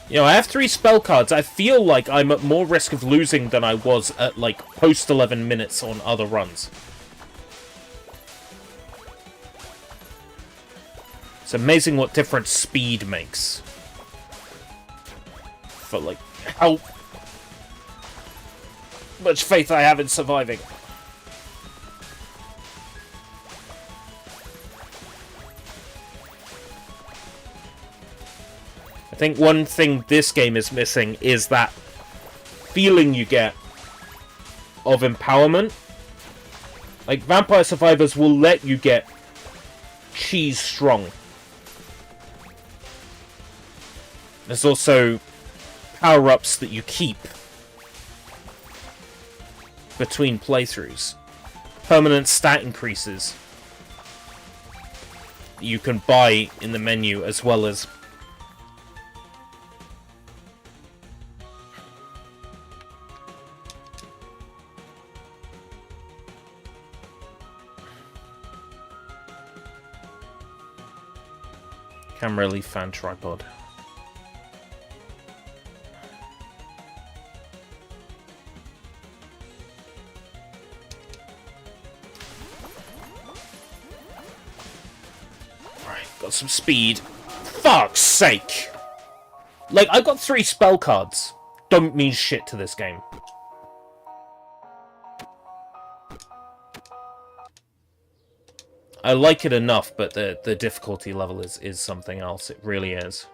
You know, I have 3 spell cards. I feel like I'm at more risk of losing than I was at, like, post 11 minutes on other runs. It's amazing what different speed makes. For, like, how much faith I have in surviving. I think one thing this game is missing is that feeling you get of empowerment. Like, Vampire Survivors will let you get cheese strong. There's also power-ups that you keep between playthroughs. Permanent stat increases you can buy in the menu, as well as camera relief fan tripod. Right, got some speed. Fuck's sake! Like, I got 3 spell cards. Don't mean shit to this game. I like it enough, but the difficulty level is something else. It really is.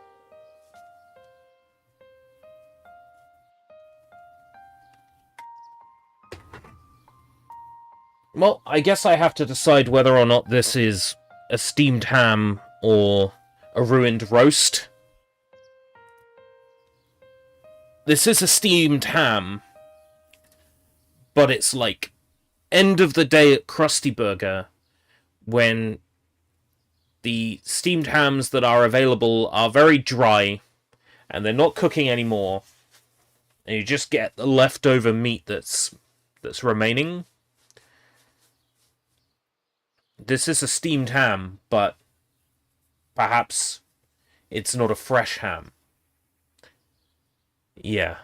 Well, I guess I have to decide whether or not this is a steamed ham or a ruined roast. This is a steamed ham, but it's like end of the day at Krusty Burger, when the steamed hams that are available are very dry and they're not cooking anymore, and you just get the leftover meat that's remaining. This is a steamed ham, but perhaps it's not a fresh ham. Yeah.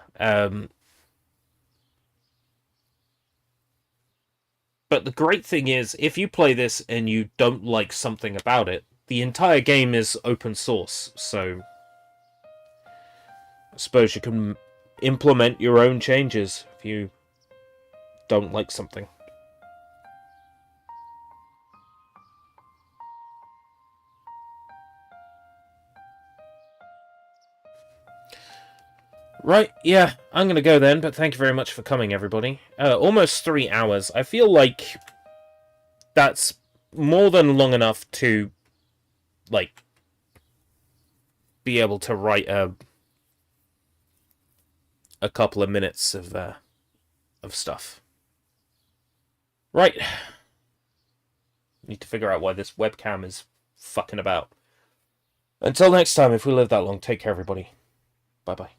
But the great thing is, if you play this and you don't like something about it, the entire game is open source, so I suppose you can implement your own changes if you don't like something. Right, yeah, I'm gonna go then, but thank you very much for coming, everybody. Almost 3 hours. I feel like that's more than long enough to, like, be able to write a couple of minutes of stuff. Right. Need to figure out why this webcam is fucking about. Until next time, if we live that long, take care, everybody. Bye-bye.